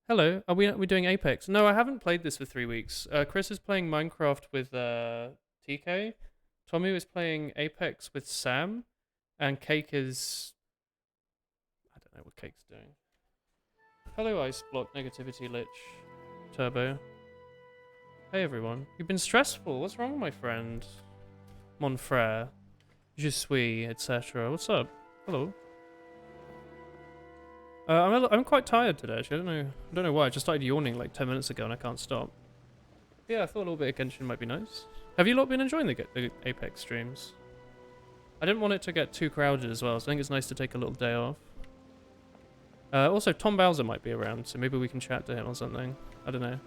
Hello, are we doing Apex? No, I haven't played this for 3 weeks. Chris is playing Minecraft with TK. Tommy was playing Apex with Sam, and Cake is I don't know what Cake's doing. Hello, Ice Block, Negativity Lich, Turbo. Hey everyone. You've been stressful. What's wrong, my friend? Mon frère, je suis, etc. What's up? Hello. I'm quite tired today. Actually, I don't know why. I just started yawning like 10 minutes ago and I can't stop. Yeah, I thought a little bit of Genshin might be nice. Have you lot been enjoying the Apex streams? I didn't want it to get too crowded as well, so I think it's nice to take a little day off. Also, Tom Bowser might be around, so maybe we can chat to him or something. I don't know.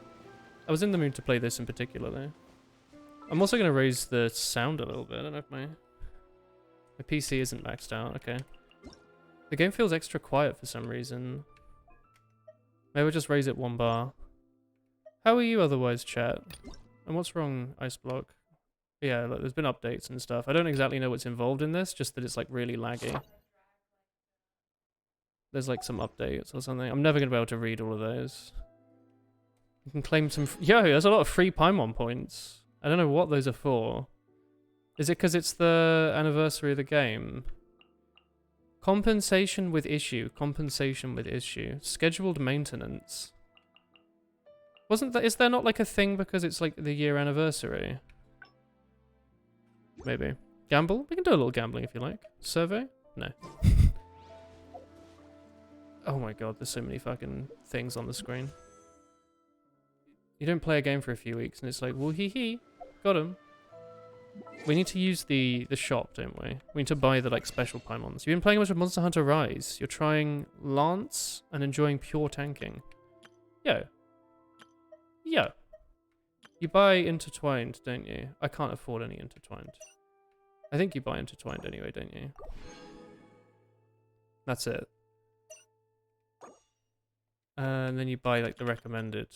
I was in the mood to play this in particular, though. I'm also going to raise the sound a little bit. I don't know if my PC isn't maxed out. Okay. The game feels extra quiet for some reason. Maybe we'll just raise it 1 bar. How are you otherwise, chat? And what's wrong, Ice Block? Yeah, look, there's been updates and stuff. I don't exactly know what's involved in this, just that it's like really laggy. There's like some updates or something. I'm never going to be able to read all of those. You can claim some... Yo, there's a lot of free Paimon points. I don't know what those are for. Is it because it's the anniversary of the game? Compensation with issue. Compensation with issue. Scheduled maintenance. Wasn't that... Is there not like a thing because it's like the year anniversary? Maybe. Gamble? We can do a little gambling if you like. Survey? No. Oh my god, there's so many fucking things on the screen. You don't play a game for a few weeks and it's like, well, hee, got him. We need to use the shop, don't we? We need to buy the like special Paimons. You've been playing a bunch of Monster Hunter Rise. You're trying Lance and enjoying pure tanking. Yo. Yo. You buy Intertwined, don't you? I can't afford any Intertwined. I think you buy Intertwined anyway, don't you? That's it. And then you buy like the recommended.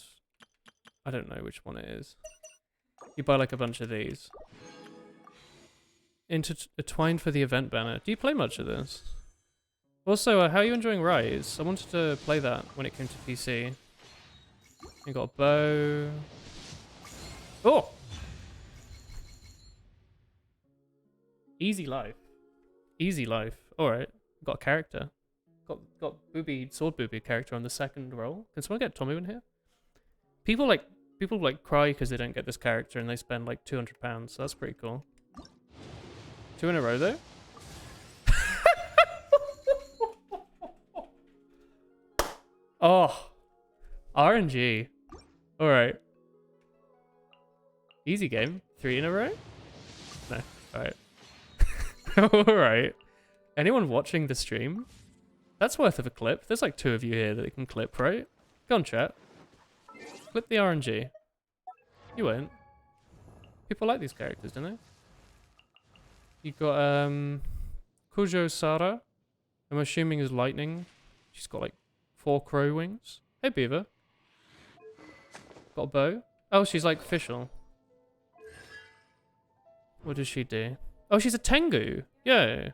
I don't know which one it is. You buy like a bunch of these. Intertwined for the event banner. Do you play much of this? Also, how are you enjoying Rise? I wanted to play that when it came to PC. You got a bow. Oh! Easy life. Easy life. Alright. Got a character. Got sword booby character on the second roll. Can someone get Tommy in here? People cry because they don't get this character and they spend like £200, so that's pretty cool. 2 in a row though? Oh. RNG. Alright. Easy game. 3 in a row? No. Alright. Alright. Anyone watching the stream? That's worth of a clip. There's like 2 of you here that can clip, right? Go on, chat. Clip the RNG. You won't. People like these characters, don't they? You got Kujo Sara. I'm assuming is lightning. She's got like 4 crow wings. Hey Beaver. Got a bow. Oh, she's like official. What does she do? Oh, she's a Tengu. Yeah.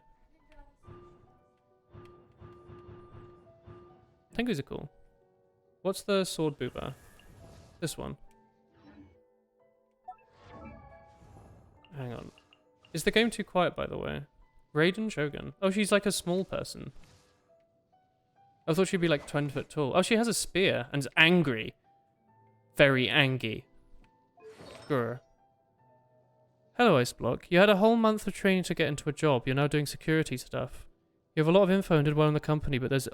Tengus are cool. What's the sword boober? This one. Hang on. Is the game too quiet, by the way? Raiden Shogun. Oh, she's like a small person. I thought she'd be like 20 foot tall. Oh, she has a spear and is angry. Very angry. Grr. Hello, Ice Block. You had a whole month of training to get into a job. You're now doing security stuff. You have a lot of info and did well in the company, but there's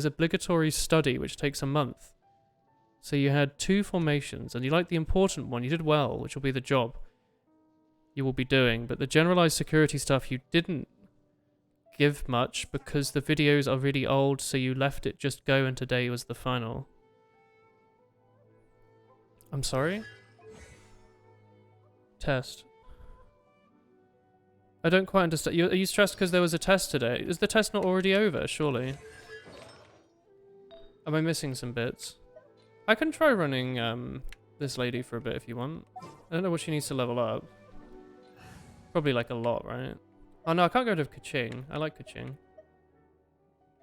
obligatory study, which takes a month. So you had 2 formations, and you liked the important one. You did well, which will be the job you will be doing. But the generalized security stuff, you didn't give much because the videos are really old, so you left it just go, and today was the final. I'm sorry? Test. I don't quite understand. Are you stressed because there was a test today? Is the test not already over, surely? Am I missing some bits? I can try running this lady for a bit if you want. I don't know what she needs to level up. Probably like a lot, right? Oh no, I can't go to Kaching. I like Kaching.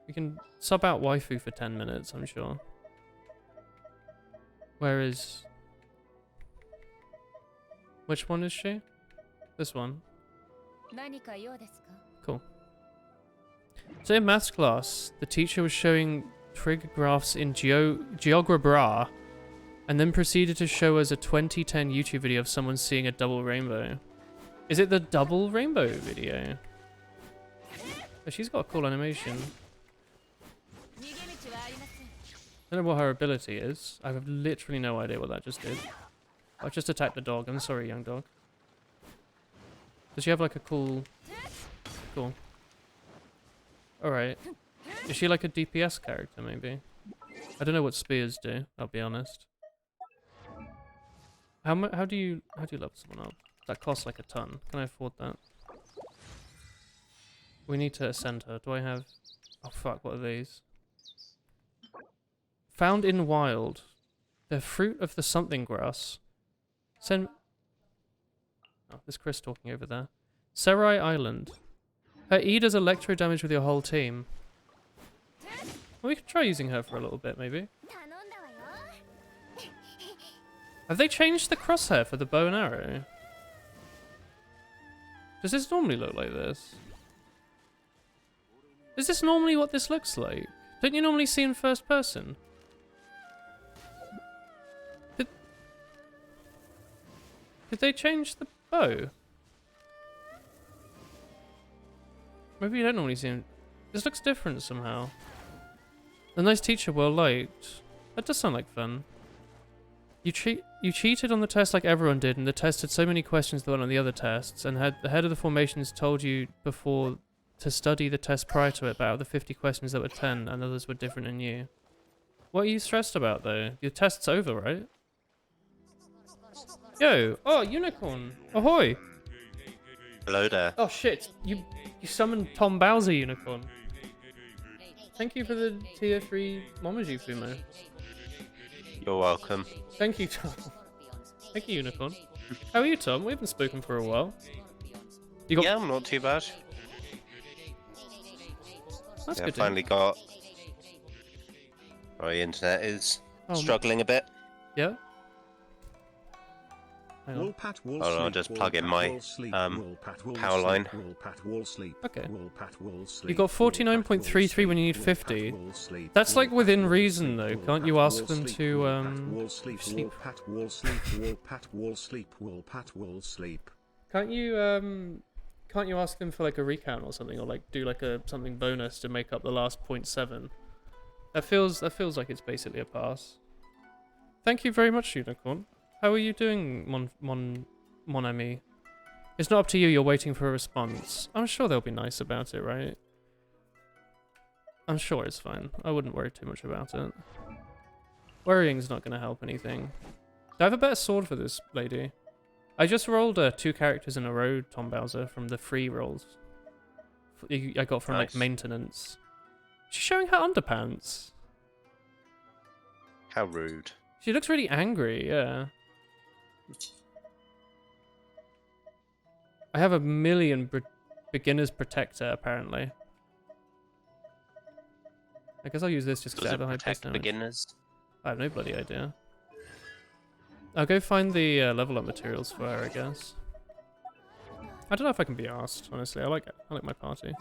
We can sub out waifu for 10 minutes, I'm sure. Where is... Which one is she? This one. Cool. So in maths class, the teacher was showing trig graphs in GeoGebra and then proceeded to show us a 2010 YouTube video of someone seeing a double rainbow. Is it the double rainbow video? Oh, she's got a cool animation. I don't know what her ability is. I have literally no idea what that just did. I just attacked the dog. I'm sorry, young dog. Does she have like a cool... Cool. Alright. Is she like a DPS character, maybe? I don't know what spears do, I'll be honest. How do you level someone up? That costs like a ton. Can I afford that? We need to ascend her. Do I have... Oh fuck, what are these? Found in wild. The fruit of the something grass. Oh, there's Chris talking over there. Serai Island. Her E does electro damage with your whole team. Well, we could try using her for a little bit, maybe. Have they changed the crosshair for the bow and arrow? Does this normally look like this? Is this normally what this looks like? Don't you normally see in first person? Did they change the bow? Maybe you don't normally see him. This looks different somehow. A nice teacher, well liked. That does sound like fun. You cheated on the test like everyone did, and the test had so many questions that went on the other tests, and had the head of the formations told you before to study the test prior to it, but out of the 50 questions there were 10, and others were different than you. What are you stressed about though? Your test's over, right? Yo! Oh, unicorn! Ahoy! Hello there. Oh shit! You summoned Tom Bowser, unicorn. Thank you for the tier 3 Momoji Fumo. You're welcome. Thank you, Tom. Thank you, unicorn. How are you, Tom? We haven't spoken for a while. You got... Yeah, I'm not too bad. That's yeah, good. I finally got... My internet is struggling a bit. Yeah? Hang on. I'll just plug in my power line. Okay. You got 49.33 when you need 50. That's like within reason though. Can't you ask them to sleep? Can't you ask them for like a recount or something, or like do like a something bonus to make up the last 0.7? That feels like it's basically a pass. Thank you very much, unicorn. How are you doing, mon ami? It's not up to you, you're waiting for a response. I'm sure they'll be nice about it, right? I'm sure it's fine. I wouldn't worry too much about it. Worrying's not going to help anything. Do I have a better sword for this lady? I just rolled 2 characters in a row, Tom Bowser, from the free rolls. I got from like maintenance. She's showing her underpants. How rude. She looks really angry, yeah. I have a million beginner's protector, apparently. I guess I'll use this just because I have a high pace damage. Beginners? I have no bloody idea. I'll go find the level up materials for her, I guess. I don't know if I can be asked, honestly. I like my party.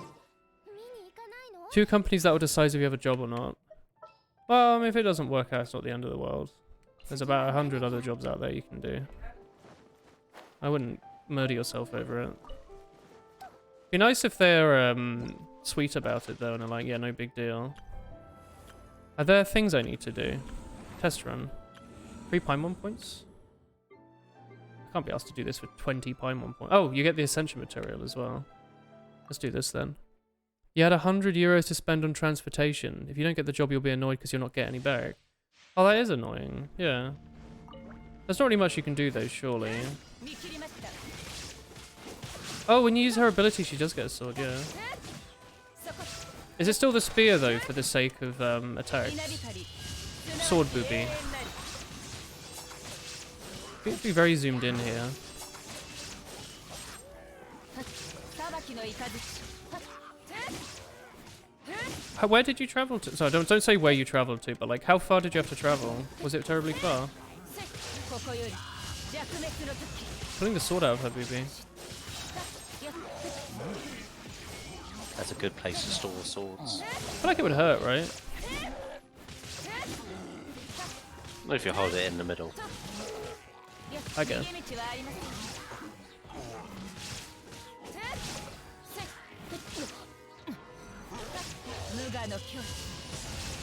2 companies that will decide if you have a job or not. Well, I mean, if it doesn't work out, it's not the end of the world. There's about 100 other jobs out there you can do. I wouldn't murder yourself over it. Be nice if they're sweet about it though, and are like, yeah, no big deal. Are there things I need to do? Test run. 3 Paimon points? I can't be asked to do this for 20 Paimon points. Oh, you get the Ascension material as well. Let's do this then. You had 100 euros to spend on transportation. If you don't get the job, you'll be annoyed because you'll not get any back. Oh, that is annoying. Yeah. There's not really much you can do though, surely. Oh, when you use her ability, she does get a sword, yeah. Is it still the spear though, for the sake of attacks? Sword booby. Be very zoomed in here. Where did you travel to? Sorry, don't say where you traveled to, but like how far did you have to travel? Was it terribly far? Pulling the sword out of her BB. That's a good place to store swords. I feel like it would hurt, right? Not if you hold it in the middle. I guess.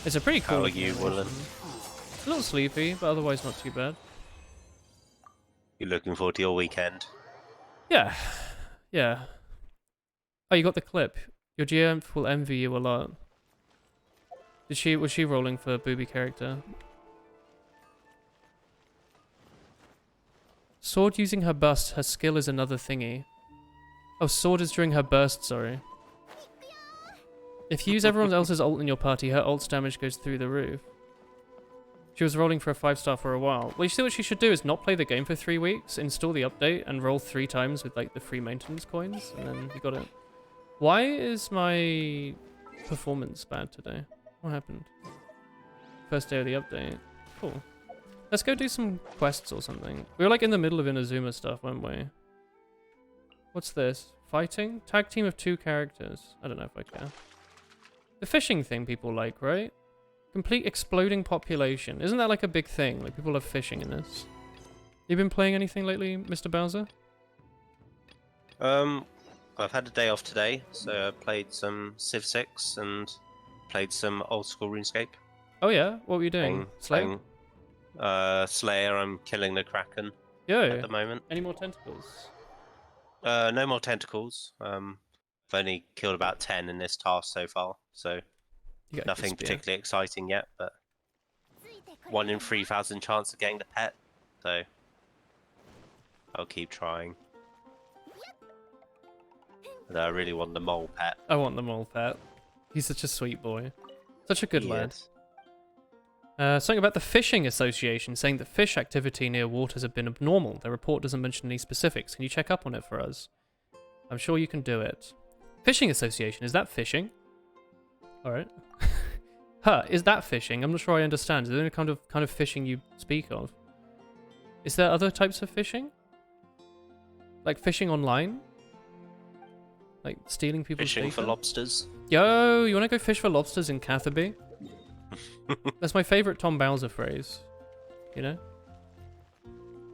It's a pretty cool. How are you, Woolen? A little sleepy, but otherwise not too bad. You looking forward to your weekend? Yeah. Yeah. Oh, you got the clip. Your GM will envy you a lot. Was she rolling for booby character? Sword using her burst, her skill is another thingy. Oh, sword is during her burst, sorry. If you use everyone else's ult in your party, her ult's damage goes through the roof. She was rolling for a 5-star for a while. Well, you see what she should do is not play the game for 3 weeks, install the update, and roll 3 times with like the free maintenance coins, and then you got it. Why is my performance bad today? What happened? First day of the update. Cool. Let's go do some quests or something. We were like in the middle of Inazuma stuff, weren't we? What's this? Fighting? Tag team of 2 characters. I don't know if I care. The fishing thing people like, right? Complete exploding population. Isn't that like a big thing? Like people love fishing in this. You been playing anything lately, Mr. Bowser? I've had a day off today, so I played some Civ 6 and played some old school RuneScape. Oh yeah? What were you doing? Slayer? Slayer, I'm killing the Kraken Yeah. at the moment. Any more tentacles? No more tentacles. I've only killed about 10 in this task so far, so nothing particularly exciting yet, but 1 in 3,000 chance of getting the pet, so I'll keep trying. But I really want the mole pet. I want the mole pet. He's such a sweet boy. Such a good lad. Something about the Fishing Association saying that fish activity near waters have been abnormal. Their report doesn't mention any specifics. Can you check up on it for us? I'm sure you can do it. Fishing Association, is that fishing? Alright. Huh, is that fishing? I'm not sure I understand. Is there any kind of fishing you speak of? Is there other types of fishing? Like fishing online? Like stealing people's Fishing data? for lobsters. Yo, you want to go fish for lobsters in Catherby? That's my favourite Tom Bowser phrase. You know?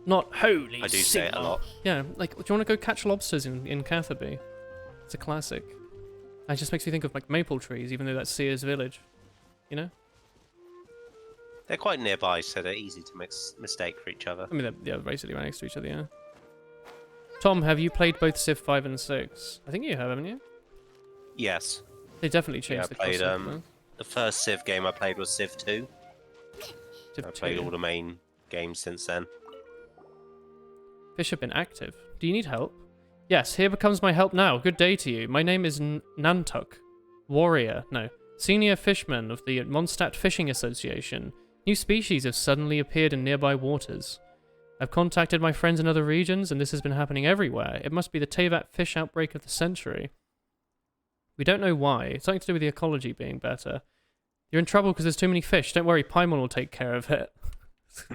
Not holy I do say it a lot. Yeah, like, do you want to go catch lobsters in Catherby? It's a classic. It just makes me think of like maple trees, even though that's Sears Village. You know? They're quite nearby, so they're easy to mistake for each other. I mean, they're basically right next to each other, yeah. Tom, have you played both Civ 5 and 6? I think you have, haven't you? Yes. They definitely changed the played, concept, the first Civ game I played was Civ 2. Civ I played all the main games since then. Fish have been active. Do you need help? Yes, here becomes my help now. Good day to you. My name is Nantuk. Warrior. No. Senior fishman of the Mondstadt Fishing Association. New species have suddenly appeared in nearby waters. I've contacted my friends in other regions, and this has been happening everywhere. It must be the Teyvat fish outbreak of the century. We don't know why. It's something to do with the ecology being better. You're in trouble because there's too many fish. Don't worry, Paimon will take care of it.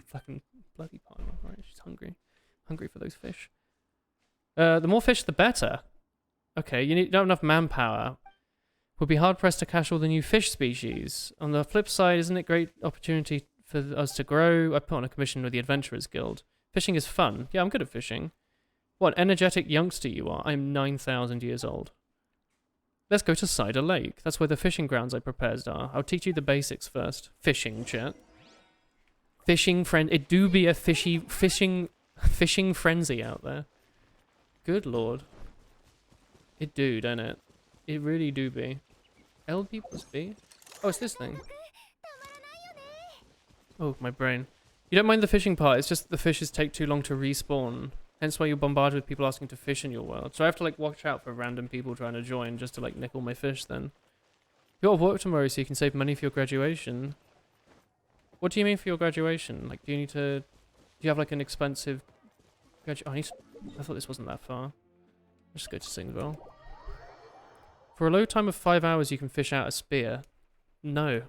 Fucking bloody Paimon. Right, she's hungry. Hungry for those fish. The more fish, the better. Okay, you don't have enough manpower. Would be hard pressed to catch all the new fish species. On the flip side, isn't it a great opportunity for us to grow? I put on a commission with the Adventurers Guild. Fishing is fun. Yeah, I'm good at fishing. What energetic youngster you are. I'm 9,000 years old. Let's go to Cider Lake. That's where the fishing grounds I proposed are. I'll teach you the basics first. Fishing, chat. Fishing friend. It do be a fishing frenzy out there. Good lord. It do, don't it? It really do be. LP plus B? Oh, it's this thing. Oh, my brain. You don't mind the fishing part, it's just the fishes take too long to respawn. Hence why you're bombarded with people asking to fish in your world. So I have to like watch out for random people trying to join just to like nick all my fish then. You gotta work tomorrow so you can save money for your graduation. What do you mean for your graduation? Like, do you have like an expensive I thought this wasn't that far. Let's just go to Singville. For a low time of 5 hours you can fish out a spear. No.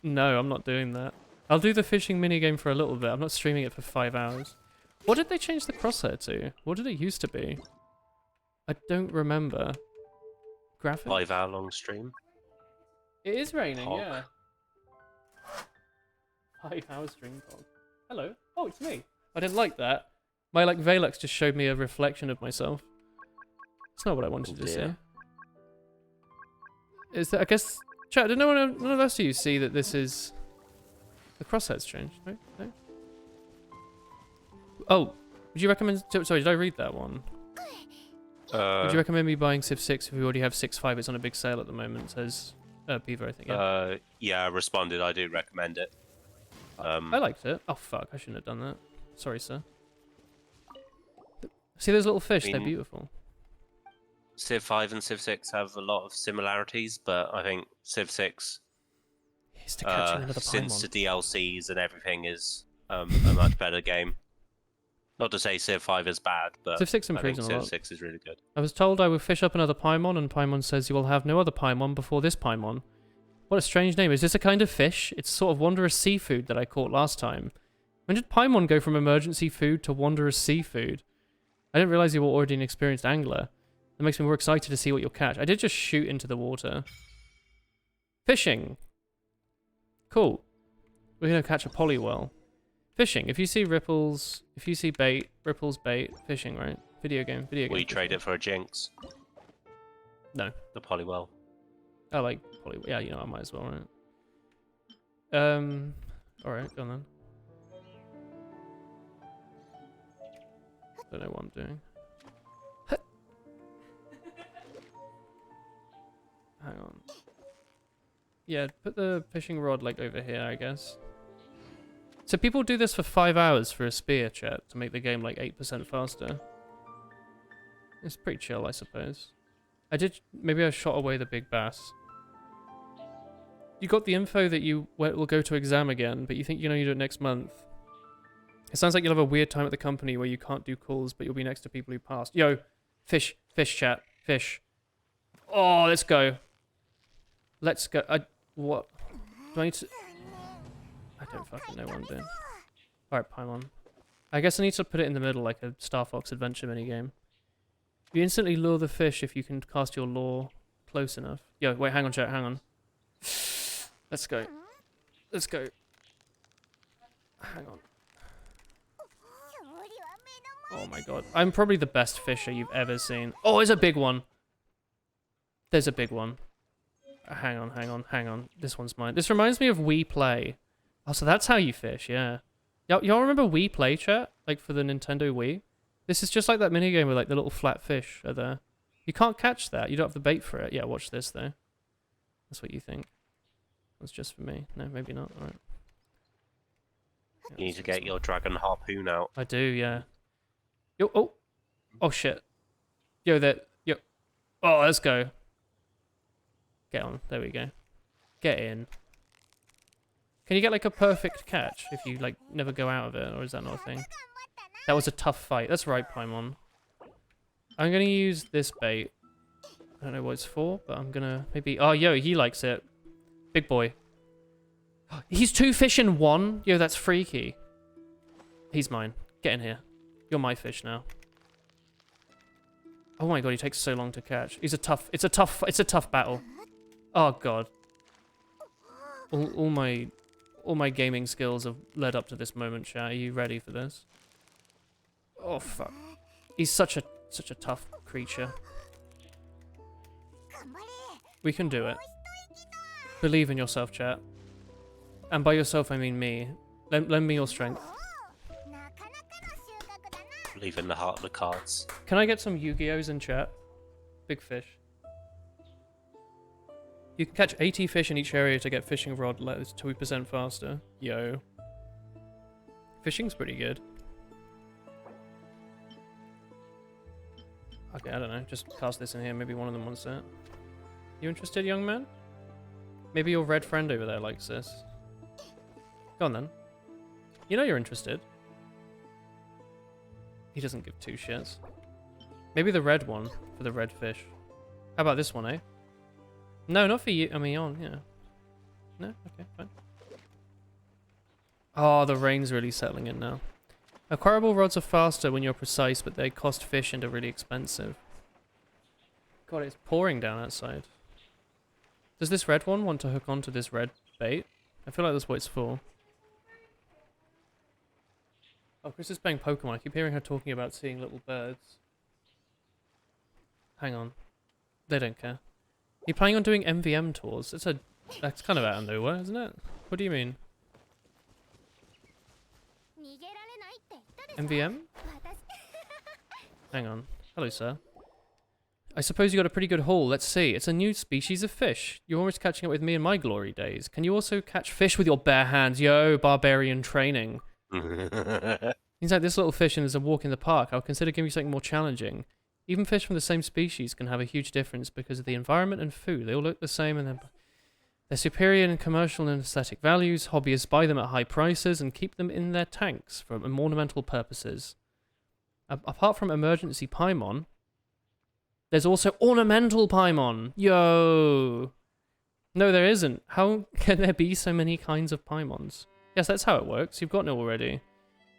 No, I'm not doing that. I'll do the fishing minigame for a little bit. I'm not streaming it for 5 hours. What did they change the crosshair to? What did it used to be? I don't remember. Graphic? 5-hour long stream. It is raining, Pog. yeah. 5-hour stream pog. Hello. Oh, it's me. I didn't like that. My like Velux just showed me a reflection of myself. It's not what I wanted to see. Is that? I guess. Chat. Did none of us of you see that this is the crosshair's changed? No. No. Oh, would you recommend? Sorry, did I read that one? Would you recommend me buying Civ 6 if we already have 6.5? It's on a big sale at the moment. Says Beaver, I think. Yeah. Yeah, I responded. I do recommend it. I liked it. Oh fuck! I shouldn't have done that. Sorry, sir. See those little fish? They're beautiful. Civ 5 and Civ 6 have a lot of similarities, but I think Civ 6, since the DLCs and everything, is a much better game. Not to say Civ 5 is bad, but Civ 6 I think improves a lot. Civ 6 is really good. I was told I will fish up another Paimon, and Paimon says you will have no other Paimon before this Paimon. What a strange name. Is this a kind of fish? It's sort of wondrous seafood that I caught last time. When did Paimon go from emergency food to wondrous seafood? I didn't realize you were already an experienced angler. That makes me more excited to see what you'll catch. I did just shoot into the water. Fishing. Cool. We're going to catch a polywell. Fishing. If you see ripples, if you see bait, ripples, bait, fishing, right? Video game. We trade it for a Jinx. No. The polywell. I like polywell. Yeah, you know, I might as well, right? Alright, go on then. Don't know what I'm doing. Hang on. Yeah, put the fishing rod like over here, I guess. So people do this for 5 hours for a spear, chat, to make the game like 8% faster. It's pretty chill, I suppose. Maybe I shot away the big bass. You got the info that you will go to exam again, but you think you do it next month. It sounds like you'll have a weird time at the company where you can't do calls, but you'll be next to people who passed. Yo, fish, chat, fish. Oh, let's go. Let's go. What? Do I need to... I don't fucking know what I'm doing. Alright, Paimon. I guess I need to put it in the middle like a Star Fox Adventure minigame. You instantly lure the fish if you can cast your lure close enough. Yo, wait, hang on, chat, hang on. Let's go. Let's go. Hang on. Oh my god. I'm probably the best fisher you've ever seen. Oh, there's a big one. There's a big one. Hang on. This one's mine. This reminds me of We Play. Oh, so that's how you fish, yeah. Y'all remember We Play, chat? Like for the Nintendo Wii? This is just like that minigame where like the little flat fish are there. You can't catch that. You don't have the bait for it. Yeah, watch this though. That's what you think. That's just for me. No, maybe not. Alright. Yeah, you need to get your dragon harpoon out. I do, yeah. Yo, oh. Oh shit. Yo, oh, let's go. Get on. There we go. Get in. Can you get like a perfect catch if you like never go out of it, or is that not a thing? That was a tough fight. That's right, Paimon. I'm gonna use this bait. I don't know what it's for, but I'm gonna maybe... Oh, yo, he likes it. Big boy. He's 2 fish in 1? Yo, that's freaky. He's mine. Get in here. You're my fish now. Oh my god, he takes so long to catch. It's a tough battle. Oh god. All my gaming skills have led up to this moment, chat. Are you ready for this? Oh fuck. He's such a tough creature. We can do it. Believe in yourself, chat. And by yourself I mean me. Lend me your strength. Believe in the heart of the cards. Can I get some Yu-Gi-Ohs in chat? Big fish. You can catch 80 fish in each area to get fishing rod levels 2% faster. Yo. Fishing's pretty good. Okay, I don't know. Just cast this in here. Maybe one of them wants it. You interested, young man? Maybe your red friend over there likes this. Go on then. You know you're interested. He doesn't give 2 shits. Maybe the red one for the red fish. How about this one, eh? No, not for you. I mean, on, yeah. No? Okay, fine. Oh, the rain's really settling in now. Acquirable rods are faster when you're precise, but they cost fish and are really expensive. God, it's pouring down outside. Does this red one want to hook onto this red bait? I feel like that's what it's for. Oh, Chris is playing Pokemon. I keep hearing her talking about seeing little birds. Hang on. They don't care. You're planning on doing MVM tours? That's kind of out of nowhere, isn't it? What do you mean? MVM? Hang on. Hello, sir. I suppose you got a pretty good haul. Let's see. It's a new species of fish. You're almost catching up with me in my glory days. Can you also catch fish with your bare hands? Yo, barbarian training. Seems like this little fish and there's a walk in the park. I'll consider giving you something more challenging. Even fish from the same species can have a huge difference because of the environment and food. They all look the same and they're superior in commercial and aesthetic values. Hobbyists buy them at high prices and keep them in their tanks for ornamental purposes. Apart from emergency Paimon, there's also ornamental Paimon. Yo! No, there isn't. How can there be so many kinds of Paimons? Yes, that's how it works. You've gotten it already.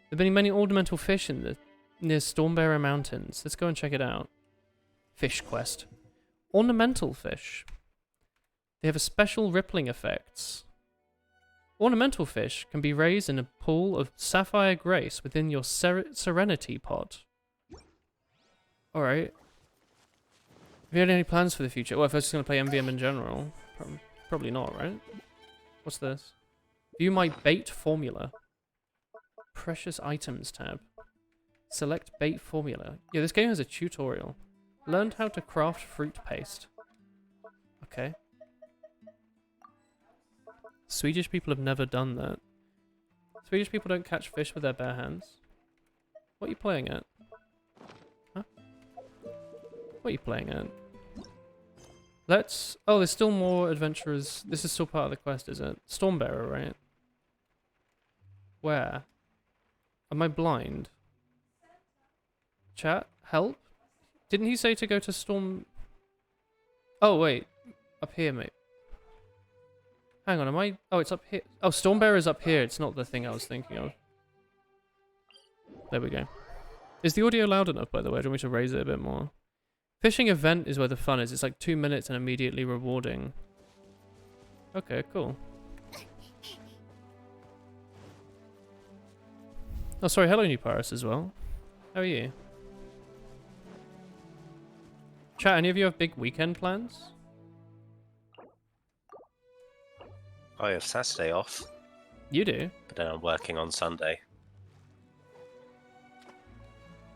There have been many ornamental fish near Stormbearer Mountains. Let's go and check it out. Fish quest. Ornamental fish. They have a special rippling effects. Ornamental fish can be raised in a pool of sapphire grace within your serenity pot. Alright. Have you had any plans for the future? Well, if I was just going to play MVM in general. Probably not, right? What's this? View my bait formula. Precious items tab. Select bait formula. Yeah, this game has a tutorial. Learned how to craft fruit paste. Okay. Swedish people have never done that. Swedish people don't catch fish with their bare hands. What are you playing at? Huh? What are you playing at? Let's... Oh, there's still more adventurers. This is still part of the quest, is it? Stormbearer, right? Where? Am I blind? Chat? Help? Didn't he say to go to Storm... Oh, wait. Up here, mate. Hang on, am I... Oh, it's up here. Oh, Stormbearer is up here. It's not the thing I was thinking of. There we go. Is the audio loud enough, by the way? Do you want me to raise it a bit more? Fishing event is where the fun is. It's like 2 minutes and immediately rewarding. Okay, cool. Oh, sorry. Hello, New Paris as well. How are you? Chat, any of you have big weekend plans? I have Saturday off. You do? But then I'm working on Sunday.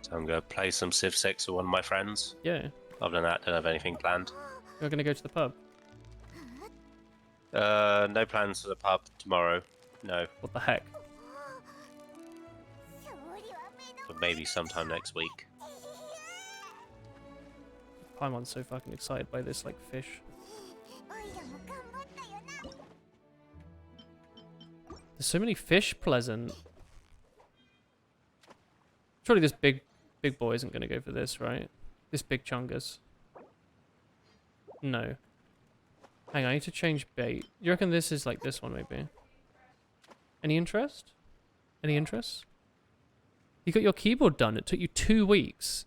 So I'm going to play some Civ 6 with one of my friends. Yeah. Other than that, don't have anything planned. You're going to go to the pub? No plans for the pub tomorrow. No. What the heck? But maybe sometime next week. Paimon's so fucking excited by this, like, fish. There's so many fish pleasant. Surely this big boy isn't going to go for this, right? This big chungus. No. Hang on, I need to change bait. You reckon this is like this one, maybe? Any interest? Any interest? You got your keyboard done. It took you 2 weeks.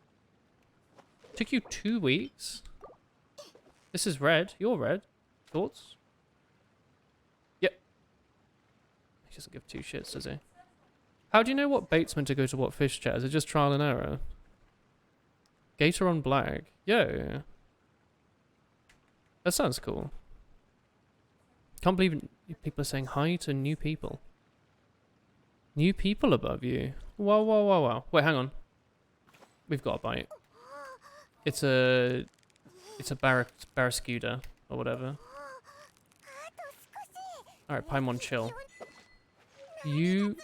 Took you 2 weeks? This is red. You're red. Thoughts? Yep. He doesn't give two shits, does he? How do you know what bait's meant to go to what fish, chat? Is it just trial and error? Gator on black. Yo. That sounds cool. Can't believe people are saying hi to new people. New people above you. Wow, wow, wow, wow. Wait, hang on. We've got a bite. It's a barracuda or whatever. Alright, Paimon, chill. You...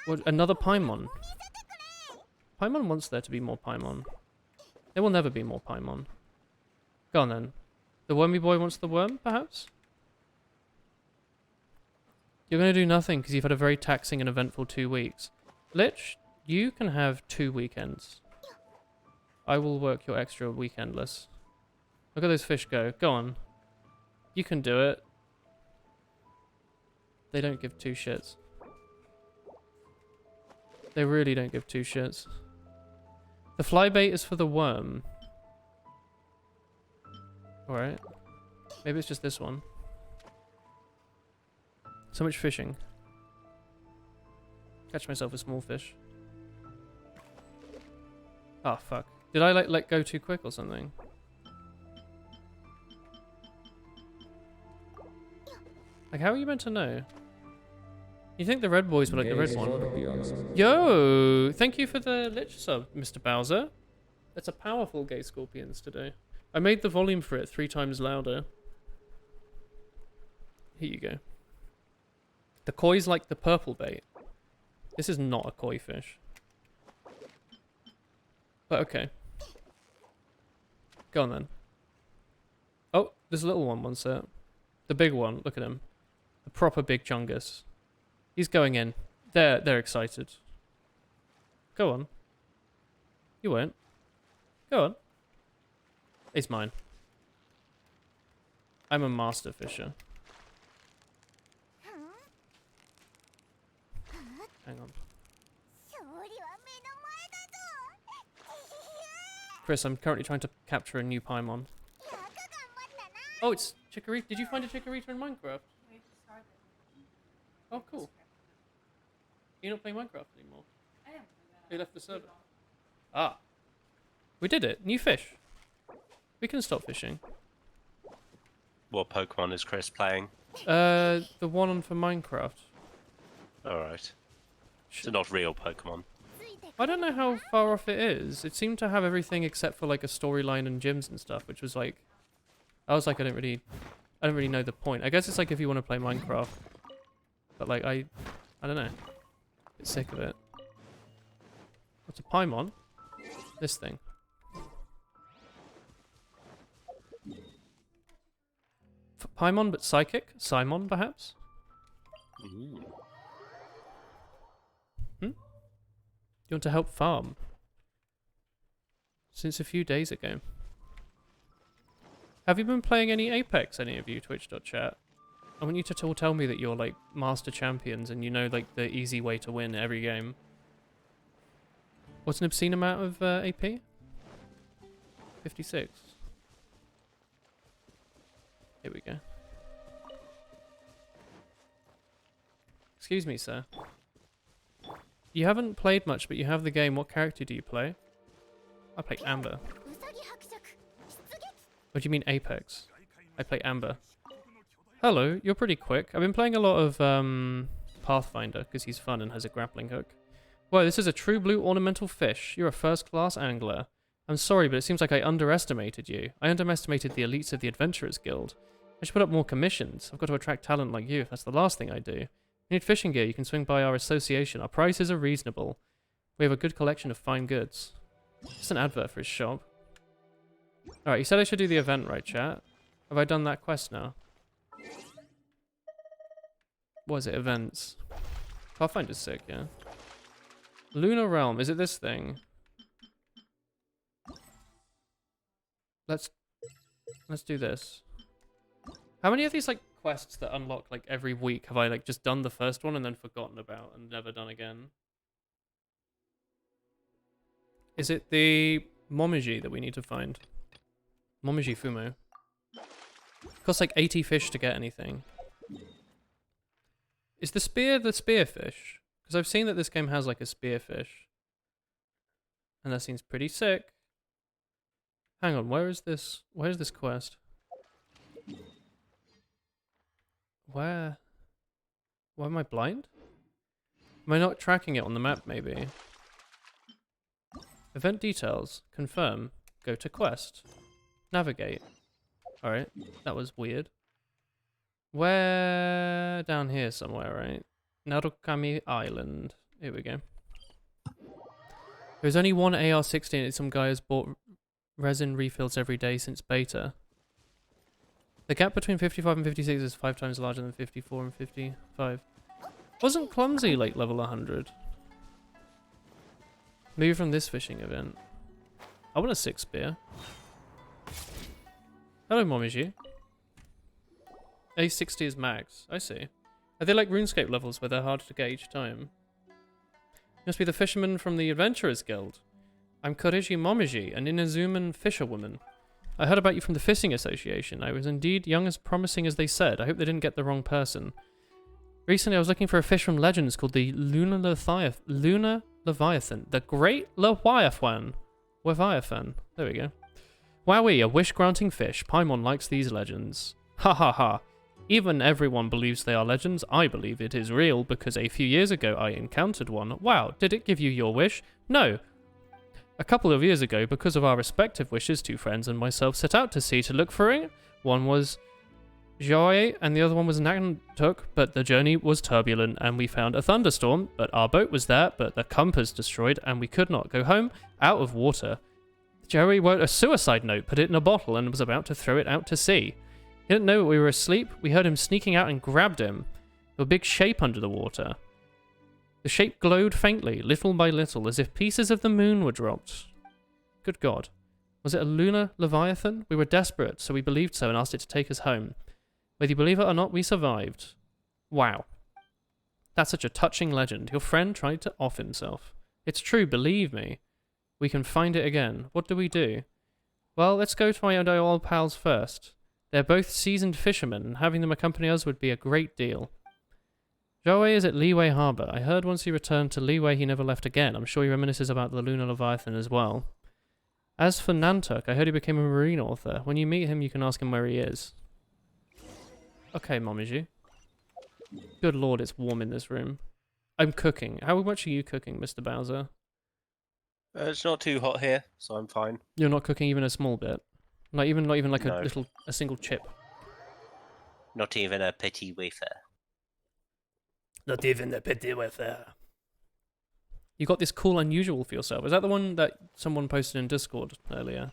What, another Paimon? Paimon wants there to be more Paimon. There will never be more Paimon. Go on then. The wormy boy wants the worm, perhaps? You're going to do nothing because you've had a very taxing and eventful 2 weeks. Lich, you can have 2 weekends. I will work your extra weekendless. Look at those fish go. Go on. You can do it. They don't give two shits. They really don't give two shits. The fly bait is for the worm. Alright. Maybe it's just this one. So much fishing. Catch myself a small fish. Oh, fuck. Did I, like, let go too quick or something? Like, how are you meant to know? You think the red boys were like the red one? Yo! Thank you for the lich sub, Mr. Bowser. That's a powerful Gay Scorpions today. I made the volume for it 3 times louder. Here you go. The koi's like the purple bait. This is not a koi fish. But okay. Go on then. Oh, there's a little one set. The big one, look at him. The proper big chungus. He's going in. They're excited. Go on. You won't. Go on. It's mine. I'm a master fisher. Hang on. Chris, I'm currently trying to capture a new Paimon. Oh, it's Chikorita. Did you find a Chikorita in Minecraft? Oh, cool. You're not playing Minecraft anymore? I am. You left the server. Ah. We did it. New fish. We can stop fishing. What Pokemon is Chris playing? The one for Minecraft. Alright. So not real Pokemon. I don't know how far off it is. It seemed to have everything except for like a storyline and gyms and stuff, which was like, I was like, I don't really know the point. I guess it's like if you want to play Minecraft, but like I don't know. Bit sick of it. What's a Paimon? This thing. Paimon, but psychic? Simon, perhaps? Ooh. You want to help farm? Since a few days ago. Have you been playing any Apex, any of you, twitch.chat? I want you to tell me that you're like master champions and you know like the easy way to win every game. What's an obscene amount of AP? 56. Here we go. Excuse me, sir. You haven't played much, but you have the game. What character do you play? I play Amber. What do you mean Apex? I play Amber. Hello, you're pretty quick. I've been playing a lot of Pathfinder because he's fun and has a grappling hook. Whoa, this is a true blue ornamental fish. You're a first-class angler. I'm sorry, but it seems like I underestimated you. I underestimated the elites of the Adventurers Guild. I should put up more commissions. I've got to attract talent like you if that's the last thing I do. You need fishing gear, you can swing by our association. Our prices are reasonable. We have a good collection of fine goods. Just an advert for his shop. Alright, you said I should do the event, right, chat? Have I done that quest now? What is it? Events. Pathfinder's sick, yeah. Lunar Realm. Is it this thing? Let's do this. How many of these like quests that unlock like every week have I like just done the first one and then forgotten about and never done again? Is it the Momiji that we need to find? Momiji Fumo. It costs like 80 fish to get anything. Is the spearfish? Because I've seen that this game has like a spearfish. And that seems pretty sick. Hang on, where's this quest? Why am I blind? Am I not tracking it on the map, maybe? Event details. Confirm. Go to quest. Navigate. Alright, that was weird. Where? Down here somewhere, right? Narukami Island. Here we go. There's only one AR-16 and some guy has bought resin refills every day since beta. The gap between 55 and 56 is 5 times larger than 54 and 55. Wasn't Clumsy like level 100? Maybe from this fishing event. I want a 6 spear. Hello, Momiji. A60 is max. I see. Are they like RuneScape levels where they're harder to get each time? must be the fisherman from the Adventurers Guild. I'm Koriji Momiji, an Inazuman fisherwoman. I heard about you from the Fishing Association. I was indeed young as promising as they said. I hope they didn't get the wrong person. Recently, I was looking for a fish from Legends called the Lunar Leviathan. The Great Leviathan. Leviathan. There we go. Wowee, a wish-granting fish. Paimon likes these legends. Ha ha ha. Even everyone believes they are legends. I believe it is real because a few years ago I encountered one. Wow, did it give you your wish? No. A couple of years ago, because of our respective wishes, two friends and myself set out to sea to look for it. One was Joy and the other one was Nantuk, but the journey was turbulent and we found a thunderstorm, but our boat was there, but the compass destroyed and we could not go home out of water. Joey wrote a suicide note, put it in a bottle and was about to throw it out to sea. He didn't know we were asleep. We heard him sneaking out and grabbed him. A big shape under the water. The shape glowed faintly, little by little, as if pieces of the moon were dropped. Good God. Was it a lunar leviathan? We were desperate, so we believed so and asked it to take us home. Whether you believe it or not, we survived. Wow. That's such a touching legend. Your friend tried to off himself. It's true, believe me. We can find it again. What do we do? Well, let's go to my old pals first. They're both seasoned fishermen, and having them accompany us would be a great deal. Joey is at Liyue Harbour. I heard once he returned to Liyue he never left again. I'm sure he reminisces about the Lunar Leviathan as well. As for Nantuk, I heard he became a marine author. When you meet him, you can ask him where he is. Okay, Momiji. Good lord, it's warm in this room. I'm cooking. How much are you cooking, Mr. Bowser? It's not too hot here, so I'm fine. You're not cooking even a small bit? Not even like No. a single chip? Not even a petit wafer. Not even a petit wafer. You got this cool unusual for yourself. Is that the one that someone posted in Discord earlier?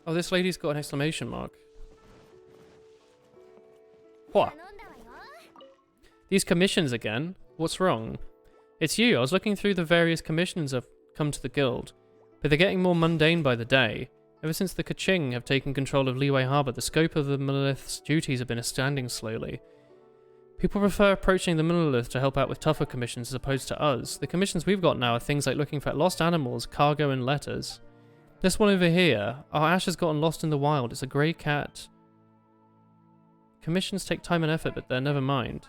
Oh, this lady's got an exclamation mark. What? These commissions again? What's wrong? It's you. I was looking through the various commissions I've come to the guild, but they're getting more mundane by the day. Ever since the Kaching have taken control of Liyue Harbour, the scope of the Monolith's duties have been expanding slowly. People prefer approaching the Monolith to help out with tougher commissions as opposed to us. The commissions we've got now are things like looking for lost animals, cargo and letters. This one over here, our Ash has gotten lost in the wild. It's a grey cat. Commissions take time and effort, but they're never mind.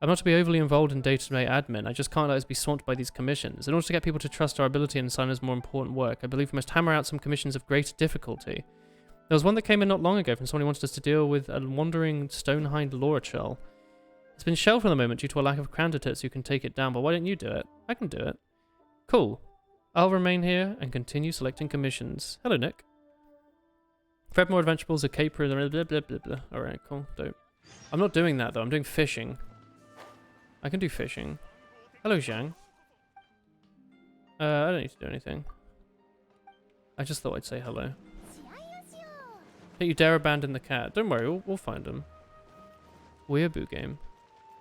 I'm not to be overly involved in day-to-day admin. I just can't let us be swamped by these commissions. In order to get people to trust our ability and assign us more important work, I believe we must hammer out some commissions of greater difficulty. There was one that came in not long ago from someone who wanted us to deal with a wandering Stonehind Lorachel. It's been shelved for the moment due to a lack of candidates who can take it down, but why don't you do it? I can do it. Cool. I'll remain here and continue selecting commissions. Hello, Nick. Fred more adventurables, a caper, blah, blah, blah, blah, blah. Alright, cool. Dope. I'm not doing that, though. I'm doing fishing. I can do fishing. Hello, Zhang. I don't need to do anything. I just thought I'd say hello. Don't you dare abandon the cat. Don't worry, we'll find him. Weeaboo game.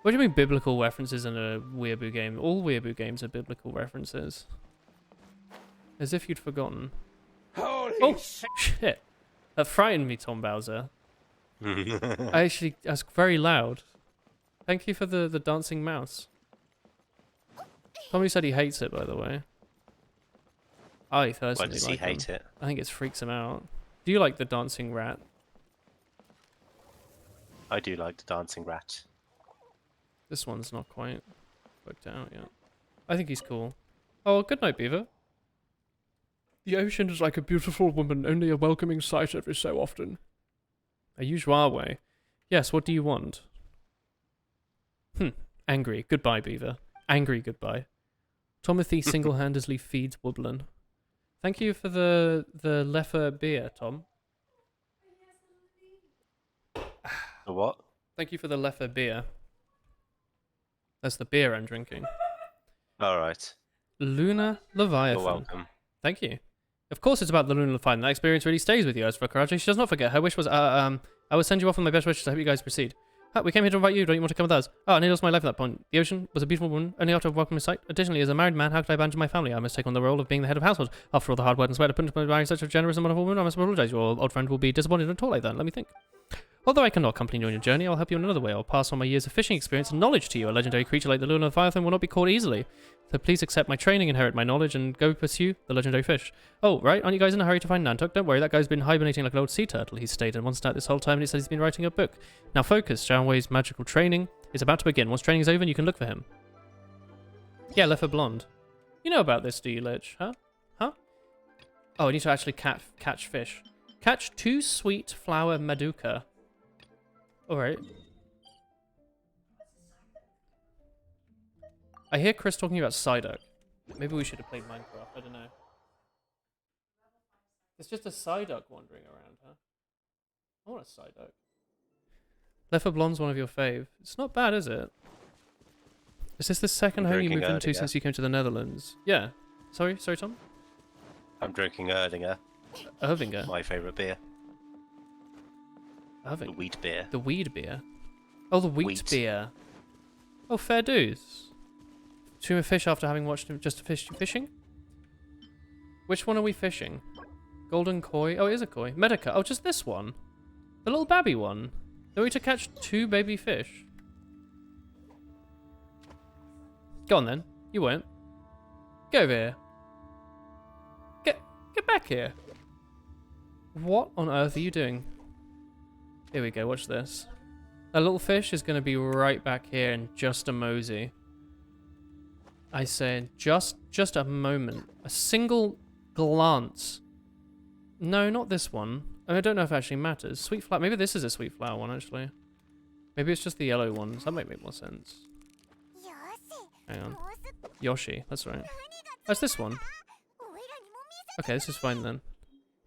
What do you mean biblical references in a Weeaboo game? All Weeaboo games are biblical references. As if you'd forgotten. Oh, shit. That frightened me, Tom Bowser. I was very loud. Thank you for the dancing mouse. Tommy said he hates it, by the way. I personally like it. Why does he hate it? I think it freaks him out. Do you like the dancing rat? I do like the dancing rat. This one's not quite worked out yet. I think he's cool. Oh, good night, Beaver. The ocean is like a beautiful woman, only a welcoming sight every so often. A usual way. Yes, what do you want? Angry. Goodbye, Beaver. Angry goodbye. Tomothy single-handedly feeds Woodland. Thank you for the Leffer beer, Tom. The what? Thank you for the Leffer beer. That's the beer I'm drinking. Alright. Lunar Leviathan. You're welcome. Thank you. Of course it's about the Lunar Leviathan. That experience really stays with you. As for Karachi, she does not forget. Her wish was, I will send you off with my best wishes. I hope you guys proceed. We came here to invite you. Don't you want to come with us? Oh, I nearly lost my life at that point. The ocean was a beautiful woman, only after a welcoming sight. Additionally, as a married man, how could I abandon my family? I must take on the role of being the head of household. After all the hard work and sweat I put into marrying such a generous and wonderful woman, I must apologize. Your old friend will be disappointed and talk like that. Let me think. Although I cannot accompany you on your journey, I'll help you in another way. I'll pass on my years of fishing experience and knowledge to you. A legendary creature like the Luna Leviathan will not be caught easily. So please accept my training, inherit my knowledge, and go pursue the legendary fish. Oh, right, aren't you guys in a hurry to find Nantuk? Don't worry, that guy's been hibernating like an old sea turtle, he stayed in one stat this whole time, and he said he's been writing a book. Now focus, Janwei's magical training is about to begin. Once training's over, you can look for him. Yeah, left for blonde. You know about this, do you, Lich? Huh? Huh? Oh, I need to actually catch fish. Catch 2 sweet flower maduka. Alright. I hear Chris talking about Psyduck. Maybe we should have played Minecraft, I don't know. It's just a Psyduck wandering around, huh? I want a Psyduck. Leffer Blonde's one of your fave. It's not bad, is it? Is this the second home you moved into since you came to the Netherlands? Yeah. Sorry, Tom? I'm drinking Erdinger. Erdinger? My favourite beer. Erdinger? The wheat beer. The weed beer? Oh, the wheat beer. Oh, fair dues. Swim a fish after having watched him just fishing? Which one are we fishing? Golden koi? Oh, it is a koi. Medica. Oh, just this one. The little babby one. Then we to catch 2 baby fish. Go on then. You won't. Get over here. Get back here. What on earth are you doing? Here we go. Watch this. That little fish is going to be right back here in just a mosey. I say just a moment. A single glance. No, not this one. I don't know if it actually matters. Sweet flower. Maybe this is a sweet flower one, actually. Maybe it's just the yellow ones. That might make more sense. Hang on. Yoshi. That's right. Oh, it's this one. Okay, this is fine then.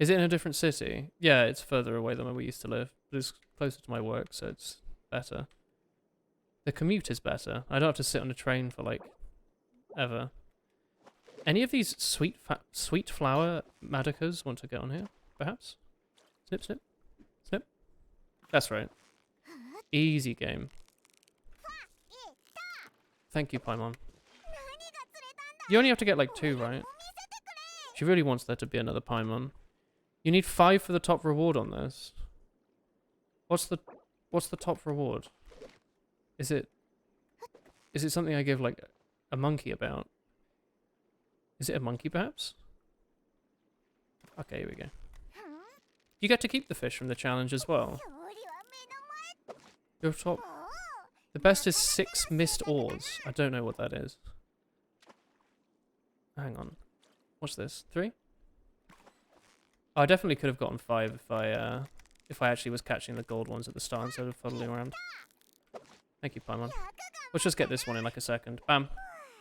Is it in a different city? Yeah, it's further away than where we used to live. But it's closer to my work, so it's better. The commute is better. I don't have to sit on a train for, like, ever. Any of these sweet flower Madicas want to get on here, perhaps? Snip, snip. Snip. That's right. Easy game. Thank you, Paimon. You only have to get, like, 2, right? She really wants there to be another Paimon. You need 5 for the top reward on this. What's the top reward? Is it something I give, like, a monkey about? Is it a monkey, perhaps? Okay, here we go. You get to keep the fish from the challenge as well. Your top... The best is 6 missed ores. I don't know what that is. Hang on. What's this? 3? Oh, I definitely could have gotten 5 if I actually was catching the gold ones at the start instead of fuddling around. Thank you, Paimon. Let's just get this one in like a second. Bam.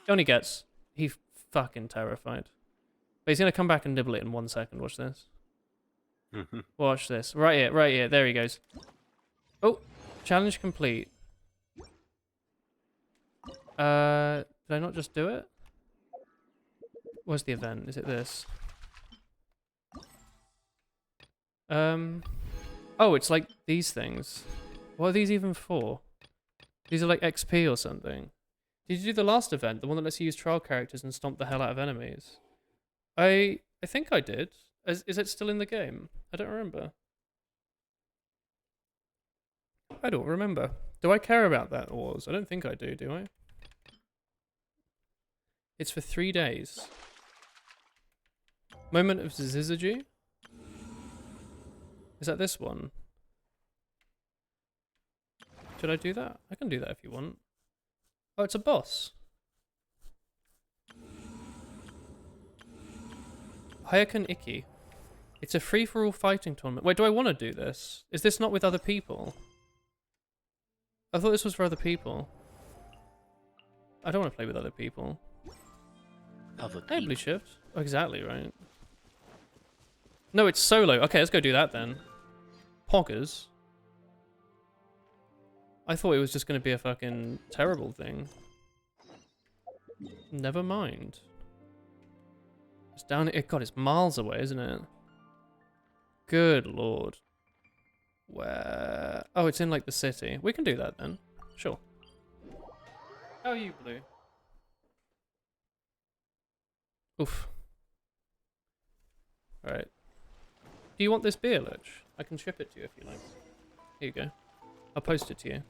He only gets... He fucking terrified. But he's going to come back and nibble it in 1 second. Watch this. Watch this. Right here, right here. There he goes. Oh, challenge complete. Did I not just do it? Where's the event? Is it this? Oh, it's like these things. What are these even for? These are like XP or something. Did you do the last event? The one that lets you use trial characters and stomp the hell out of enemies? I think I did. Is it still in the game? I don't remember. I don't remember. Do I care about that ores? I don't think I do I? It's for 3 days. Moment of Zizaji? Is that this one? Should I do that? I can do that if you want. Oh, it's a boss. Hayakan Iki. It's a free-for-all fighting tournament. Wait, do I want to do this? Is this not with other people? I thought this was for other people. I don't want to play with other people. Other people? Hey, Blue Shift. Oh, exactly, right. No, it's solo. Okay, let's go do that then. Poggers. I thought it was just going to be a fucking terrible thing. Never mind. It's down... God, it's miles away, isn't it? Good lord. Where... Oh, it's in, like, the city. We can do that, then. Sure. How are you, Blue? Oof. Alright. Do you want this beer, Lich? I can ship it to you if you like. Here you go. I'll post it to you.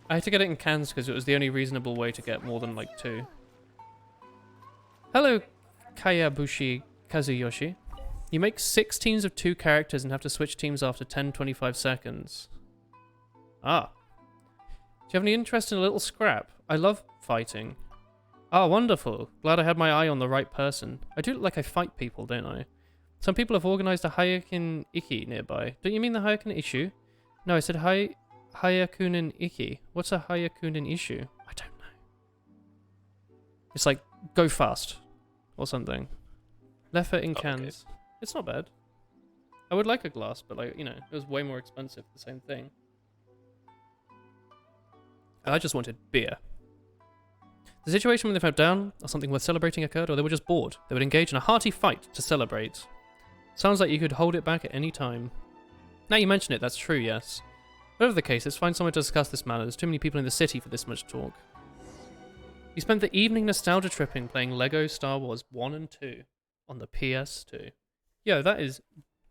I had to get it in cans because it was the only reasonable way to get more than like 2. Hello, Kayabushi Kazuyoshi. You make 6 teams of 2 characters and have to switch teams after 10-25 seconds. Ah. Do you have any interest in a little scrap? I love fighting. Ah, wonderful. Glad I had my eye on the right person. I do look like I fight people, don't I? Some people have organized a Hayakin Iki nearby. Don't you mean the Hayakin issue? No, I said Hayakunin Iki. What's a Hayakunin issue? I don't know. It's like, go fast. Or something. Leffer in cans. Okay. It's not bad. I would like a glass, but like, you know, it was way more expensive, the same thing. I just wanted beer. The situation when they fell down, or something worth celebrating occurred, or they were just bored. They would engage in a hearty fight to celebrate. Sounds like you could hold it back at any time. Now you mention it, that's true, yes. Whatever the case, let's find somewhere to discuss this matter. There's too many people in the city for this much talk. You spent the evening nostalgia tripping playing Lego Star Wars 1 and 2 on the PS2. Yo, that is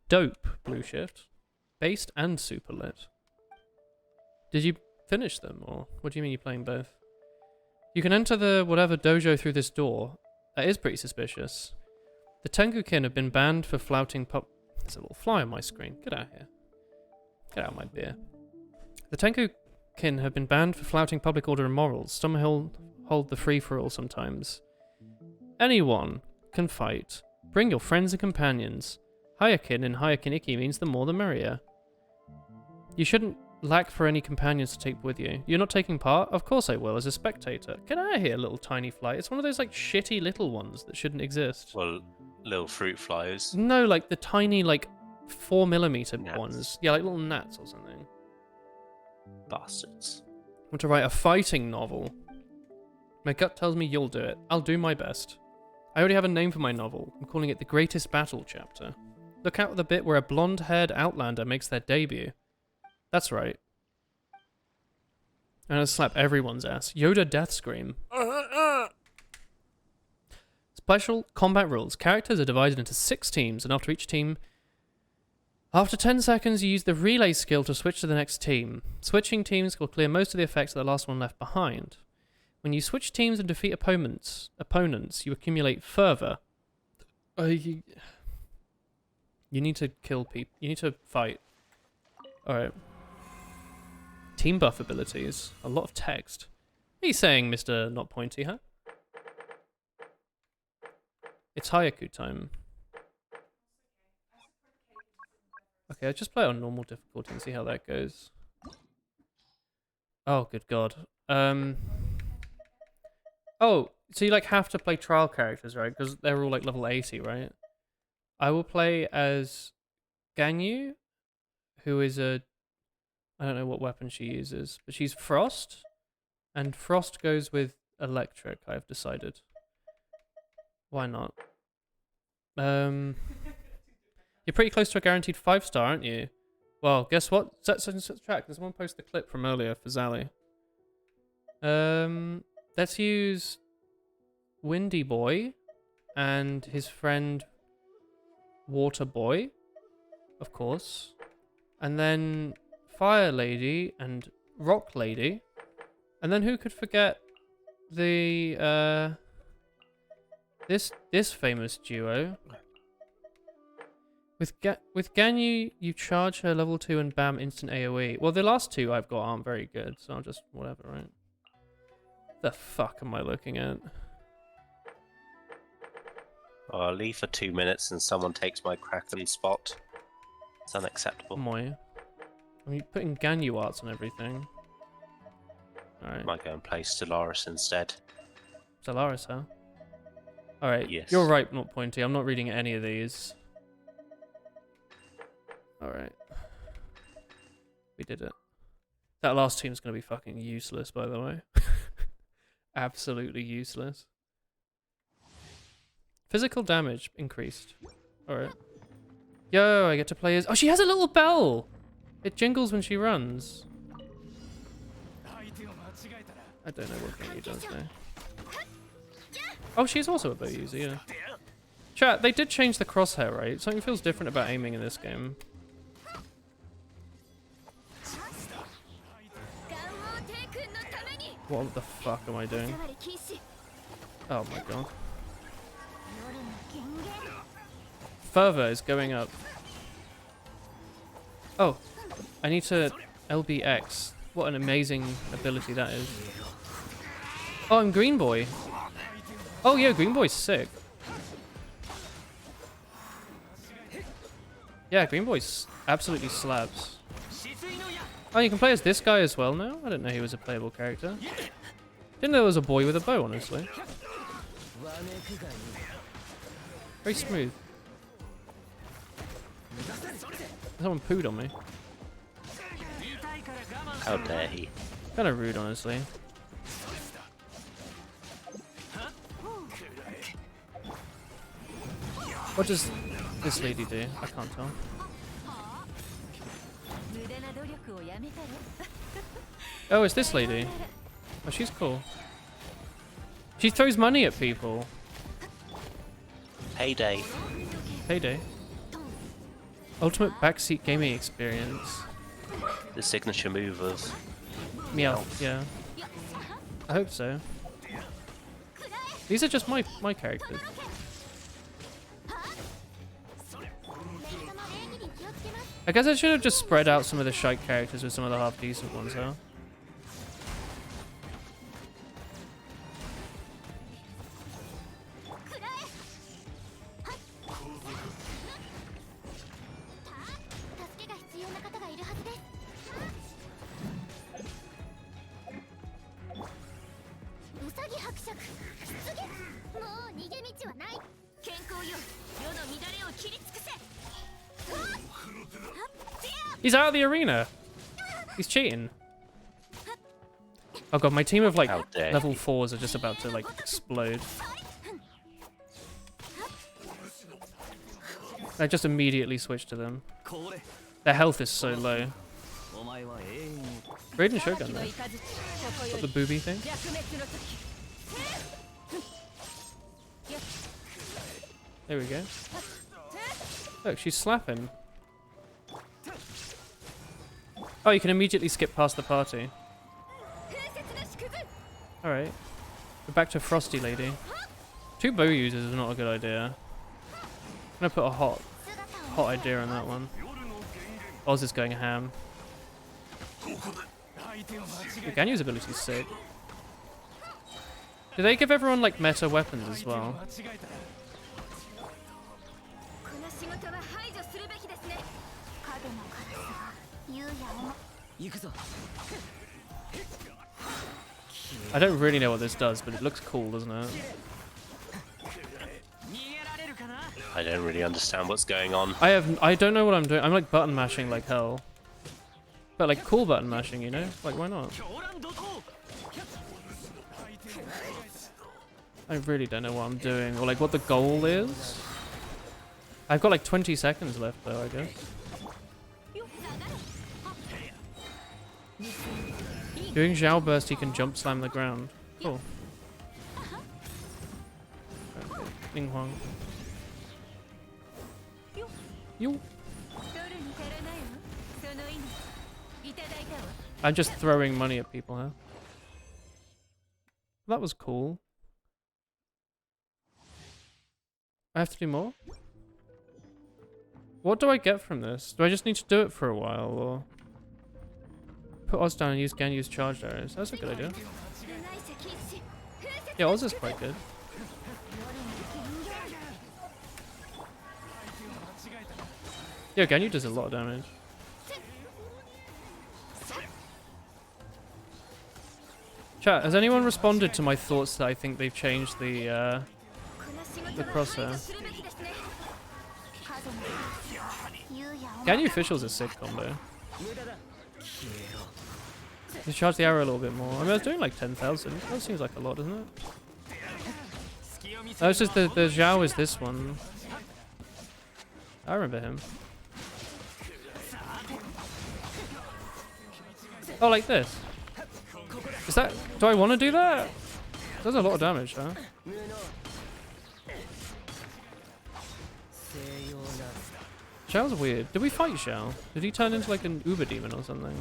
dope, Blue Shift. Based and super lit. Did you finish them, or what do you mean you're playing both? You can enter the whatever dojo through this door. That is pretty suspicious. The Tengu-kin have been banned for flouting There's a little fly on my screen. Get out of here. Get out of my beer. The Tengu-kin have been banned for flouting public order and morals. Some hold the free-for-all sometimes. Anyone can fight. Bring your friends and companions. Hayakin in Hayakin Iki means the more the merrier. You shouldn't lack for any companions to take with you. You're not taking part? Of course I will, as a spectator. Get out of here, little tiny fly. It's one of those, like, shitty little ones that shouldn't exist. Well, little fruit flies. No, like the tiny, like, 4mm gnats. Ones. Yeah, like little gnats or something. Bastards. I want to write a fighting novel. My gut tells me you'll do it. I'll do my best. I already have a name for my novel. I'm calling it The Greatest Battle Chapter. Look out for the bit where a blonde-haired outlander makes their debut. That's right. I'm gonna slap everyone's ass. Yoda death scream. Special combat rules. Characters are divided into 6 teams, and after each team... After 10 seconds, you use the relay skill to switch to the next team. Switching teams will clear most of the effects of the last one left behind. When you switch teams and defeat opponents, you accumulate fervor. You need to kill people. You need to fight. Alright. Team buff abilities. A lot of text. What are you saying, Mr. Not Pointy, huh? It's Hayaku time. Okay, I'll just play it on normal difficulty and see how that goes. Oh, good god. Oh, so you like have to play trial characters, right? Because they're all like level 80, right? I will play as Ganyu, who is a... I don't know what weapon she uses, but she's Frost, and Frost goes with Electric, I've decided. Why not? You're pretty close to a guaranteed 5-star, aren't you? Well, guess what? Set track. There's one post the clip from earlier for Zally. Let's use Windy Boy and his friend Water Boy, of course. And then Fire Lady and Rock Lady. And then who could forget the this famous duo? With Ganyu, you charge her level 2 and bam, instant AoE. Well, the last 2 I've got aren't very good, so I'll just whatever, right? The fuck am I looking at? Oh, I'll leave for 2 minutes and someone takes my Kraken spot. It's unacceptable. Moy. I mean, putting Ganyu arts on everything. Alright. Might go and play Stellaris instead. Stellaris, huh? Alright, yes. You're right, Not Pointy. I'm not reading any of these. Alright. We did it. That last team's gonna be fucking useless, by the way. Absolutely useless. Physical damage increased. Alright. Yo, I get to play as... Oh, she has a little bell! It jingles when she runs. I don't know what Ganyu does now. Oh, she's also a bow user, yeah. Chat, they did change the crosshair, right? Something feels different about aiming in this game. What the fuck am I doing? Oh my god. Fervor is going up. Oh, I need to LBX. What an amazing ability that is. Oh, I'm Green Boy. Oh yeah, Green Boy's sick. Yeah, Green Boy's absolutely slaps. Oh, you can play as this guy as well now? I didn't know he was a playable character. Didn't know there was a boy with a bow, honestly. Very smooth. Someone pooed on me. How dare he? Kind of rude, honestly. What does this lady do? I can't tell. Oh, it's this lady. Oh, she's cool. She throws money at people. Payday. Payday. Ultimate backseat gaming experience. The signature move of Meow. Yeah. I hope so. These are just my characters. I guess I should have just spread out some of the shite characters with some of the half decent ones, huh? He's out of the arena. He's cheating. Oh god, my team of like level 4s are just about to like explode. I just immediately switched to them. Their health is so low. Raiden Shogun though. Got the booby thing. There we go. Look, she's slapping. Oh, you can immediately skip past the party. Alright. We're back to Frosty Lady. 2 bow users is not a good idea. I'm gonna put a hot idea on that one. Oz is going ham. The Ganyu's ability is sick. Do they give everyone like meta weapons as well? I don't really know what this does, but it looks cool, doesn't it? I don't really understand what's going on. I don't know what I'm doing. I'm like button mashing like hell. But like cool button mashing, you know? Like why not? I really don't know what I'm doing or like what the goal is. I've got like 20 seconds left though, I guess. Doing Zhao Burst, he can jump slam the ground. Cool. Okay. Ning Huang. You. I'm just throwing money at people, huh? That was cool. I have to do more? What do I get from this? Do I just need to do it for a while, or... Put Oz down and use Ganyu's charged arrows. That's a good idea. Yeah, Oz is quite good. Yeah, Ganyu does a lot of damage. Chat, has anyone responded to my thoughts that I think they've changed the crosshair? Ganyu Official's a sick combo. You charge the arrow a little bit more. I mean, I was doing like 10,000. That seems like a lot, doesn't it? Oh, it's just the Zhao is this one. I remember him. Oh, like this. Is that... Do I want to do that? Does a lot of damage, huh? Zhao's weird. Did we fight Zhao? Did he turn into like an Uber demon or something?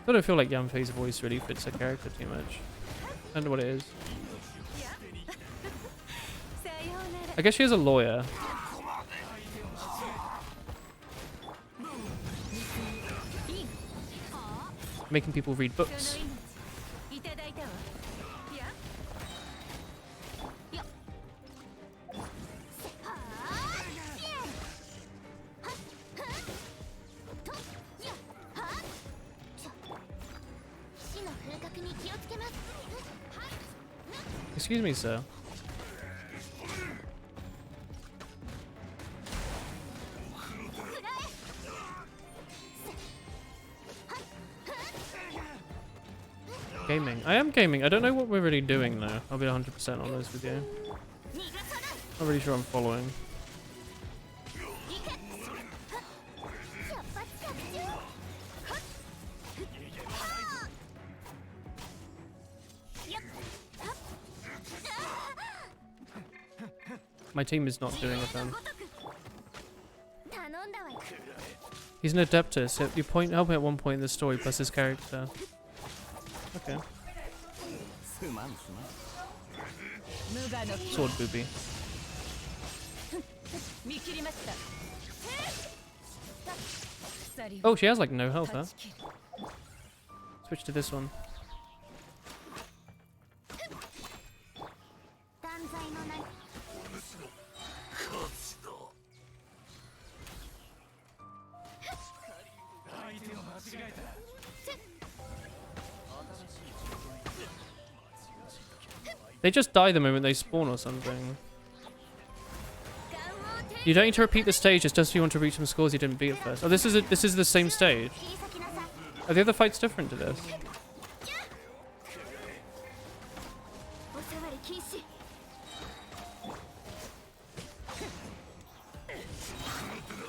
I don't feel like Yanfei's voice really fits her character too much. I don't know what it is. I guess she is a lawyer. Making people read books. Excuse me, sir. Gaming. I am gaming. I don't know what we're really doing though. I'll be 100% honest with you. Not really sure I'm following. My team is not doing it then. He's an adeptus. So you help him at one point in the story plus his character. Okay. Sword booby. Oh, she has like no health, huh? Switch to this one. They just die the moment they spawn or something. You don't need to repeat the stage, it's just if you want to reach some scores you didn't beat at first. Oh, this is the same stage. Are the other fights different to this?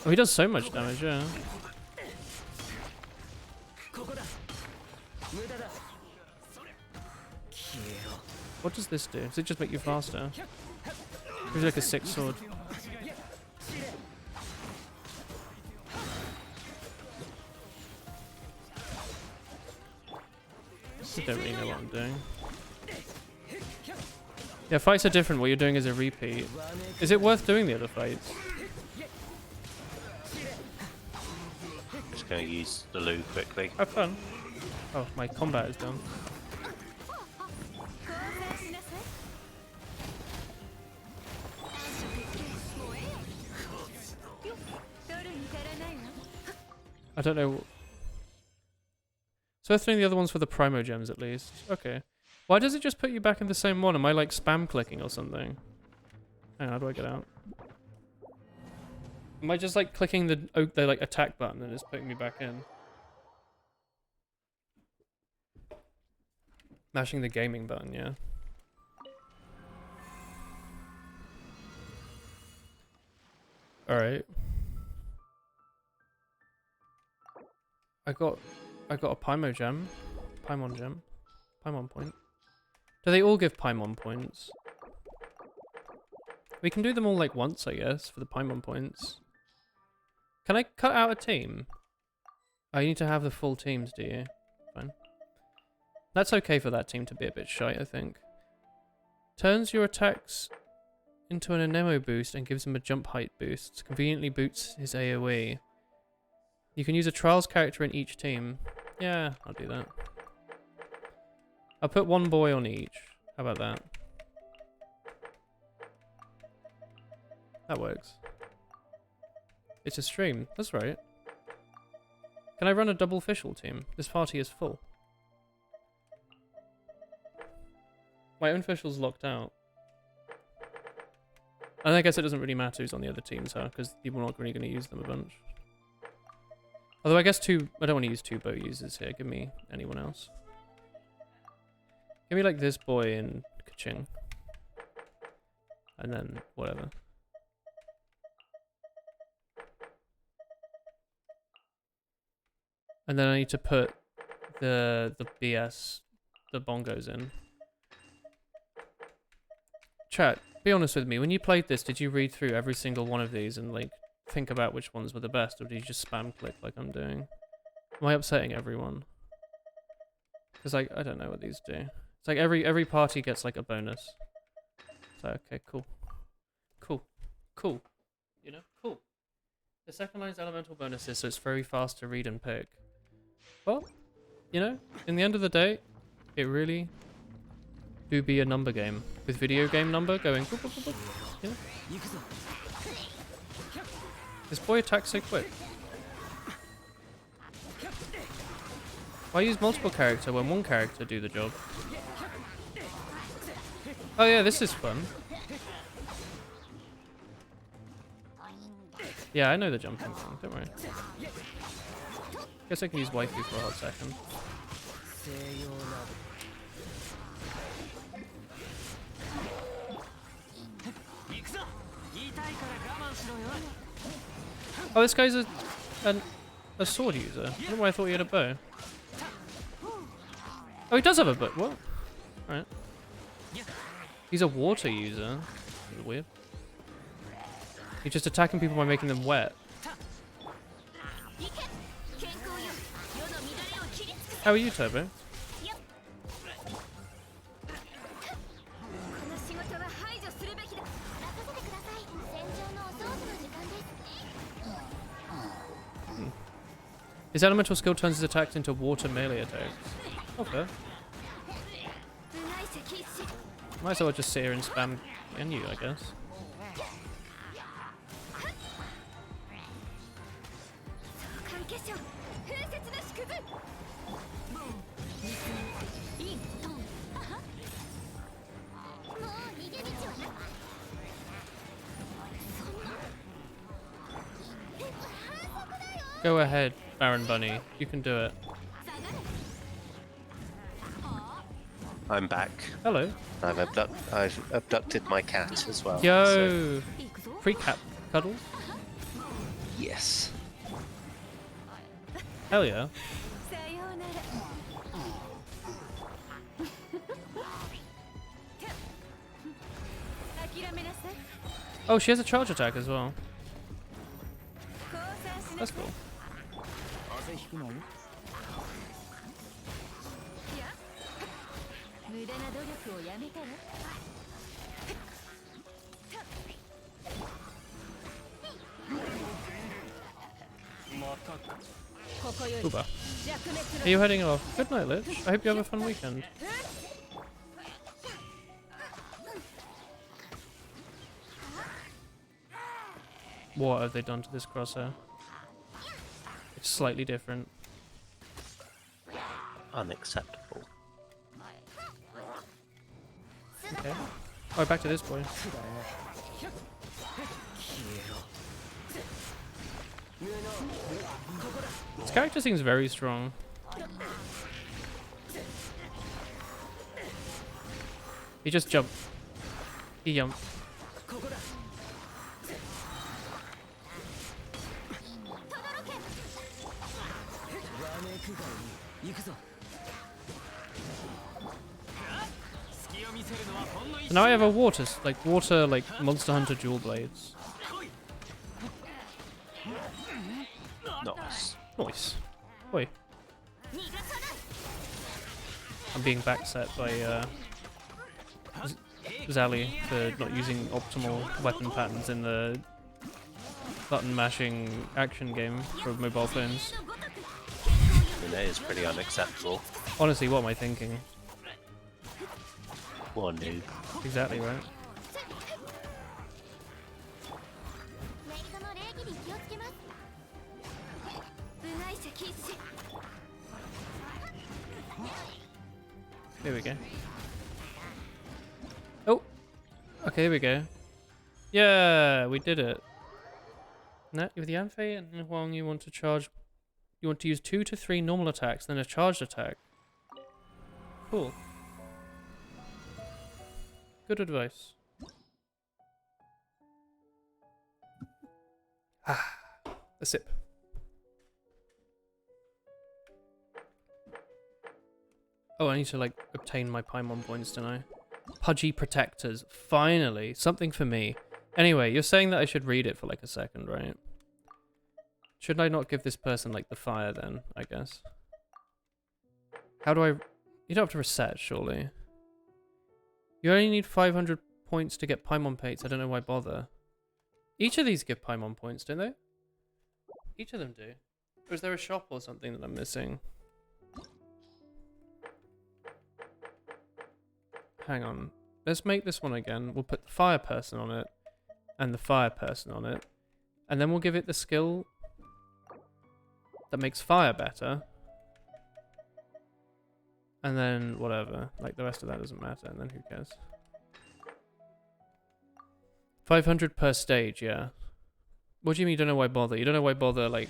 Oh, he does so much damage, yeah. What does this do? Does it just make you faster? It's like a 6 sword. I don't really know what I'm doing. Yeah, fights are different. What you're doing is a repeat. Is it worth doing the other fights? Just going to use the loo quickly. Have fun. Oh, my combat is done. I don't know. So I think the other one's for the Primo Gems at least. Okay. Why does it just put you back in the same one? Am I like spam clicking or something? Hang on, how do I get out? Am I just like clicking the like attack button and it's putting me back in? Mashing the gaming button, yeah. Alright. I got a Paimon gem. Paimon point. Do they all give Paimon points? We can do them all like once, I guess, for the Paimon points. Can I cut out a team? Oh, you need to have the full teams, do you? Fine. That's okay for that team to be a bit shy, I think. Turns your attacks into an Anemo boost and gives him a jump height boost. Conveniently boosts his AoE. You can use a Trials character in each team. Yeah, I'll do that. I'll put one boy on each. How about that? That works. It's a stream. That's right. Can I run a double official team? This party is full. My own official's locked out. And I guess it doesn't really matter who's on the other teams, huh? Because people are not really going to use them a bunch. Although I guess I don't want to use 2 bow users here. Give me anyone else. Give me like this boy and Kaching. And then whatever. And then I need to put the BS, the bongos in. Chat, be honest with me. When you played this, did you read through every single one of these and like think about which ones were the best, or did you just spam click like I'm doing? Am I upsetting everyone? Because like I don't know what these do. It's like every party gets like a bonus. So okay, cool, cool. You know, cool. The second line's elemental bonuses, so it's very fast to read and pick. Well, you know, in the end of the day, it really do be a number game with video game number going. Boop, boop, boop, boop, you know? This boy attacks so quick. Why use multiple character when one character do the job? Oh yeah, this is fun. Yeah, I know the jumping thing, don't worry. Guess I can use waifu for a hot second. Oh, this guy's a sword user. I don't know why I thought he had a bow. Oh, he does have a bow. What? Alright. He's a water user. That's weird. He's just attacking people by making them wet. How are you, Turbo? His elemental skill turns his attacks into water melee attacks. Okay. Might as well just sit here and spam you, I guess. Go ahead, Baron Bunny. You can do it. I'm back. Hello. I've abducted my cat as well. Yo! Free cat cuddles? Yes. Hell yeah. Oh, she has a charge attack as well. That's cool. Uber. Are you heading off? Good night, Lich. I hope you have a fun weekend. What have they done to this crosshair? It's slightly different. Unacceptable. Okay. Oh, back to this boy. This character seems very strong. He just jumped. He jumped. So now I have a water Monster Hunter dual blades. Nice. Nice. Oi. I'm being backset by Zally for not using optimal weapon patterns in the button mashing action game for mobile phones. I mean, that is pretty unacceptable. Honestly, what am I thinking? One noob. Exactly right. Here we go. Oh! Okay, here we go. Yeah, we did it. Now, with the Amphe and Huang, you want to use 2 to 3 normal attacks, then a charged attack. Cool. Good advice. Ah, a sip. Oh, I need to like obtain my Paimon points, don't I? Pudgy Protectors. Finally, something for me. Anyway, you're saying that I should read it for like a second, right? Should I not give this person like the fire then, I guess? How do I You don't have to reset, surely. You only need 500 points to get Paimon Pates. I don't know why bother. Each of these give Paimon points, don't they? Each of them do. Or is there a shop or something that I'm missing? Hang on. Let's make this one again. We'll put the fire person on it. And the fire person on it. And then we'll give it the skill that makes fire better. And then whatever. Like the rest of that doesn't matter. And then who cares? 500 per stage, yeah. What do you mean you don't know why bother? You don't know why bother, like,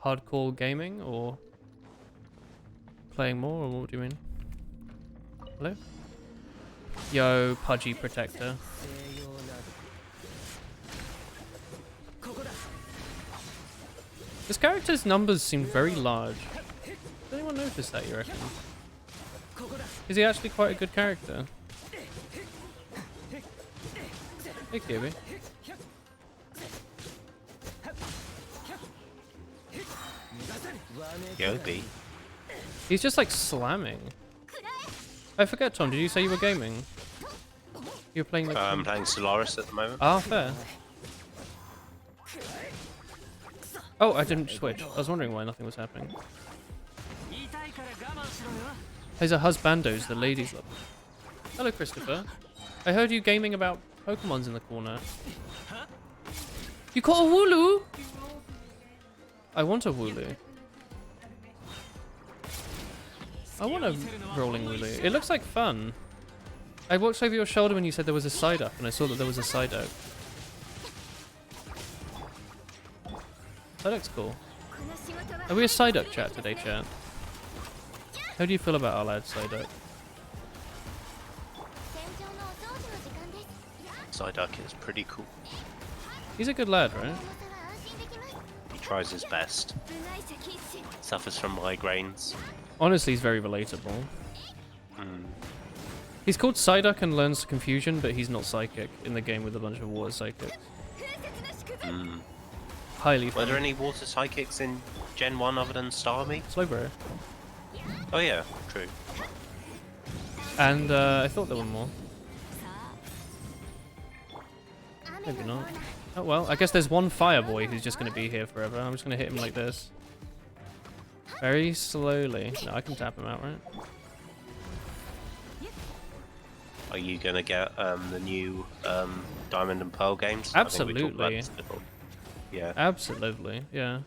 hardcore gaming or playing more, or what do you mean? Hello? Yo, Pudgy Protector. This character's numbers seem very large. Does anyone notice that, you reckon? Is he actually quite a good character? Hey, Kiwi. Yobi. He's just like slamming. I forget, Tom, did you say you were gaming? You were playing like... I'm playing Solaris at the moment. Ah, fair. Oh, I didn't switch. I was wondering why nothing was happening. These are husbandos, the ladies love them. Hello, Christopher. I heard you gaming about Pokemons in the corner. You caught a Wooloo? I want a Wooloo. I want a rolling Wooloo. It looks like fun. I watched over your shoulder when you said there was a Psyduck, and I saw that there was a Psyduck. That looks cool. Are we a Psyduck chat today, chat? How do you feel about our lad Psyduck? Psyduck is pretty cool. He's a good lad, right? He tries his best. Suffers from migraines. Honestly, he's very relatable. Mm. He's called Psyduck and learns confusion, but he's not psychic in the game with a bunch of water psychics. Mm. Highly Were funny. there any water psychics in Gen 1 other than Starmie? Slowbro. Oh yeah, true. And I thought there were more. Maybe not. Oh well, I guess there's one fire boy who's just going to be here forever. I'm just going to hit him like this. Very slowly. No, I can tap him out, right? Are you going to get the new Diamond and Pearl games? Absolutely. I think we talked about this before. Yeah. Absolutely, yeah.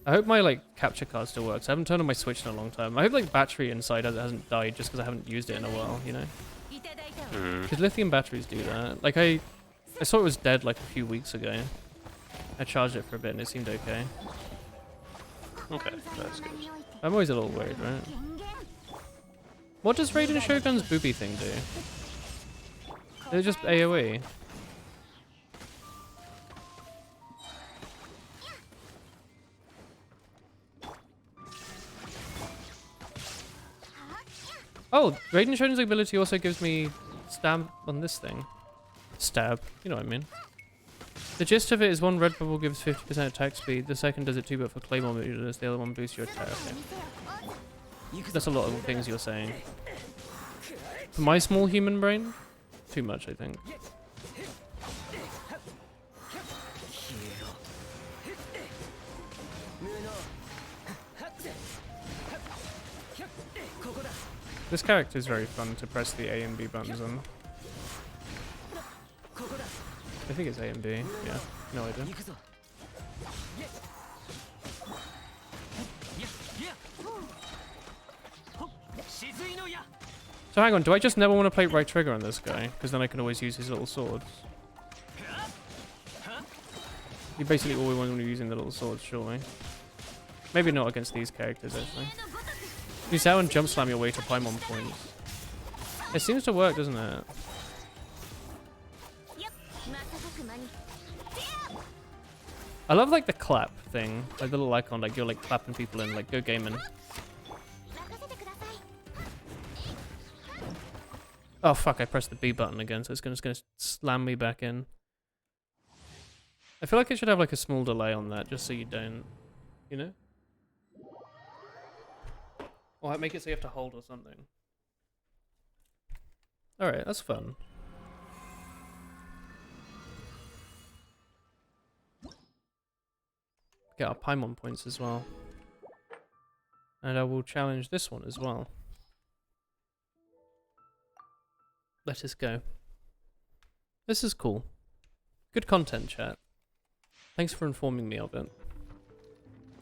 I hope my like capture card still works. I haven't turned on my Switch in a long time. I hope like battery inside hasn't died just because I haven't used it in a while, you know? Because lithium batteries do that. Like I saw it was dead like a few weeks ago. I charged it for a bit and it seemed okay. Okay, that's good. I'm always a little worried, right? What does Raiden Shogun's booby thing do? Is it just AoE? Oh, Raiden Shogun's ability also gives me stab on this thing. Stab, you know what I mean. The gist of it is one red bubble gives 50% attack speed, the second does it too, but for claymore moves, the other one boosts your attack. Okay. That's a lot of things you're saying. For my small human brain, too much, I think. This character is very fun to press the A and B buttons on. I think it's A and B, yeah, no idea. So hang on, do I just never want to play right trigger on this guy? Because then I can always use his little swords. You basically always want to be using the little swords, surely. Maybe not against these characters, actually. Use that and jump slam your way to Paimon points. It seems to work, doesn't it? I love like the clap thing, like the little icon, like you're like clapping people in, like go gaming. Oh fuck, I pressed the B button again, so it's just gonna slam me back in. I feel like it should have like a small delay on that, just so you don't, you know? Or make it so you have to hold or something. Alright, that's fun. Get our Paimon points as well. And I will challenge this one as well. Let us go. This is cool. Good content, chat. Thanks for informing me of it.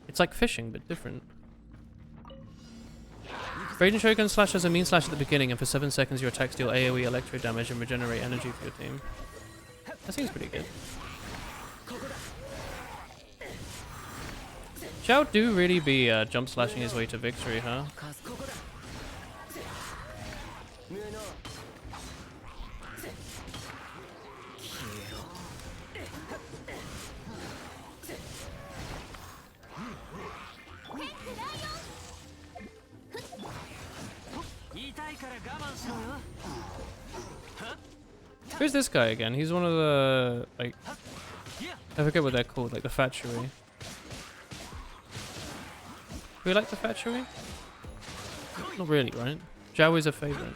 It's like fishing, but different. Raiden Shogun slash has a mean slash at the beginning, and for 7 seconds your attacks deal AoE electro damage and regenerate energy for your team. That seems pretty good. Xiao do really be jump slashing his way to victory, huh? Who's this guy again? He's one of the, like, I forget what they're called, like the Fatchery. Do we like the Fatchery? Not really, right? Zhao is a favorite.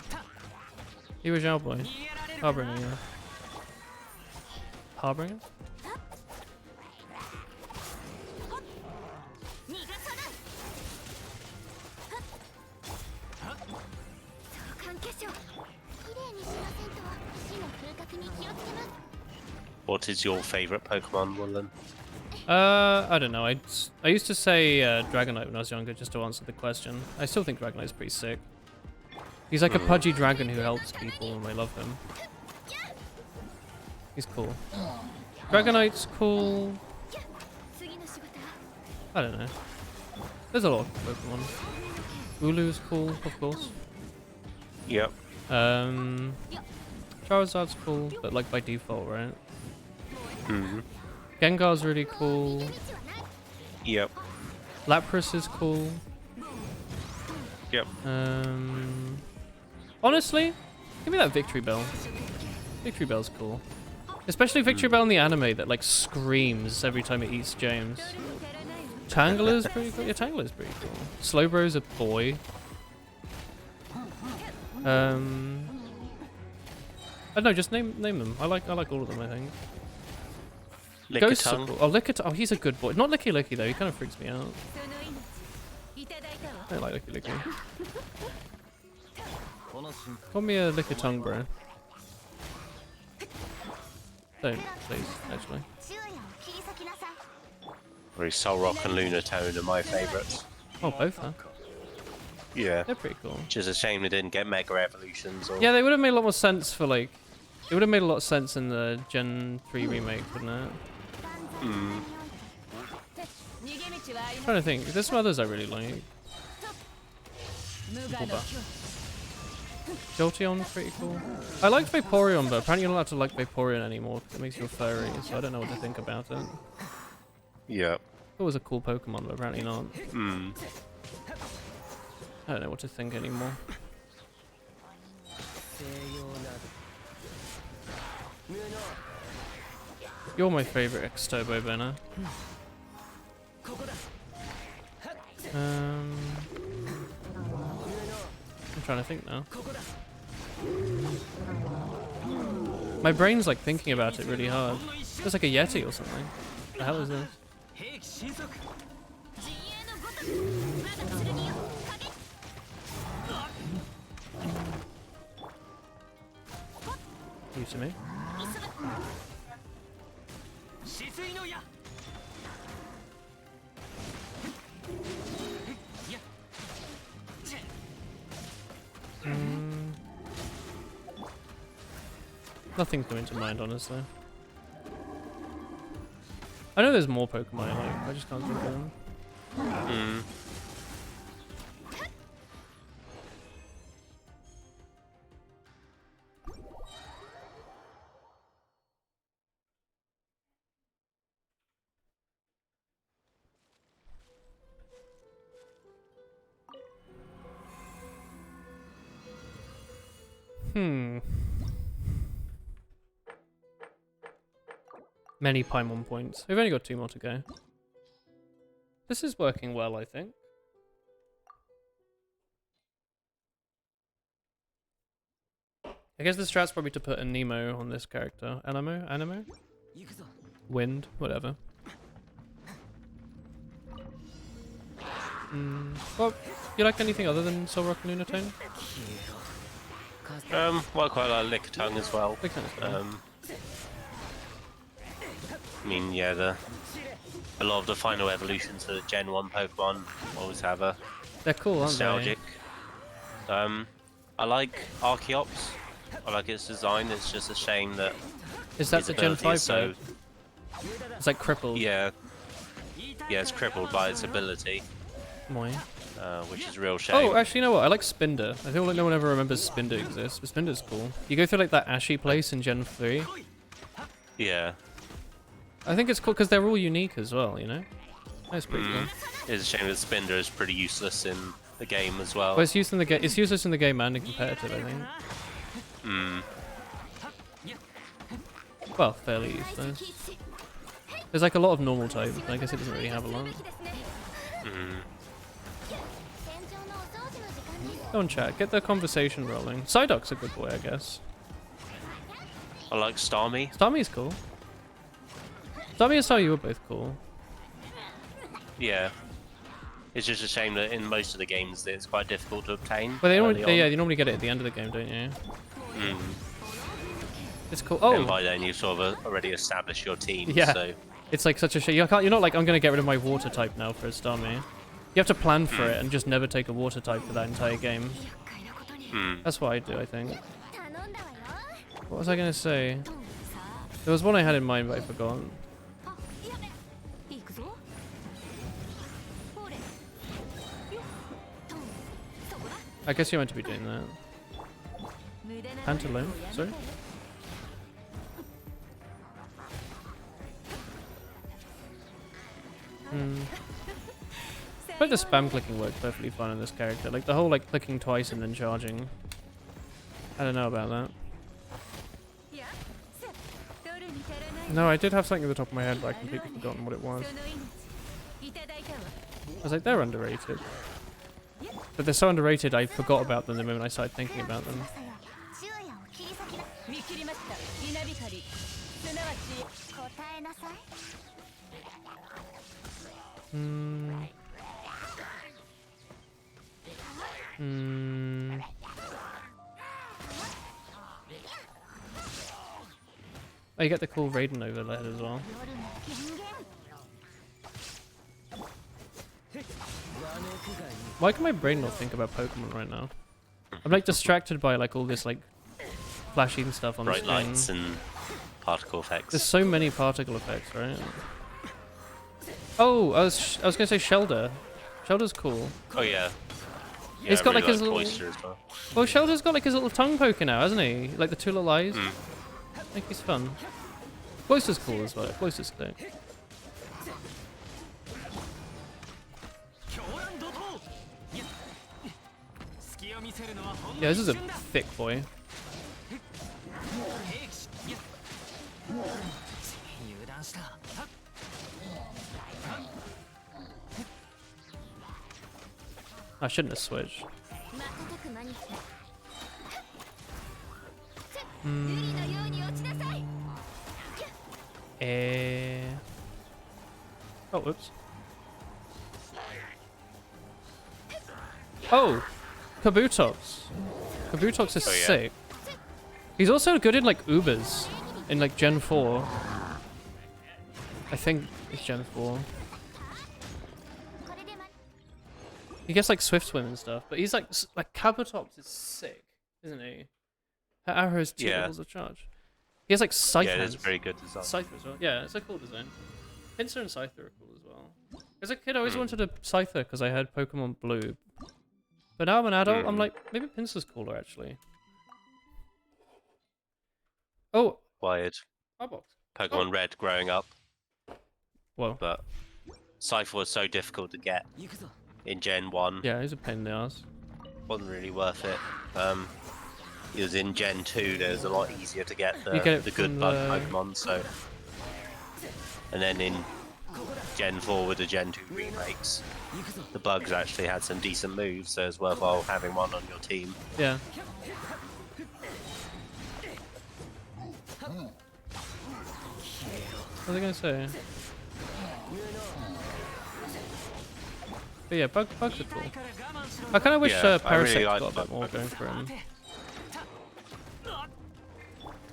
He was Zhao boy. Harbinger, yeah. Harbinger? What is your favorite Pokemon, Woolen? I don't know. I used to say Dragonite when I was younger, just to answer the question. I still think Dragonite's pretty sick. He's like a pudgy dragon who helps people, and I love him. He's cool. Dragonite's cool. I don't know. There's a lot of Pokemon. Ulu's cool, of course. Yep. Charizard's cool, but like by default, right? Mm-hmm. Gengar's really cool. Yep. Lapras is cool. Yep. Honestly, give me that Victory Bell. Victory Bell's cool. Especially Victory Bell in the anime that like screams every time it eats James. Tangler's pretty cool. Yeah, Tangler's pretty cool. Slowbro's a boy. I don't know, just name them. I like all of them, I think. Ghosts are cool. Oh, oh, he's a good boy. Not Licky Licky though, he kind of freaks me out. I don't like Licky Licky. Call me a Lickitung, bro. Don't, please, actually. Solrock and Lunatone are my favourites. Oh, both, huh? Yeah. They're pretty cool. Which is a shame they didn't get Mega Evolutions. Or... Yeah, they would have made a lot more sense for like... It would have made a lot of sense in the Gen 3 remake, wouldn't it? Hmm. I'm trying to think. There's some others I really like. Jolteon's pretty cool. I liked Vaporeon, but apparently you're not allowed to like Vaporeon anymore because it makes you a furry, so I don't know what to think about it. Yeah. It was a cool Pokemon, but apparently not. Hmm. I don't know what to think anymore. You're my favorite ex-Turbo Banner. I'm trying to think now. My brain's like thinking about it really hard. It's like a Yeti or something. What the hell is this? You to me? Nothing's coming to mind, honestly. I know there's more Pokemon I like, I just can't think of them. Hmm. Many Paimon points. We've only got 2 more to go. This is working well, I think. I guess the strat's probably to put a Nemo on this character. Animo? Wind, whatever. Well, you like anything other than Soul Rock and Lunatone? Well, I quite like Lickitung as well. I mean, yeah, a lot of the final evolutions of the Gen 1 Pokemon always have a they're cool, aren't nostalgic. I like Archeops. I like its design. It's just a shame that is that the Gen 5 so it's like crippled. Yeah, it's crippled by its ability. Which is a real shame. Oh, actually, you know what? I like Spinder. I feel like no one ever remembers Spinder exists, but Spinder's cool. You go through like that ashy place in Gen 3. Yeah. I think it's cool because they're all unique as well, you know? That's pretty cool. It's a shame that Spinder is pretty useless in the game as well. Well, it's used in the it's useless in the game and in competitive, I think. Well, fairly useless. There's like a lot of normal type, but I guess it doesn't really have a lot. Go on, chat. Get the conversation rolling. Psyduck's a good boy, I guess. I like Starmie. Starmie's cool. Starmie and Starmie were both cool. Yeah. It's just a shame that in most of the games that it's quite difficult to obtain. But they normally get it at the end of the game, don't you? It's cool. Oh! And by then you sort of already established your team, yeah. So... It's like such a shame. You're not like, I'm going to get rid of my water type now for a Starmie. You have to plan for it and just never take a water type for that entire game. That's what I do, I think. What was I going to say? There was one I had in mind, but I forgot. I guess you're meant to be doing that. Pantaloon? Sorry? I think the spam clicking works perfectly fine on this character. Like the whole like clicking twice and then charging. I don't know about that. No, I did have something at the top of my head, but I completely forgotten what it was. I was like, they're underrated. But they're so underrated, I forgot about them the moment I started thinking about them. Oh, you get the cool Raiden overlay as well. Why can my brain not think about Pokemon right now? I'm like distracted by like all this like flashing stuff on the screen. Bright lights and particle effects. There's so many particle effects, right? Oh, I was gonna say Shelder. Shelder's cool. Oh yeah. He's got like his little. Well. Well, Shelder's got like his little tongue poking out, hasn't he? Like the two little eyes. I think he's fun. Cloister's cool as well. Cloister's sick. Yeah, this is a thick boy. I shouldn't have switched. Oh, whoops. Oh! Kabutops. Kabutops is sick. He's also good in like Ubers. In like Gen 4. I think it's Gen 4. He gets like Swift Swim and stuff, but he's like Kabutops is sick, isn't he? Her arrow has 2 levels of charge. He has like Scythe hands. Yeah, it's a very good design. Scyther as well. Yeah, it's a cool design. Pinsir and Scyther are cool as well. As a kid, I always wanted a Scyther because I had Pokemon Blue. But now I'm an adult, I'm like, maybe Pinsir's cooler actually. Oh! Wired. Starbucks. Pokemon Red growing up. Whoa. But Scyther was so difficult to get in Gen 1. Yeah, he's a pain in the ass. Wasn't really worth it. It was in Gen 2, there was a lot easier to get the good bug Pokemon, so... And then in Gen 4 with the Gen 2 remakes, the bugs actually had some decent moves, so it's worthwhile having one on your team. Yeah. What was I gonna say? But yeah, bugs are cool. I kind of wish Yeah, I Parasect really like got a bit more Bug. going for him.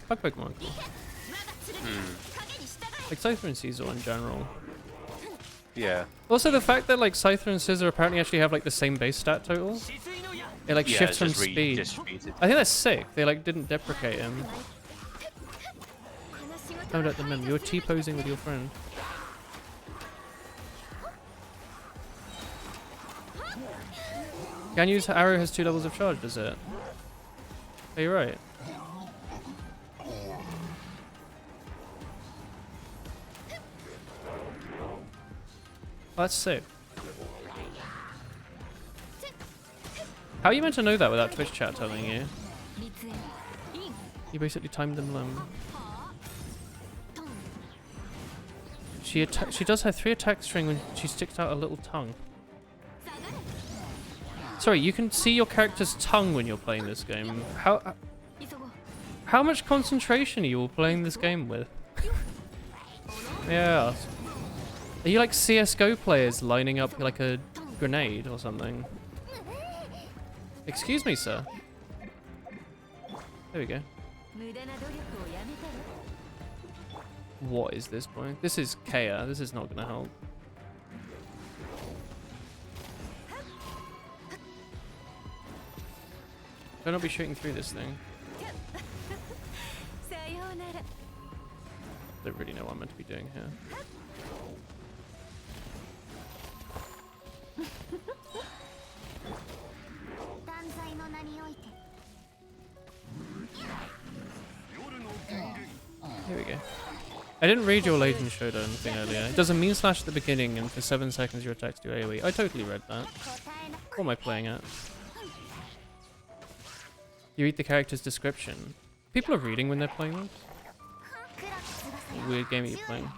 Bug Pokemon are cool. Like Scyther and Caesar in general. Yeah. Also the fact that like Scyther and Scizor apparently actually have like the same base stat total. It like shifts from speed. I think that's sick. They like didn't deprecate him. Don't let them in. You're T-posing with your friend. Can use arrow has 2 levels of charge, does it? Are you right? Oh, that's sick. How are you meant to know that without Twitch chat telling you? You basically timed them. She does her 3 attack string when she sticks out a little tongue. Sorry, you can see your character's tongue when you're playing this game. How much concentration are you all playing this game with? Yeah. Are you like CSGO players lining up like a grenade or something? Excuse me, sir. There we go. What is this point? This is Kea. This is not gonna help. Better not be shooting through this thing. Don't really know what I'm meant to be doing here. Here we go. I didn't read your Legend Showdown thing earlier. It does a mean slash at the beginning and for 7 seconds your attacks do AoE. I totally read that. What am I playing at? You read the character's description. People are reading when they're playing this? What weird game are you playing?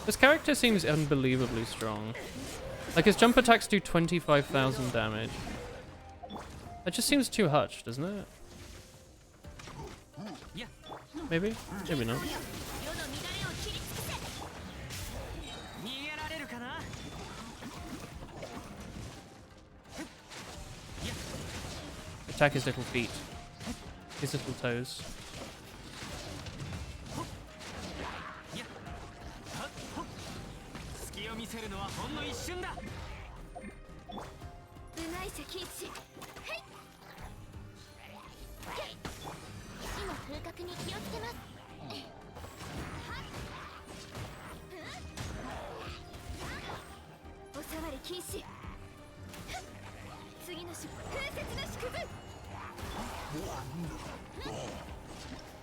This character seems unbelievably strong. Like his jump attacks do 25,000 damage. That just seems too hutch, doesn't it? Maybe? Maybe not. Attack his little feet. His little toes.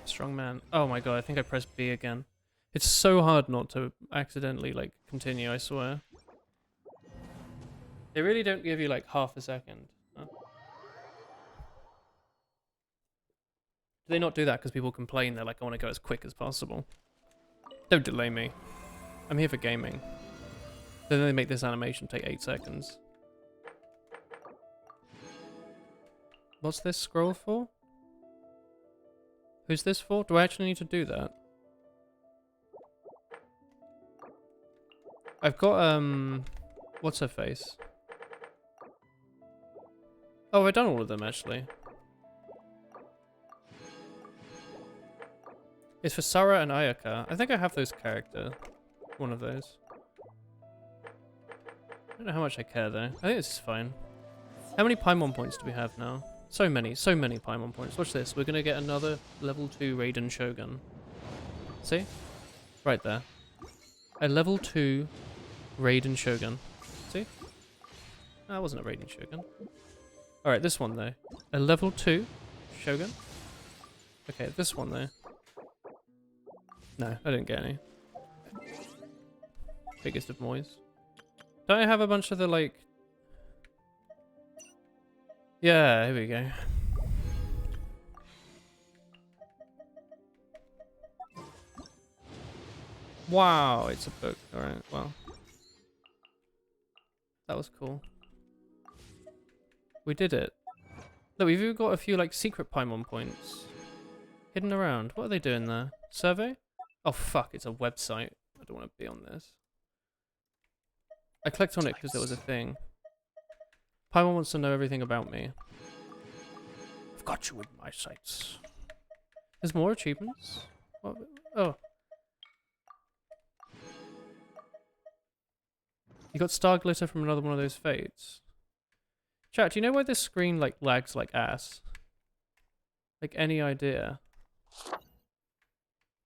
Strong man. Oh my god, I think I pressed B again. It's so hard not to accidentally, like, continue, I swear. They really don't give you, like, half a second. Huh? Do they not do that because people complain? They're like, I want to go as quick as possible. Don't delay me. I'm here for gaming. Then they make this animation take 8 seconds. What's this scroll for? Who's this for? Do I actually need to do that? I've got, what's her face? Oh, I've done all of them, actually. It's for Sarah and Ayaka. I think I have those character. One of those. I don't know how much I care, though. I think this is fine. How many Paimon points do we have now? So many Paimon points. Watch this. We're gonna get another level 2 Raiden Shogun. See? Right there. A level 2 Raiden Shogun. See? No, that wasn't a Raiden Shogun. Alright, this one though. A level 2 Shogun. Okay, this one though. No, I didn't get any. Biggest of moys. Don't I have a bunch of the like... Yeah, here we go. Wow, it's a book. Alright, well. That was cool. We did it. Look, we've even got a few like secret Paimon points hidden around. What are they doing there? Survey? Oh fuck, it's a website. I don't want to be on this. I clicked on it because there was a thing. Paimon wants to know everything about me. I've got you in my sights. There's more achievements? What? Oh. You got star glitter from another one of those fates. Chat, do you know why this screen like lags like ass? Like any idea?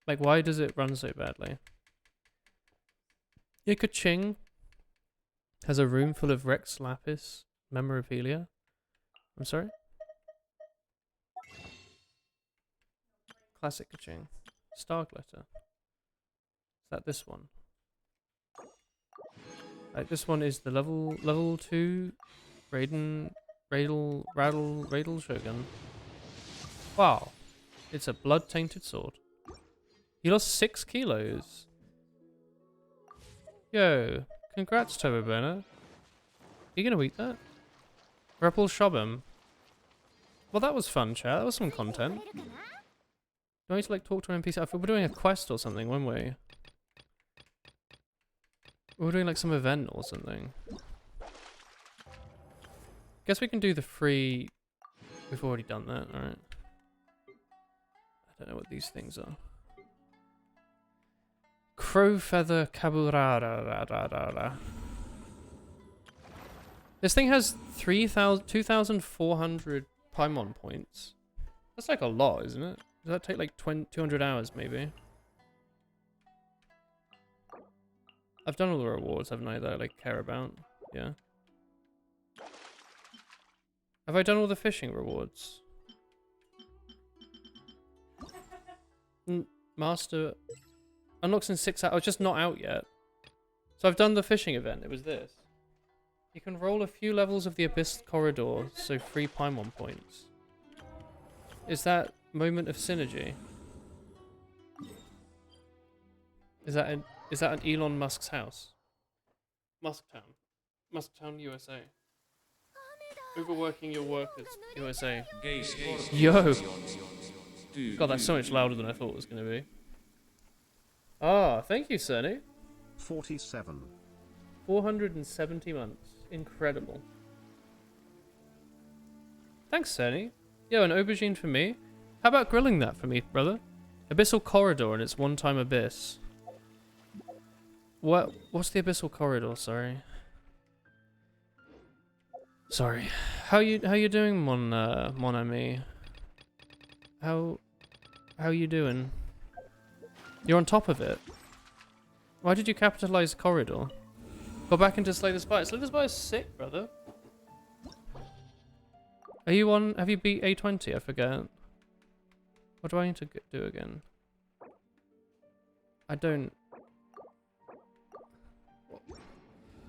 Like why does it run so badly? Ching has a room full of Rex Lapis memorabilia. I'm sorry? Classic Kaching. Star glitter. Is that this one? This one is the level 2 Radel Shogun. Wow. It's a blood tainted sword. You lost 6 kilos. Yo, congrats Turbo Burner. You gonna eat that? Repul Shobham. Well, that was fun, chat. That was some content. Do you want me to like talk to an NPC? I thought we were doing a quest or something, weren't we? We were doing like some event or something. Guess we can do the free... We've already done that, alright. I don't know what these things are. Crow Feather Kaburara. This thing has 2,400 Paimon points. That's like a lot, isn't it? Does that take like 200 hours maybe? I've done all the rewards, haven't I, that I like care about? Yeah. Have I done all the fishing rewards? Master unlocks in 6 hours. Oh, it's just not out yet. So I've done the fishing event. It was this. You can roll a few levels of the Abyss Corridor, so 3 Paimon points. Is that moment of synergy? Is that an Elon Musk's house? Musktown, USA. Overworking your workers, USA. Yo! God, that's so much louder than I thought it was going to be. Ah, thank you, Cerny. 47. 470 months. Incredible. Thanks, Cerny. Yo, an aubergine for me? How about grilling that for me, brother? Abyssal Corridor and its one-time abyss. What's the Abyssal Corridor, sorry? Sorry. How you doing, mon ami? How you doing? You're on top of it. Why did you capitalize corridor? Go back into Slay the Spire. Slay the Spire's sick, brother. Are you on? Have you beat A20? I forget. What do I need to do again? I don't.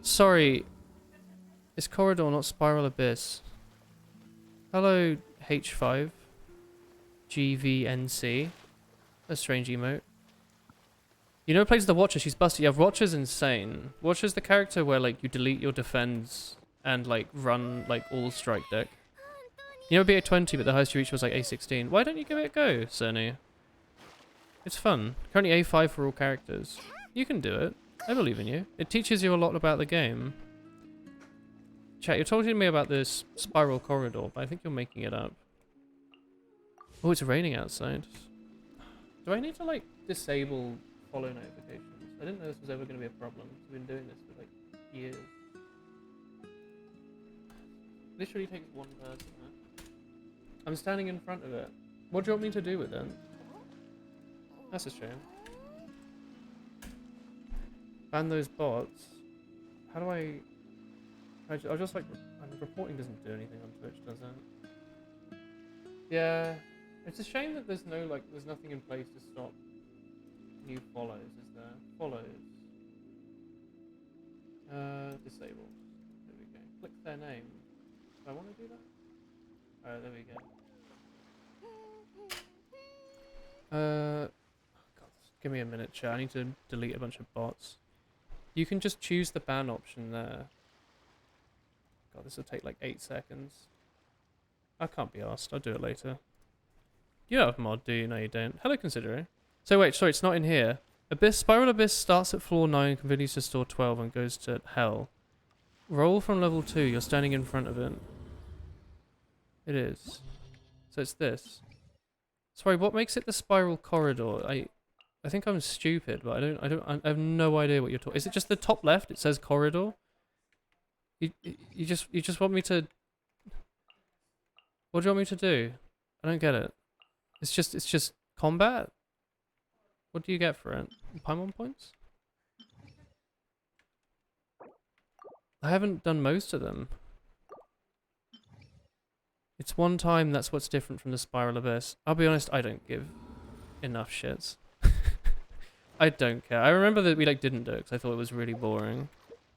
Sorry. It's corridor, not Spiral Abyss. Hello, H5. GVNC. A strange emote. You know who plays the Watcher? She's busted. Yeah, Watcher's insane. Watcher's the character where like you delete your defense and like run like all strike deck. You know, it'd be A20, but the highest you reached was like A16. Why don't you give it a go, Cerny? It's fun. Currently A5 for all characters. You can do it. I believe in you. It teaches you a lot about the game. Chat, you're talking to me about this spiral corridor, but I think you're making it up. Oh, it's raining outside. Do I need to like disable follow notifications? I didn't know this was ever going to be a problem. I've been doing this for like years. Literally takes one person. Huh? I'm standing in front of it. What do you want me to do with it? That's a shame. Ban those bots. How do I... I'll just like... reporting doesn't do anything on Twitch, does it? Yeah. It's a shame that there's no like... There's nothing in place to stop new follows, is there? Follows. Disabled. There we go. Click their name. Do I want to do that? Alright, there we go. God, give me a minute, chat. I need to delete a bunch of bots. You can just choose the ban option there. God, this will take like 8 seconds. I can't be asked. I'll do it later. You don't have mod, do you? No, you don't. Hello, Considering. So wait, sorry, it's not in here. Spiral Abyss starts at floor 9, continues to store 12, and goes to hell. Roll from level 2. You're standing in front of it. It is. So it's this. Sorry, what makes it the spiral corridor? I think I'm stupid, but I have no idea what you're talking. Is it just the top left? It says corridor. You just want me to. What do you want me to do? I don't get it. It's just combat. What do you get for it? Paimon points? I haven't done most of them. It's one time, that's what's different from the Spiral Abyss. I'll be honest, I don't give enough shits. I don't care. I remember that we didn't do it because I thought it was really boring.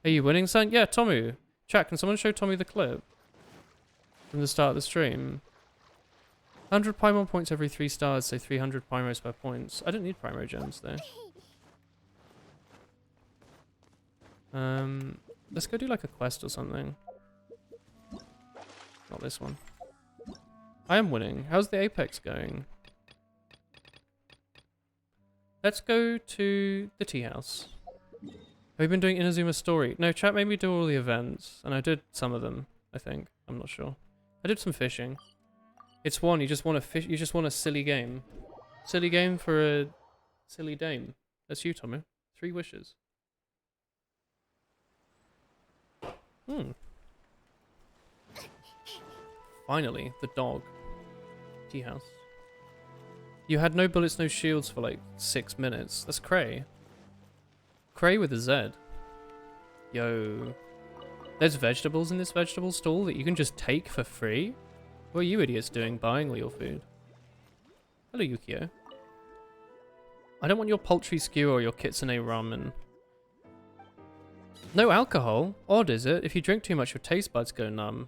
Are you winning, son? Yeah, Tomu. Chat, can someone show Tommy the clip? From the start of the stream. 100 Paimon points every 3 stars, so 300 Primos per points. I don't need Primo gems, though. Let's go do like a quest or something. Not this one. I am winning. How's the Apex going? Let's go to the tea house. Have we been doing Inazuma's story? No, chat made me do all the events, and I did some of them, I think. I'm not sure. I did some fishing. It's one, you just want to fish, you just want a silly game. Silly game for a silly dame. That's you, Tommy. 3 wishes. Finally, the dog. Tea house. You had no bullets, no shields for like 6 minutes. That's cray. Cray with a Z. Yo. There's vegetables in this vegetable stall that you can just take for free? What are you idiots doing buying all your food? Hello, Yukio. I don't want your poultry skewer or your kitsune ramen. No alcohol? Odd, is it? If you drink too much, your taste buds go numb.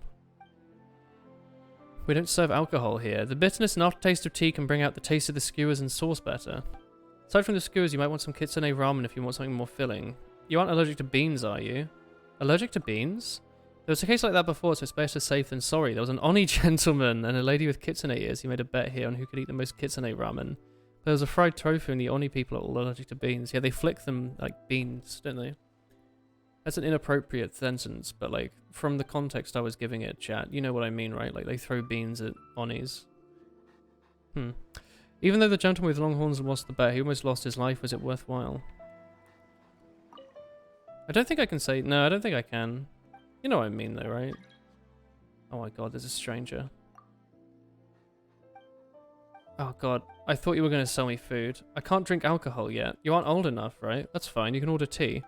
We don't serve alcohol here. The bitterness and aftertaste of tea can bring out the taste of the skewers and sauce better. Aside from the skewers, you might want some kitsune ramen if you want something more filling. You aren't allergic to beans, are you? Allergic to beans? There was a case like that before, so it's better safe than sorry. There was an Oni gentleman and a lady with kitsune ears who made a bet here on who could eat the most kitsune ramen. There was a fried tofu and the Oni people are all allergic to beans. Yeah, they flick them like beans, don't they? That's an inappropriate sentence, but like, from the context I was giving it, chat, you know what I mean, right? Like, they throw beans at Onis. Even though the gentleman with long horns lost the bet, he almost lost his life. Was it worthwhile? I don't think I can say... No, I don't think I can. You know what I mean, though, right? Oh my god, there's a stranger. Oh god, I thought you were going to sell me food. I can't drink alcohol yet. You aren't old enough, right? That's fine, you can order tea.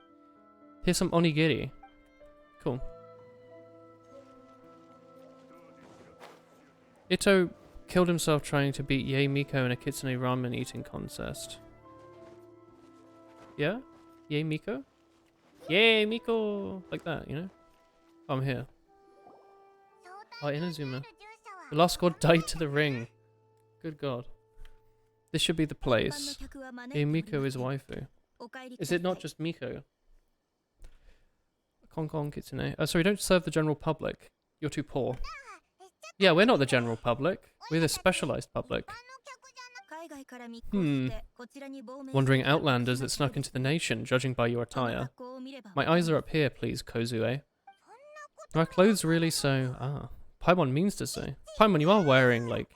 Here's some onigiri. Cool. Ito killed himself trying to beat Yae Miko in a kitsune ramen eating contest. Yeah? Yae Miko? Yae Miko! Like that, you know? Oh, I'm here. Oh, Inazuma. The last god died to the ring. Good god. This should be the place. Yae Miko is waifu. Is it not just Miko? Kong kitsune. Oh, sorry, don't serve the general public. You're too poor. Yeah, we're not the general public. We're the specialized public. Wandering outlanders that snuck into the nation, judging by your attire. My eyes are up here, please, Kozue. Are our clothes really so... Ah. Paimon means to say. Paimon, you are wearing, like...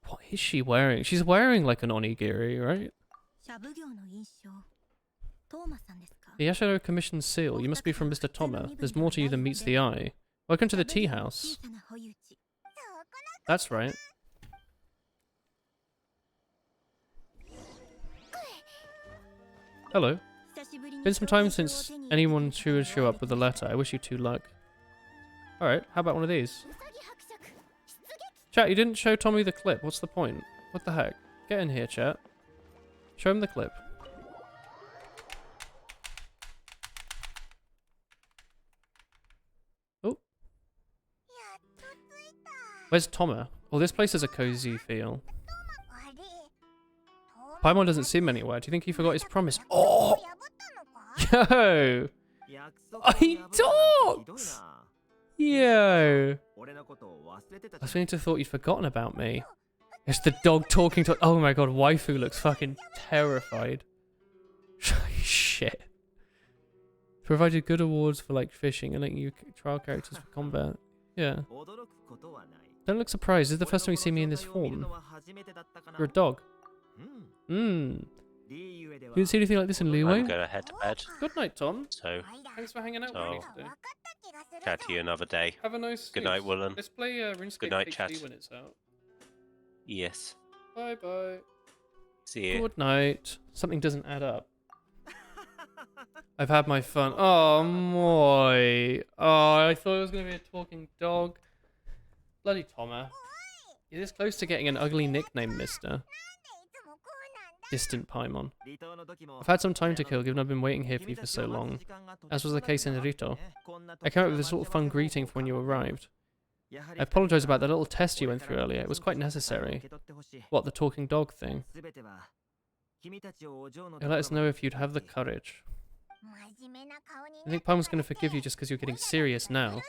What is she wearing? She's wearing, like, an onigiri, right? The Yashiro Commission seal. You must be from Mr. Toma. There's more to you than meets the eye. Welcome to the tea house. That's right. Hello. Been some time since anyone should show up with a letter. I wish you 2 luck. Alright, how about one of these? Chat, you didn't show Tommy the clip. What's the point? What the heck? Get in here, chat. Show him the clip. Where's Toma? Oh, this place has a cozy feel. Paimon doesn't seem anywhere. Do you think he forgot his promise? Oh! Yo! He talks! Yo! I was beginning to thought you'd forgotten about me. It's the dog talking to... Oh my god, waifu looks fucking terrified. Shit. Provided good awards for like fishing and letting you trial characters for combat. Yeah. Don't look surprised. This is the first time you see me in this form. You're a dog. You didn't see anything like this in Leeway? I'm gonna head to bed. Good night, Tom. So, Thanks for hanging out with me today. catch you another day. Have a nice Good night, sleep. Woolen. Let's play RuneScape Good night, HD chat. when it's out. Yes. Bye bye. See you. Good night. Something doesn't add up. I've had my fun. Oh, moi. Oh, I thought it was going to be a talking dog. Bloody Toma. You're this close to getting an ugly nickname, mister. Distant Paimon. I've had some time to kill, given I've been waiting here for you for so long. As was the case in Rito. I came up with this little fun greeting for when you arrived. I apologise about that little test you went through earlier. It was quite necessary. What, the talking dog thing? You'll let us know if you'd have the courage. I think Paimon's going to forgive you just because you're getting serious now.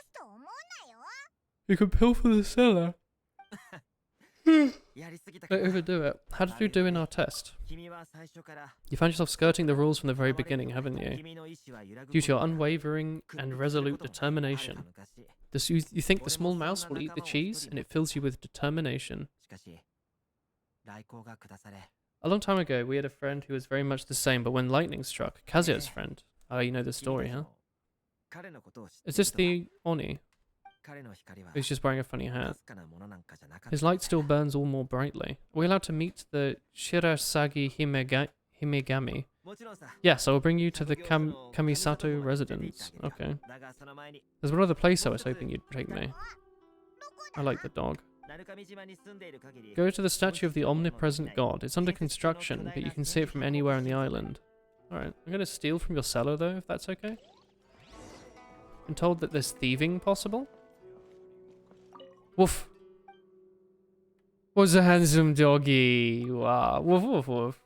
You can pilfer the cellar. Don't overdo it. How did you do in our test? You found yourself skirting the rules from the very beginning, haven't you? Due to your unwavering and resolute determination. You think the small mouse will eat the cheese, and it fills you with determination. A long time ago, we had a friend who was very much the same, but when lightning struck, Kazuya's friend. Oh, you know the story, huh? Is this the Oni? He's just wearing a funny hat. His light still burns all more brightly. Are we allowed to meet the Shirasagi Himegami? Yes, I will bring you to the Kamisato residence. Okay. There's one other place I was hoping you'd take me. I like the dog. Go to the statue of the omnipresent god. It's under construction, but you can see it from anywhere on the island. Alright, I'm going to steal from your cellar though, if that's okay. I'm told that there's thieving possible. Woof. Was a handsome doggy. Wow. Woof, woof, woof.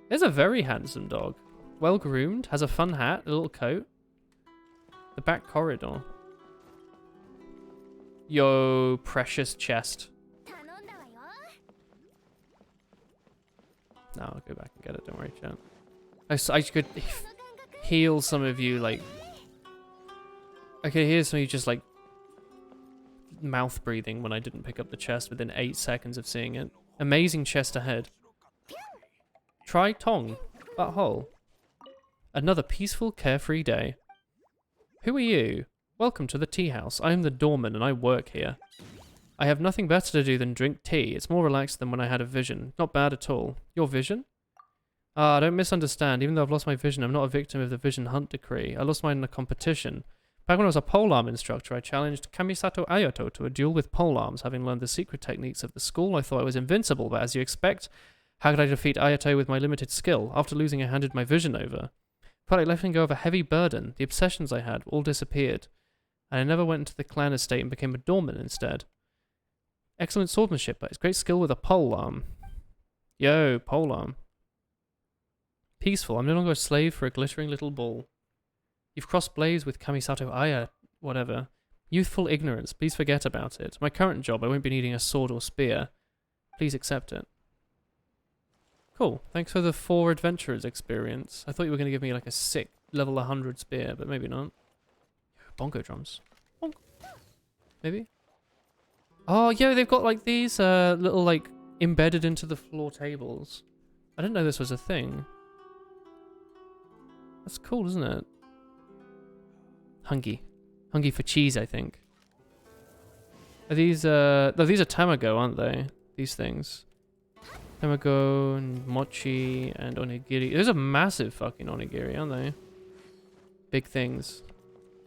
There's a very handsome dog. Well groomed, has a fun hat, a little coat. The back corridor. Yo, precious chest. No, I'll go back and get it, don't worry, chat. I could heal some of you, like... I could hear some of you just, like, mouth breathing when I didn't pick up the chest within 8 seconds of seeing it. Amazing chest ahead. Try Tong. Butthole. Another peaceful, carefree day. Who are you? Welcome to the tea house. I am the doorman and I work here. I have nothing better to do than drink tea. It's more relaxed than when I had a vision. Not bad at all. Your vision? Ah, don't misunderstand. Even though I've lost my vision, I'm not a victim of the vision hunt decree. I lost mine in a competition. Back when I was a polearm instructor, I challenged Kamisato Ayato to a duel with polearms. Having learned the secret techniques of the school, I thought I was invincible, but as you expect, how could I defeat Ayato with my limited skill? After losing, I handed my vision over. But I let go of a heavy burden. The obsessions I had all disappeared. And I never went into the clan estate and became a doorman instead. Excellent swordsmanship, but it's great skill with a polearm. Yo, polearm. Peaceful. I'm no longer a slave for a glittering little ball. You've crossed blades with Kamisato Aya, whatever. Youthful ignorance. Please forget about it. My current job, I won't be needing a sword or spear. Please accept it. Cool. Thanks for the 4 adventurers experience. I thought you were going to give me like a sick level 100 spear, but maybe not. Bongo drums. Bonk. Maybe? Oh, yeah, they've got like these little like embedded into the floor tables. I didn't know this was a thing. That's cool, isn't it? Hungry. Hungry for cheese, I think. Are these, no, these are tamago, aren't they? These things. Tamago and mochi and onigiri. Those are massive fucking onigiri, aren't they? Big things.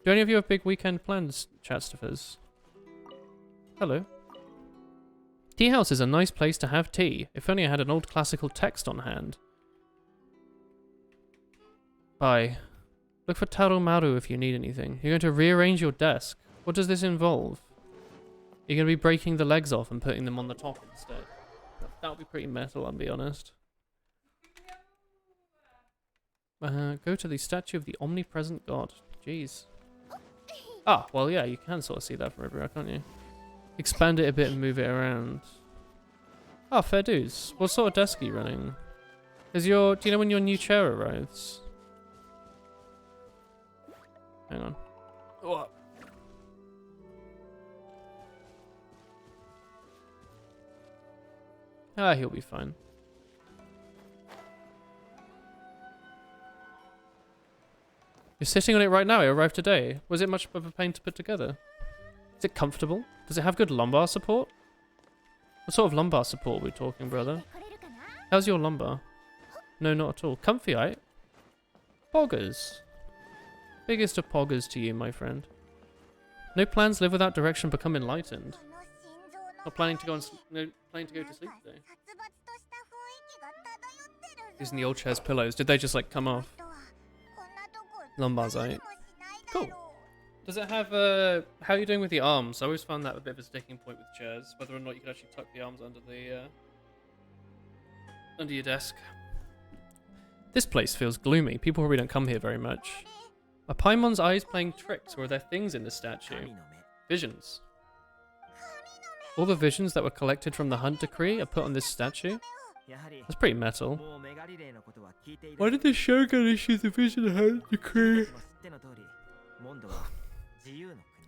Do any of you have big weekend plans, Chatstuffers? Hello. Tea house is a nice place to have tea. If only I had an old classical text on hand. Bye. Look for Taromaru if you need anything. You're going to rearrange your desk. What does this involve? You're going to be breaking the legs off and putting them on the top instead. That would be pretty metal, I'll be honest. Go to the statue of the omnipresent god. Jeez. Ah, well, yeah, you can sort of see that from everywhere, can't you? Expand it a bit and move it around. Oh, fair dues. What sort of desk are you running? Do you know when your new chair arrives? Hang on. Oh. Ah, he'll be fine. You're sitting on it right now. It arrived today. Was it much of a pain to put together? Is it comfortable? Does it have good lumbar support? What sort of lumbar support are we talking, brother? How's your lumbar? No, not at all. Comfy, right? Poggers. Biggest of poggers to you, my friend. No plans, live without direction, become enlightened. Not planning to go to sleep today. Using the old chair's pillows. Did they just like come off? Lumbar's right. Cool. Does it have how are you doing with the arms? I always found that a bit of a sticking point with chairs, whether or not you could actually tuck the arms under your desk. This place feels gloomy. People probably don't come here very much. Are Paimon's eyes playing tricks, or are there things in the statue? Visions. All the visions that were collected from the Hunt Decree are put on this statue? That's pretty metal. Why did the Shogun issue the Vision Hunt Decree?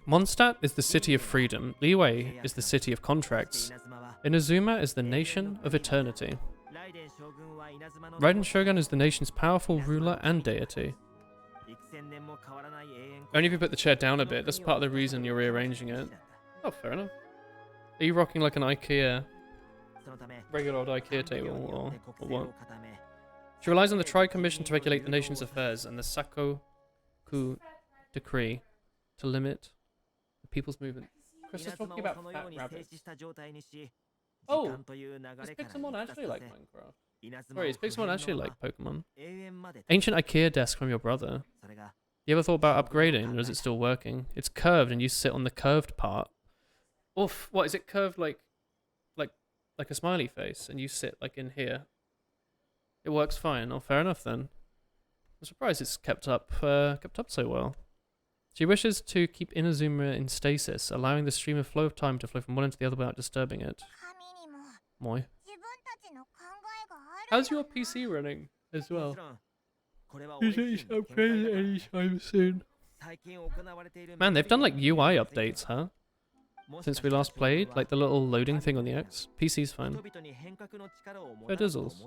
Mondstadt is the city of freedom. Liyue is the city of contracts. Inazuma is the nation of eternity. Raiden Shogun is the nation's powerful ruler and deity. Only if you put the chair down a bit. That's part of the reason you're rearranging it. Oh, fair enough. Are you rocking like an IKEA, regular old IKEA table, or what? She relies on the Tri-Commission to regulate the nation's affairs and the Sakoku Decree to limit the people's movement. Chris is talking about fat rabbits. Oh, is Pixelmon actually like Minecraft? Sorry, is Pixelmon actually like Pokemon? Ancient IKEA desk from your brother. You ever thought about upgrading, or is it still working? It's curved and you sit on the curved part. Oof, what, is it curved like a smiley face and you sit like in here? It works fine. Oh, fair enough then. I'm surprised it's kept up so well. She wishes to keep Inazuma in stasis, allowing the stream of flow of time to flow from one end to the other without disturbing it. Moi. How's your PC running as well? Is it upgraded anytime soon? Man, they've done like UI updates, huh? Since we last played, like the little loading thing on the X. PC's fine. Fair dizzles.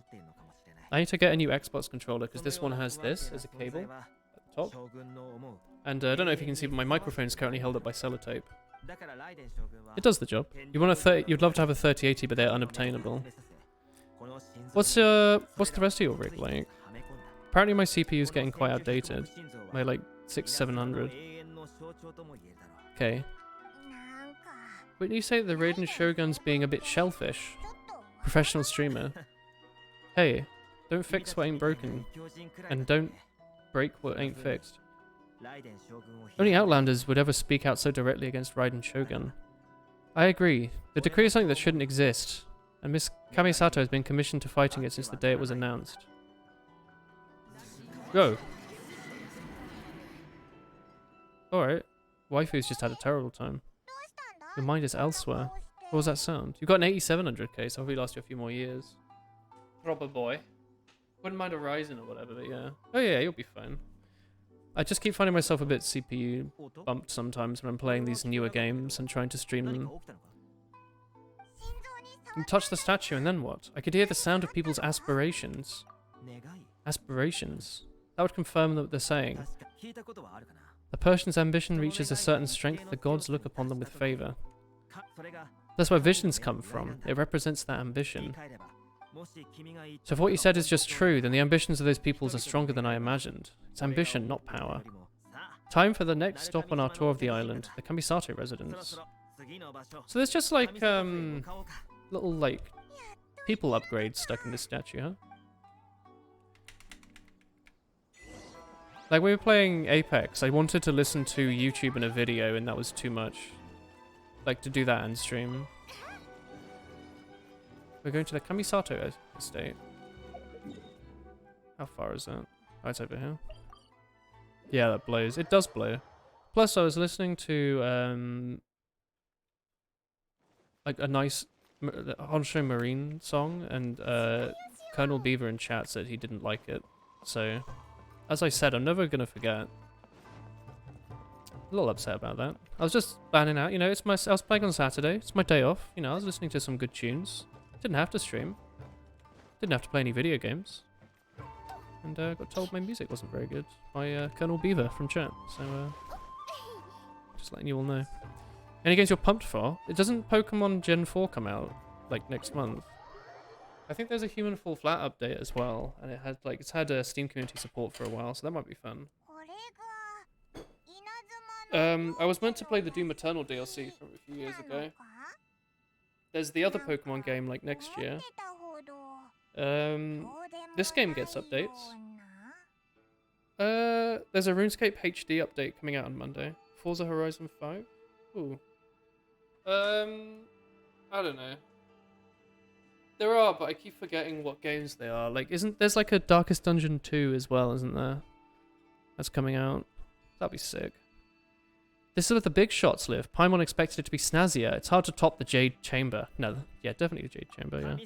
I need to get a new Xbox controller because this one has this as a cable at the top. And I don't know if you can see, but my microphone is currently held up by sellotape. It does the job. You'd love to have a 3080, but they're unobtainable. What's the rest of your rig like? Apparently my CPU is getting quite outdated. My like 600-700. Okay. Wouldn't you say that the Raiden Shogun's being a bit shellfish? Professional streamer. Hey, don't fix what ain't broken. And don't break what ain't fixed. Only Outlanders would ever speak out so directly against Raiden Shogun. I agree. The decree is something that shouldn't exist, and Miss Kamisato has been commissioned to fighting it since the day it was announced. Go. Alright. Waifu's just had a terrible time. Your mind is elsewhere. What was that sound? You've got an 8700K, so hopefully last you a few more years. Robber boy. Wouldn't mind a Ryzen or whatever, but yeah. Oh yeah, you'll be fine. I just keep finding myself a bit CPU bumped sometimes when I'm playing these newer games and trying to stream them. You touch the statue and then what? I could hear the sound of people's aspirations. Aspirations? That would confirm what they're saying. The person's ambition reaches a certain strength, the gods look upon them with favor. That's where visions come from. It represents that ambition. So if what you said is just true, then the ambitions of those peoples are stronger than I imagined. It's ambition, not power. Time for the next stop on our tour of the island, the Kamisato residence. So there's just like, little like, people upgrades stuck in this statue, huh? Like, we were playing Apex, I wanted to listen to YouTube in a video, and that was too much. like to do that and stream. We're going to the Kamisato estate. How far is that? Oh, it's over here. Yeah, that blows. It does blow. Plus, I was listening to like a nice Honshu Marine song, and Colonel Beaver in chat said he didn't like it. So, as I said, I'm never gonna forget. A little upset about that. I was just banning out, you know. I was playing on Saturday. It's my day off. You know, I was listening to some good tunes. Didn't have to stream. Didn't have to play any video games. And got told my music wasn't very good by Colonel Beaver from chat. So, just letting you all know. Any games you're pumped for? It doesn't Pokemon Gen 4 come out like next month. I think there's a Human Fall Flat update as well, and it's had Steam community support for a while, so that might be fun. I was meant to play the Doom Eternal DLC from a few years ago. There's the other Pokemon game like next year. This game gets updates. There's a RuneScape HD update coming out on Monday. Forza Horizon 5. Ooh. I don't know. There are, but I keep forgetting what games they are. Like, there's like a Darkest Dungeon 2 as well, isn't there? That's coming out. That'd be sick. This is where the big shots live. Paimon expected it to be snazzier. It's hard to top the Jade Chamber. No, yeah, definitely the Jade Chamber, yeah.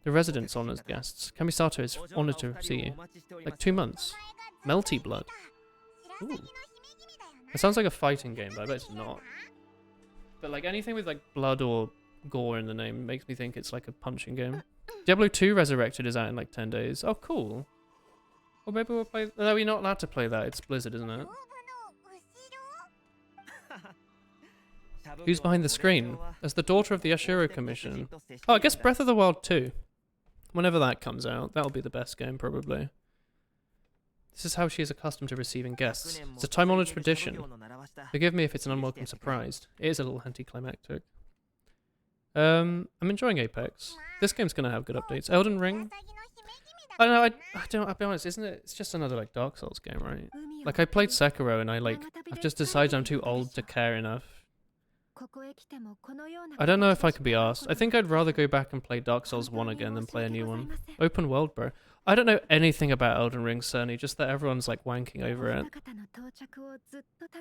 The residents honors guests. Kamisato is honored to see you. Like 2 months. Melty Blood. Ooh. It sounds like a fighting game, but I bet it's not. But like anything with like blood or gore in the name makes me think it's like a punching game. Diablo 2 Resurrected is out in like 10 days. Oh, cool. Or maybe we'll play... No, we're not allowed to play that. It's Blizzard, isn't it? Who's behind the screen? As the daughter of the Ashiro Commission. Oh, I guess Breath of the Wild 2. Whenever that comes out, that'll be the best game, probably. This is how she is accustomed to receiving guests. It's a time-honored tradition. Forgive me if it's an unwelcome surprise. It is a little anticlimactic. I'm enjoying Apex. This game's gonna have good updates. Elden Ring. I don't know. I don't. I'll be honest. Isn't it? It's just another like Dark Souls game, right? Like I played Sekiro, and I've just decided I'm too old to care enough. I don't know if I could be asked. I think I'd rather go back and play Dark Souls 1 again than play a new one. Open world, bro. I don't know anything about Elden Ring, Cerny, just that everyone's like wanking over it.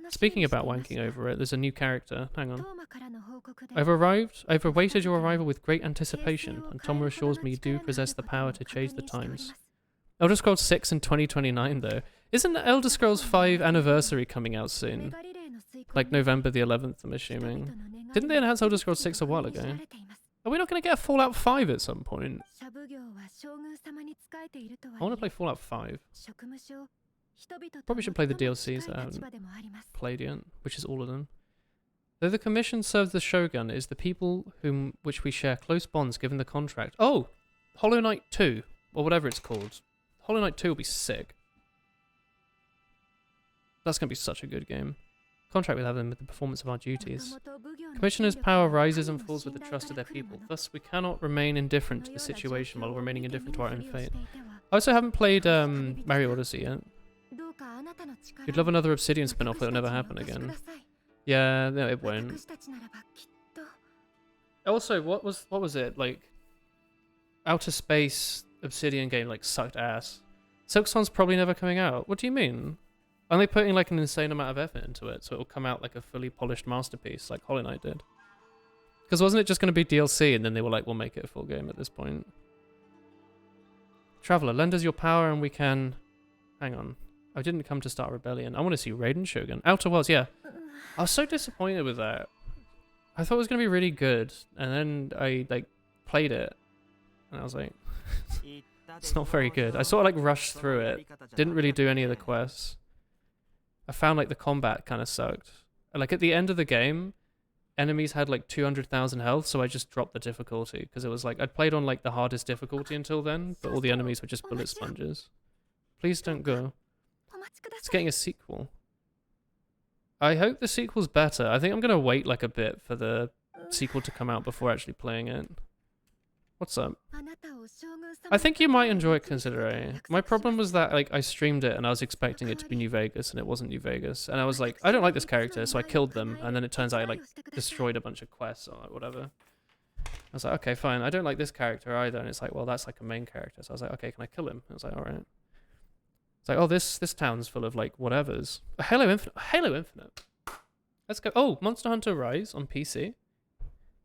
Speaking about wanking over it, there's a new character. Hang on. I've awaited your arrival with great anticipation, and Tomura assures me you do possess the power to change the times. Elder Scrolls 6 in 2029 though. Isn't Elder Scrolls 5 Anniversary coming out soon? Like November the 11th, I'm assuming. Didn't they announce Elder Scrolls 6 a while ago? Are we not going to get a Fallout 5 at some point? I want to play Fallout 5. Probably should play the DLCs that I haven't played yet, which is all of them. Though the commission serves the Shogun, it is the people which we share close bonds given the contract. Oh! Hollow Knight 2, or whatever it's called. Hollow Knight 2 will be sick. That's going to be such a good game. Contract with them with the performance of our duties. Commissioner's power rises and falls with the trust of their people. Thus, we cannot remain indifferent to the situation while remaining indifferent to our own fate. I also haven't played Mario Odyssey yet. You'd love another Obsidian spin-off, but it'll never happen again. Yeah, no, it won't. Also, what was it? Like, outer space Obsidian game like sucked ass. Silksong's probably never coming out. What do you mean? Are they putting like an insane amount of effort into it so it'll come out like a fully polished masterpiece like Hollow Knight did? Because wasn't it just going to be DLC and then they were like, we'll make it a full game at this point? Traveler, lend us your power and we can... Hang on. I didn't come to start a rebellion. I want to see Raiden Shogun. Outer Worlds, yeah. I was so disappointed with that. I thought it was going to be really good. And then I like played it. And I was like... it's not very good. I sort of like rushed through it. Didn't really do any of the quests. I found like the combat kind of sucked. Like at the end of the game, enemies had like 200,000 health, so I just dropped the difficulty because it was like I'd played on like the hardest difficulty until then, but all the enemies were just bullet sponges. Please don't go. It's getting a sequel. I hope the sequel's better. I think I'm gonna wait like a bit for the sequel to come out before actually playing it. What's up? I think you might enjoy it considering. My problem was that like I streamed it and I was expecting it to be New Vegas and it wasn't New Vegas. And I was like, I don't like this character, so I killed them. And then it turns out I like destroyed a bunch of quests or whatever. I was like, okay, fine. I don't like this character either. And it's like, well, that's like a main character. So I was like, okay, can I kill him? I was like, all right. It's like, oh, this town's full of like whatevers. Halo Infinite. Halo Infinite. Let's go. Oh, Monster Hunter Rise on PC.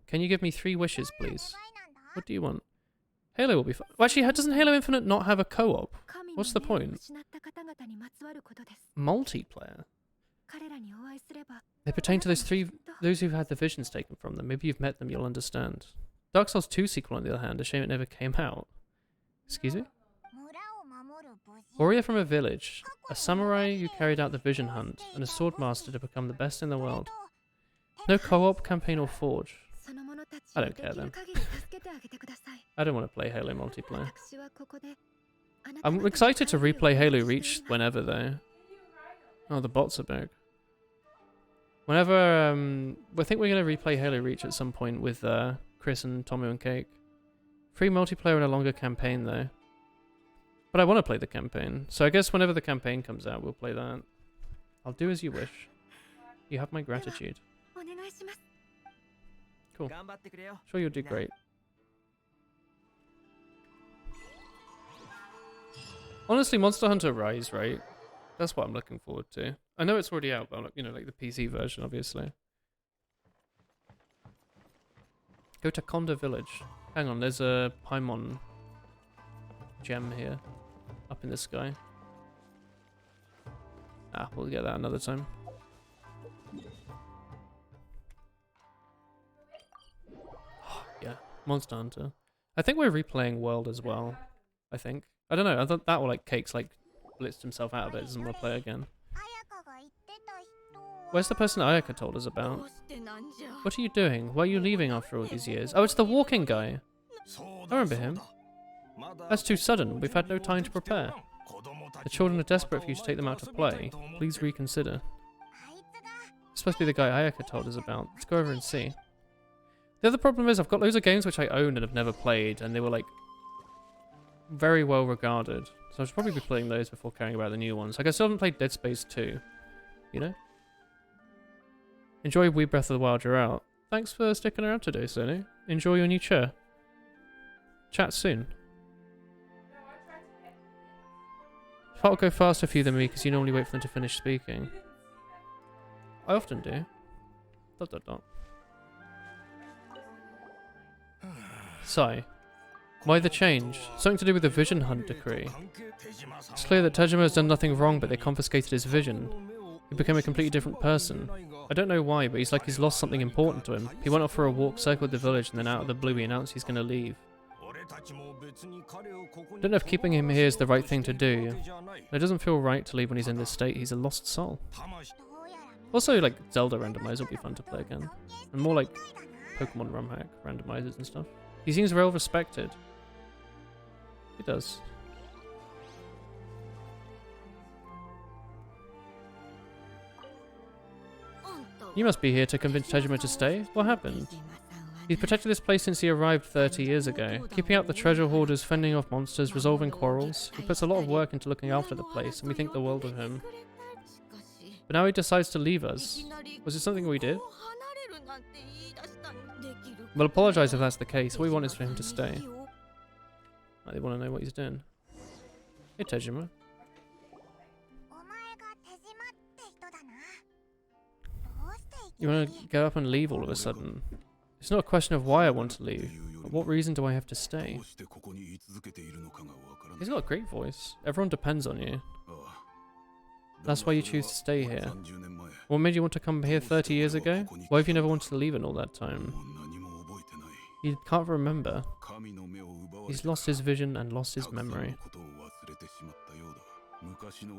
Can you give me 3 wishes, please? What do you want? Halo will be fun. Well, actually, doesn't Halo Infinite not have a co-op? What's the point? Multiplayer. They pertain to those who've had the visions taken from them. Maybe you've met them, you'll understand. Dark Souls 2 sequel, on the other hand, a shame it never came out. Excuse me? Warrior from a village, a samurai who carried out the vision hunt, and a sword master to become the best in the world. No co-op, campaign, or forge. I don't care then. I don't want to play Halo multiplayer. I'm excited to replay Halo Reach whenever though. Oh, the bots are back. Whenever, I think we're going to replay Halo Reach at some point with Chris and Tomu and Cake. Free multiplayer and a longer campaign though. But I want to play the campaign, so I guess whenever the campaign comes out, we'll play that. I'll do as you wish. You have my gratitude. Cool. Sure you'll do great. Honestly, Monster Hunter Rise, right? That's what I'm looking forward to. I know it's already out, but you know, like the PC version, obviously. Go to Konda Village. Hang on, there's a Paimon gem here. Up in the sky. Ah, we'll get that another time. Yeah, Monster Hunter. I think we're replaying World as well. I think. I don't know. I thought that or like Cake's like blitzed himself out of it. Doesn't want to play again. Where's the person Ayaka told us about? What are you doing? Why are you leaving after all these years? Oh, it's the walking guy. I remember him. That's too sudden. We've had no time to prepare. The children are desperate for you to take them out to play. Please reconsider. It's supposed to be the guy Ayaka told us about. Let's go over and see. The other problem is I've got loads of games which I own and have never played, and they were like very well regarded. So I should probably be playing those before caring about the new ones. Like I still haven't played Dead Space 2. You know? Enjoy Wii Breath of the Wild, you're out. Thanks for sticking around today, Sony. Enjoy your new chair. Chat soon. Part will go faster for you than me because you normally wait for them to finish speaking. I often do. ... Sigh. Why the change? Something to do with the vision hunt decree. It's clear that Tejima has done nothing wrong, but they confiscated his vision. He became a completely different person. I don't know why, but he's lost something important to him. He went off for a walk, circled the village, and then out of the blue he announced he's going to leave. Don't know if keeping him here is the right thing to do. It doesn't feel right to leave when he's in this state. He's a lost soul. Also, like, Zelda randomizer will be fun to play again. And more like Pokemon ROM hack randomizers and stuff. He seems well respected. He does. You must be here to convince Tejima to stay? What happened? He's protected this place since he arrived 30 years ago, keeping out the treasure hoarders, fending off monsters, resolving quarrels. He puts a lot of work into looking after the place, and we think the world of him. But now he decides to leave us. Was it something we did? We'll apologise if that's the case. All we want is for him to stay. They want to know what he's doing. Hey, Tejima. You want to get up and leave all of a sudden? It's not a question of why I want to leave, but what reason do I have to stay? He's got a great voice. Everyone depends on you. That's why you choose to stay here. What made you want to come here 30 years ago? Why have you never wanted to leave in all that time? He can't remember. He's lost his vision and lost his memory.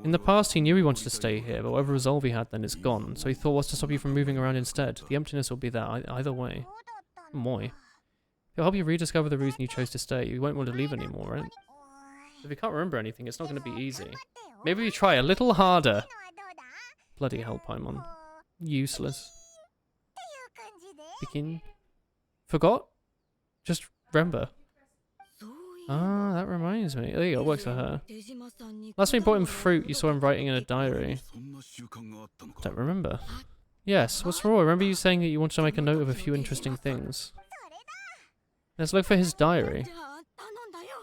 In the past, he knew he wanted to stay here, but whatever resolve he had then is gone, so he thought, what's to stop you from moving around instead? The emptiness will be there either way. Moi. He'll help you rediscover the reason you chose to stay. You won't want to leave anymore, right? If you can't remember anything, it's not going to be easy. Maybe you try a little harder. Bloody hell, Paimon. Useless. Begin. Forgot? Just remember. Ah, that reminds me. There you go, it works for her. Last time you brought him fruit, you saw him writing in a diary. Don't remember. Yes, what's wrong? I remember you saying that you wanted to make a note of a few interesting things. Let's look for his diary.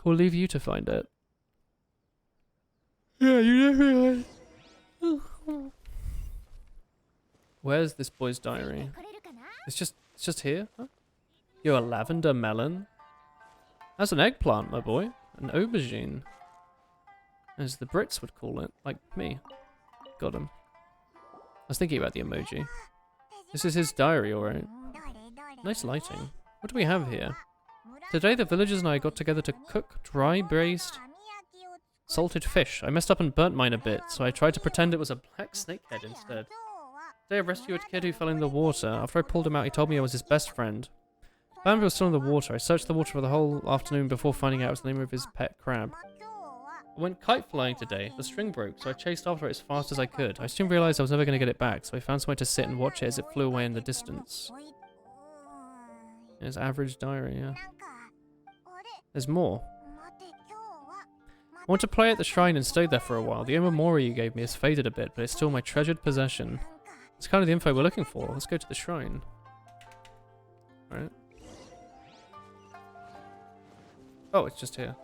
We'll leave you to find it. Yeah, you definitely. Where's this boy's diary? It's just here? Huh? You're a lavender melon? That's an eggplant, my boy. An aubergine. As the Brits would call it. Like me. Got him. I was thinking about the emoji. This is his diary, alright. Nice lighting. What do we have here? Today the villagers and I got together to cook dry braised salted fish. I messed up and burnt mine a bit, so I tried to pretend it was a black snakehead instead. Today I rescued a kid who fell in the water. After I pulled him out, he told me I was his best friend. Bambi was still in the water. I searched the water for the whole afternoon before finding out it was the name of his pet crab. I went kite flying today. The string broke, so I chased after it as fast as I could. I soon realized I was never going to get it back, so I found somewhere to sit and watch it as it flew away in the distance. His average diary, yeah. There's more. I want to play at the shrine and stay there for a while. The Omamori you gave me has faded a bit, but it's still my treasured possession. It's kind of the info we're looking for. Let's go to the shrine. Alright. Oh, it's just here.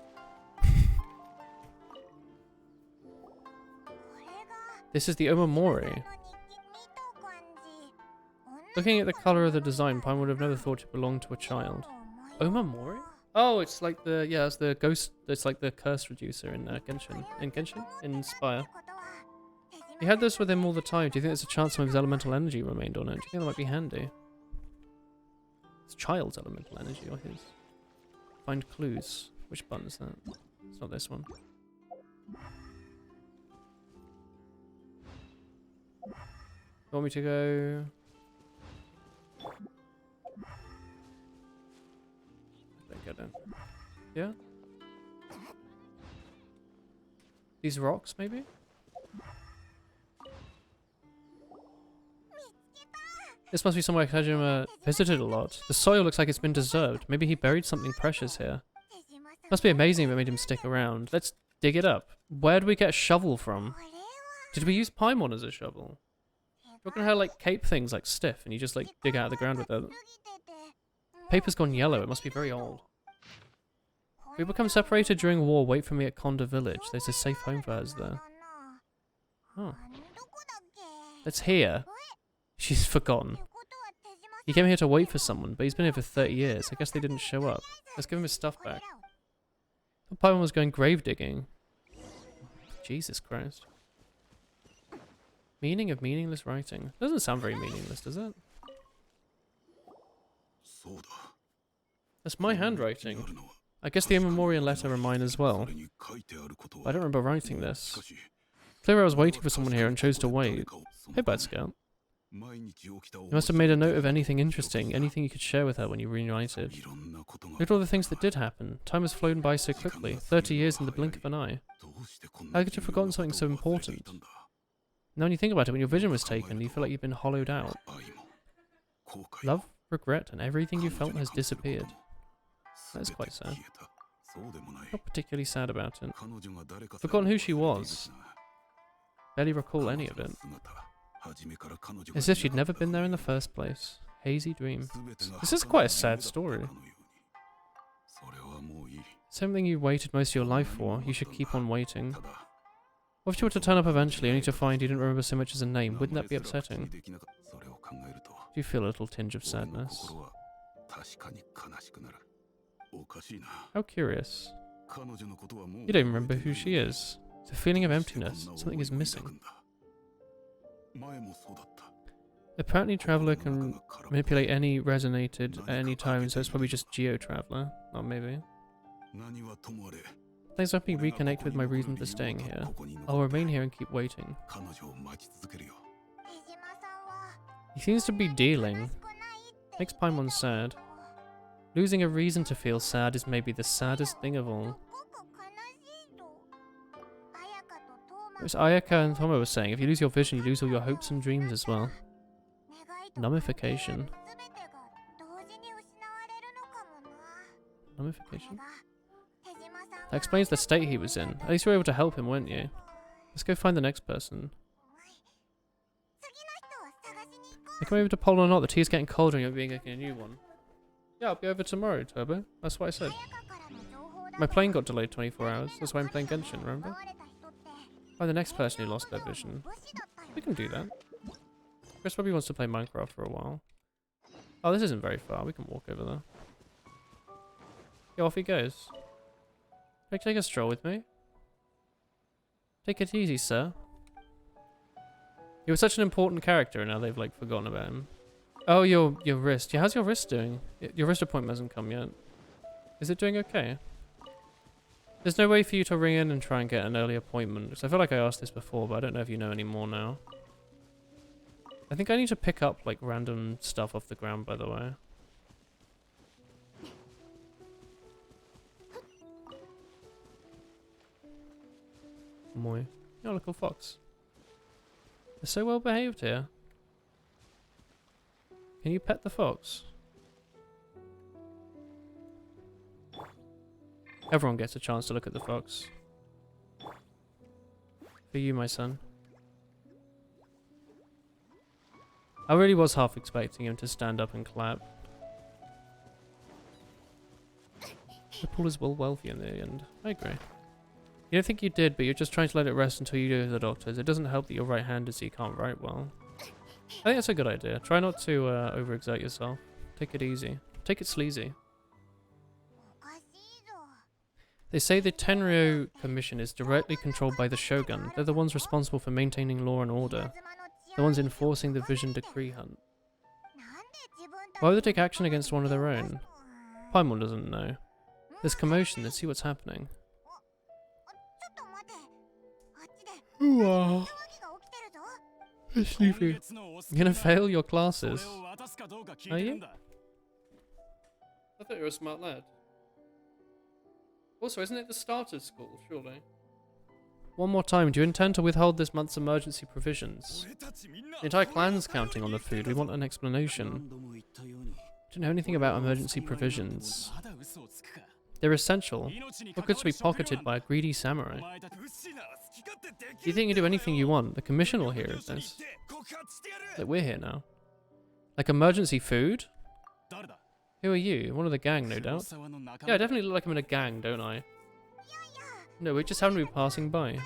This is the Omamori. Looking at the colour of the design, Pine would have never thought it belonged to a child. Omamori? Oh, it's like the, yeah, it's the ghost, it's like the curse reducer in Genshin. In Genshin? In Spire. He had this with him all the time. Do you think there's a chance some of his elemental energy remained on it? Do you think that might be handy? It's child's elemental energy or his? Find clues. Which button is that? It's not this one. You want me to go? Get in. Yeah? These rocks, maybe? This must be somewhere Kajima visited a lot. The soil looks like it's been disturbed. Maybe he buried something precious here. Must be amazing if it made him stick around. Let's dig it up. Where do we get a shovel from? Did we use Paimon as a shovel? Look at how like cape things like stiff and you just like dig out of the ground with it. Paper's gone yellow. It must be very old. We become separated during war. Wait for me at Konda village. There's a safe home for us there. Oh. That's here. She's forgotten. He came here to wait for someone, but he's been here for 30 years. I guess they didn't show up. Let's give him his stuff back. The Paimon was going grave digging. Jesus Christ. Meaning of meaningless writing. Doesn't sound very meaningless, does it? That's my handwriting. I guess the immemorial letter are mine as well. But I don't remember writing this. Clearly I was waiting for someone here and chose to wait. Hey, Bad Scout. You must have made a note of anything interesting, anything you could share with her when you reunited. Look at all the things that did happen. Time has flown by so quickly. 30 years in the blink of an eye. How could you have forgotten something so important? Now when you think about it, when your vision was taken, you feel like you've been hollowed out. Love, regret, and everything you felt has disappeared. That is quite sad. Not particularly sad about it. Forgotten who she was. Barely recall any of it. As if she'd never been there in the first place. Hazy dream. This is quite a sad story. Something you waited most of your life for. You should keep on waiting. What if she were to turn up eventually, only to find you didn't remember so much as a name? Wouldn't that be upsetting? Do you feel a little tinge of sadness? How curious. You don't even remember who she is. It's a feeling of emptiness. Something is missing. Apparently Travelogue can manipulate any resonated at any time, so it's probably just Geo-Traveler. Or maybe. Thanks for helping me reconnect with my reason for staying here. I'll remain here and keep waiting. He seems to be dealing. Makes Paimon sad. Losing a reason to feel sad is maybe the saddest thing of all. It was Ayaka and Tomo was saying, if you lose your vision, you lose all your hopes and dreams as well. Nummification. Nummification? That explains the state he was in. At least you were able to help him, weren't you? Let's go find the next person. Hey, come over to Poland or not? The tea is getting colder and you're being making a new one. Yeah, I'll be over tomorrow, Turbo. That's what I said. My plane got delayed 24 hours. That's why I'm playing Genshin, remember? Find the next person who lost their vision. We can do that. Chris probably wants to play Minecraft for a while. Oh, this isn't very far. We can walk over there. Yeah, off he goes. Take a stroll with me. Take it easy, sir. He was such an important character and now they've like forgotten about him. Oh, your wrist. Yeah, how's your wrist doing? Your wrist appointment hasn't come yet. Is it doing okay? There's no way for you to ring in and try and get an early appointment. Because I feel like I asked this before, but I don't know if you know any more now. I think I need to pick up like random stuff off the ground, by the way. Moi. Oh, look, a fox. They're so well behaved here. Can you pet the fox? Everyone gets a chance to look at the fox. For you, my son. I really was half expecting him to stand up and clap. The pool is well for you in the end. I agree. You don't think you did, but you're just trying to let it rest until you go to the doctors. It doesn't help that you're right-handed so you can't write well. I think that's a good idea. Try not to overexert yourself. Take it easy. Take it sleazy. They say the Tenryo Commission is directly controlled by the Shogun. They're the ones responsible for maintaining law and order. The ones enforcing the Vision Decree Hunt. Why would they take action against one of their own? Paimon doesn't know. There's commotion. Let's see what's happening. Ooh, it's sleepy. You're gonna fail your classes. Are you? I thought you were a smart lad. Also, isn't it the starter school, surely? One more time, do you intend to withhold this month's emergency provisions? The entire clan's counting on the food. We want an explanation. Don't know anything about emergency provisions. They're essential. Not good to be pocketed by a greedy samurai. You think you can do anything you want? The commission will hear of this. Like, we're here now. Like emergency food? Who are you? One of the gang, no doubt. Yeah, I definitely look like I'm in a gang, don't I? No, we just happen to be passing by. You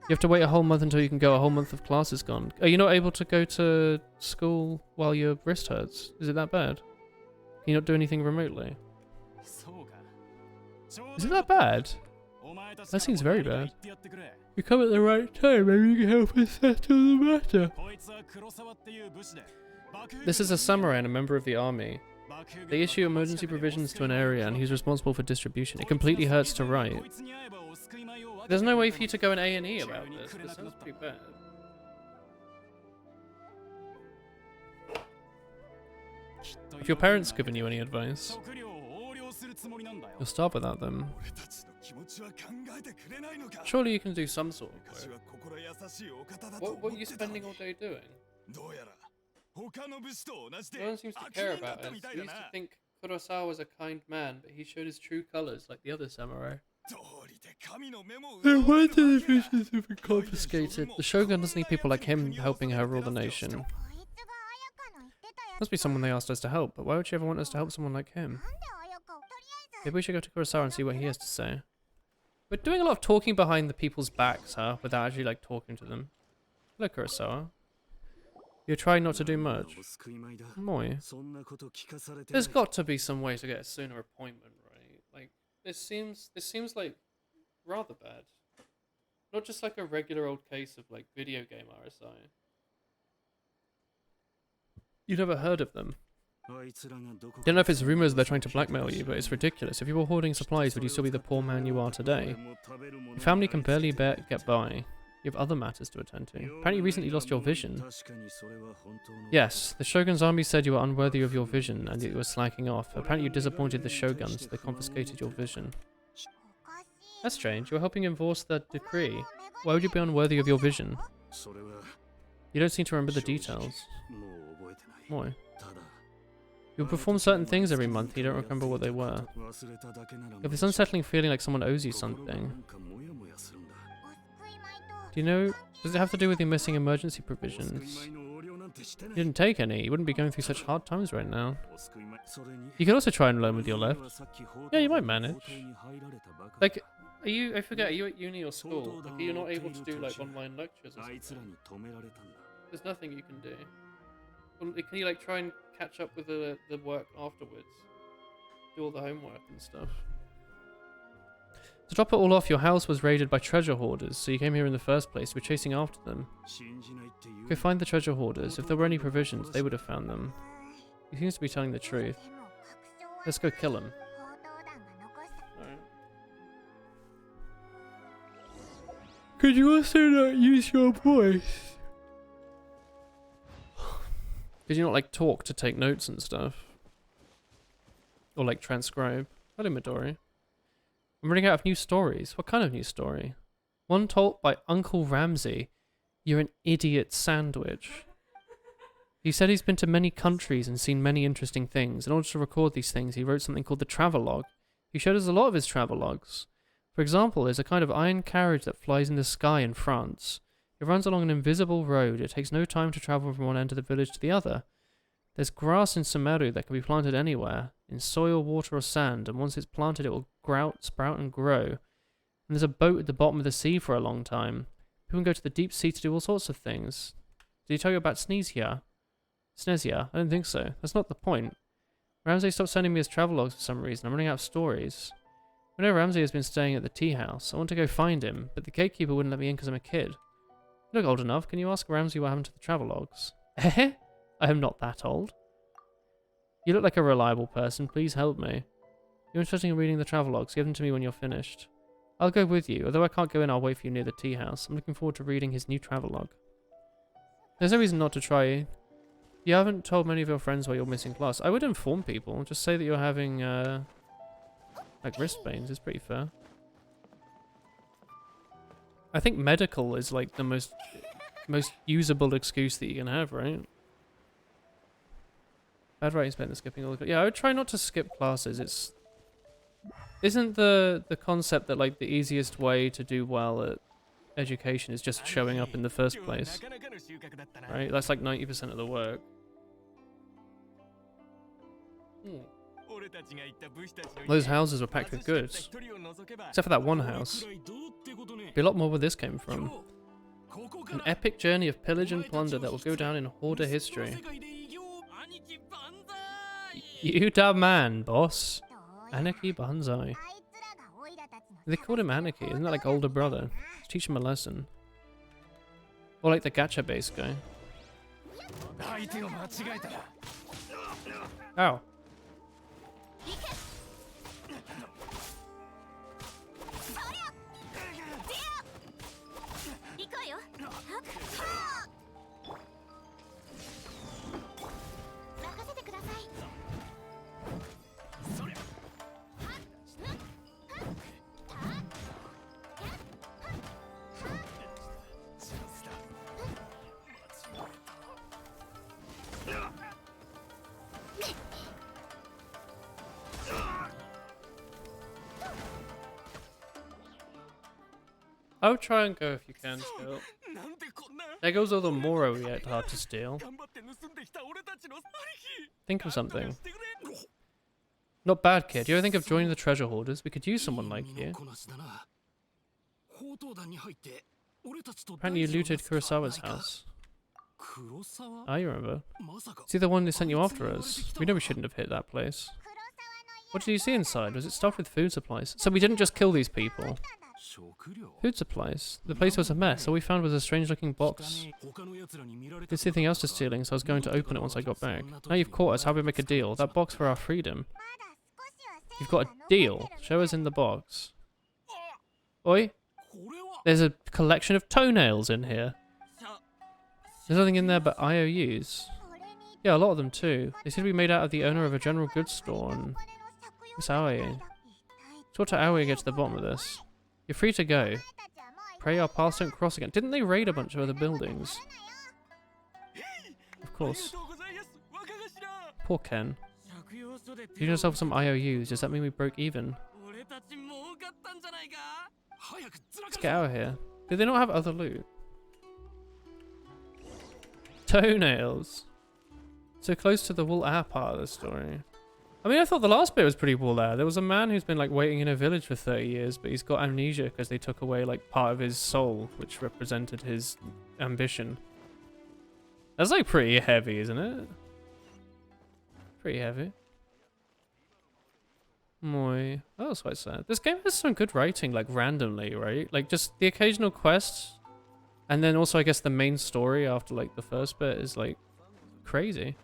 have to wait a whole month until you can go. A whole month of class is gone. Are you not able to go to school while your wrist hurts? Is it that bad? Can you not do anything remotely? Is it that bad? That seems very bad. You come at the right time, maybe you can help us settle the matter. This is a samurai and a member of the army. They issue emergency provisions to an area and he's responsible for distribution. It completely hurts to write. There's no way for you to go in A&E about this. This sounds pretty bad. If your parents given you any advice, you'll start without them. Surely you can do some sort of work. What are you spending all day doing? No one seems to care about us. We used to think Kurosawa was a kind man, but he showed his true colors like the other samurai. No wonder the visions have been confiscated. The Shogun doesn't need people like him helping her rule the nation. Must be someone they asked us to help, but why would she ever want us to help someone like him? Maybe we should go to Kurosawa and see what he has to say. We're doing a lot of talking behind the people's backs, huh? Without actually like talking to them. Hello, Kurosawa. You're trying not to do much. Moi. There's got to be some way to get a sooner appointment, right? Like this seems like rather bad. Not just like a regular old case of like video game RSI. You never heard of them? Don't know if it's rumors they're trying to blackmail you, but it's ridiculous. If you were hoarding supplies, would you still be the poor man you are today? Your family can barely get by. You have other matters to attend to. Apparently you recently lost your vision. Yes, the Shogun's army said you were unworthy of your vision and that you were slacking off. Apparently you disappointed the Shogun, so they confiscated your vision. That's strange. You were helping enforce the decree. Why would you be unworthy of your vision? You don't seem to remember the details. Why? You'll perform certain things every month, you don't remember what they were. You have this unsettling feeling like someone owes you something. Do you know, does it have to do with your missing emergency provisions? You didn't take any, you wouldn't be going through such hard times right now. You could also try and learn with your left. Yeah, you might manage. Like, I forget, are you at uni or school? Like, are you not able to do, like, online lectures or something? There's nothing you can do. Well, can you, like, try and catch up with the work afterwards? Do all the homework and stuff. To drop it all off, your house was raided by treasure hoarders, so you came here in the first place. You were chasing after them. Go find the treasure hoarders. If there were any provisions, they would have found them. He seems to be telling the truth. Let's go kill him. Alright. Could you also not use your voice? Could you not, like, talk to take notes and stuff? Or, like, transcribe? Hello, Midori. I'm running out of new stories. What kind of new story? One told by Uncle Ramsay. You're an idiot sandwich. He said he's been to many countries and seen many interesting things. In order to record these things, he wrote something called the Travelogue. He showed us a lot of his travelogues. For example, there's a kind of iron carriage that flies in the sky in France. It runs along an invisible road. It takes no time to travel from one end of the village to the other. There's grass in Sumeru that can be planted anywhere, in soil, water, or sand, and once it's planted it will sprout and grow. And there's a boat at the bottom of the sea for a long time. People can go to the deep sea to do all sorts of things. Did he tell you about Sneezia? Snezia? I don't think so. That's not the point. Ramsay stopped sending me his travelogues for some reason. I'm running out of stories. I know Ramsay has been staying at the tea house. I want to go find him, but the gatekeeper wouldn't let me in because I'm a kid. You look old enough. Can you ask Ramsay what happened to the travelogues? Eh? I am not that old. You look like a reliable person. Please help me. You're interested in reading the travelogues. Give them to me when you're finished. I'll go with you. Although I can't go in, I'll wait for you near the tea house. I'm looking forward to reading his new travelogue. There's no reason not to try. You haven't told many of your friends why you're missing class. I would inform people. Just say that you're having, like, wrist pains. It's pretty fair. I think medical is, like, the most usable excuse that you can have, right? Bad writing's better than skipping all the... Yeah, I would try not to skip classes. Isn't the concept that, like, the easiest way to do well at education is just showing up in the first place? Right? That's like 90% of the work. Those houses were packed with goods. Except for that one house. Be a lot more where this came from. An epic journey of pillage and plunder that will go down in hoarder history. You da man, boss. Anarchy Banzai. They called him Anarchy. Isn't that like older brother? Let's teach him a lesson. Or like the gacha base guy. Ow. I would try and go if you can still. There goes all the Moro yet hard to steal. Think of something. Not bad, kid. You ever think of joining the treasure hoarders? We could use someone like you. Apparently you looted Kurosawa's house. Ah, you remember. See the one that sent you after us? We know we shouldn't have hit that place. What did you see inside? Was it stuffed with food supplies? So we didn't just kill these people. Food supplies. The place was a mess. All we found was a strange looking box. Didn't see anything else to stealing, so I was going to open it once I got back. Now you've caught us, how do we make a deal? That box for our freedom. You've got a deal. Show us in the box. Oi? There's a collection of toenails in here. There's nothing in there but IOUs. Yeah, a lot of them too. They seem to be made out of the owner of a general goods store and... Miss Aoi. Talk to Aoi to get to the bottom of this. You're free to go. Pray our paths don't cross again. Didn't they raid a bunch of other buildings? Of course. Poor Ken. You yourself some IOUs. Does that mean we broke even? Let's get out of here. Did they not have other loot? Toenails. So close to the wool air part of the story. I mean, I thought the last bit was pretty wool air. There was a man who's been like waiting in a village for 30 years, but he's got amnesia because they took away like part of his soul, which represented his ambition. That's like pretty heavy, isn't it? Pretty heavy. Moi. That was quite sad. This game has some good writing, like randomly, right? Like just the occasional quests, and then also I guess the main story after like the first bit is like crazy,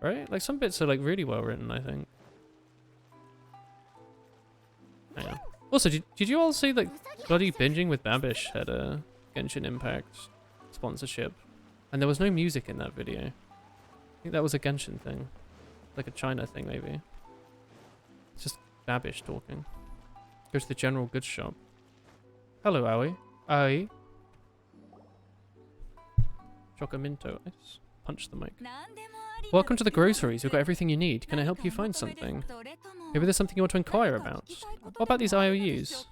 right? Like some bits are like really well written, I think. Hang on. Also, did you all see like bloody binging with Babish had a Genshin Impact sponsorship, and there was no music in that video. I think that was a Genshin thing, like a China thing maybe. It's just Babish talking. Go to the general goods shop. Hello, Aoi. Aoi. Chocominto ice. Punch the mic. Welcome to the groceries. We've got everything you need. Can I help you find something? Maybe there's something you want to inquire about. What about these IOUs?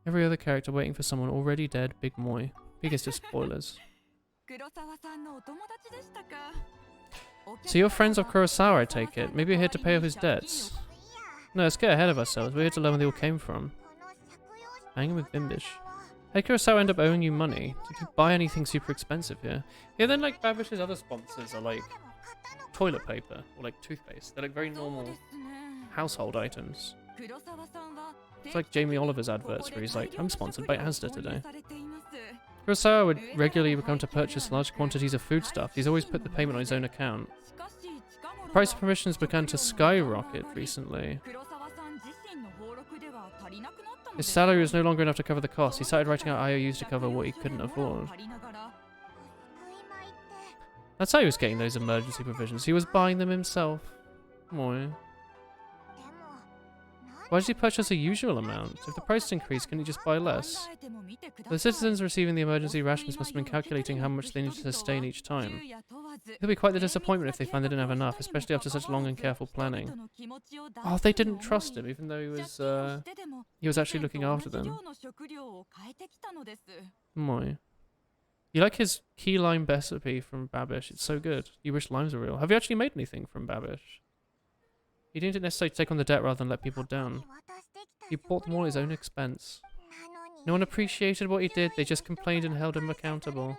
Every other character waiting for someone already dead. Big Moi. Biggest of spoilers. So you're friends of Kurosawa, I take it. Maybe you're here to pay off his debts. No, let's get ahead of ourselves. We're here to learn where they all came from. Hanging with Bimbish. How did Kurosawa end up owing you money? Did you buy anything super expensive here? Yeah, then like Babish's other sponsors are like toilet paper or like toothpaste. They're like very normal household items. It's like Jamie Oliver's adverts where he's like, I'm sponsored by Asda today. Kurosawa would regularly come to purchase large quantities of foodstuff. He's always put the payment on his own account. The price of permissions began to skyrocket recently. His salary was no longer enough to cover the cost. He started writing out IOUs to cover what he couldn't afford. That's how he was getting those emergency provisions. He was buying them himself. Moi. Why did he purchase a usual amount? If the price increased, couldn't he just buy less? The citizens receiving the emergency rations must have been calculating how much they needed to sustain each time. It'll be quite the disappointment if they find they didn't have enough, especially after such long and careful planning. Oh, they didn't trust him, even though he was actually looking after them. Moi. You like his key lime recipe from Babish? It's so good. You wish limes were real. Have you actually made anything from Babish? He didn't necessarily take on the debt rather than let people down. He bought them all at his own expense. No one appreciated what he did, they just complained and held him accountable.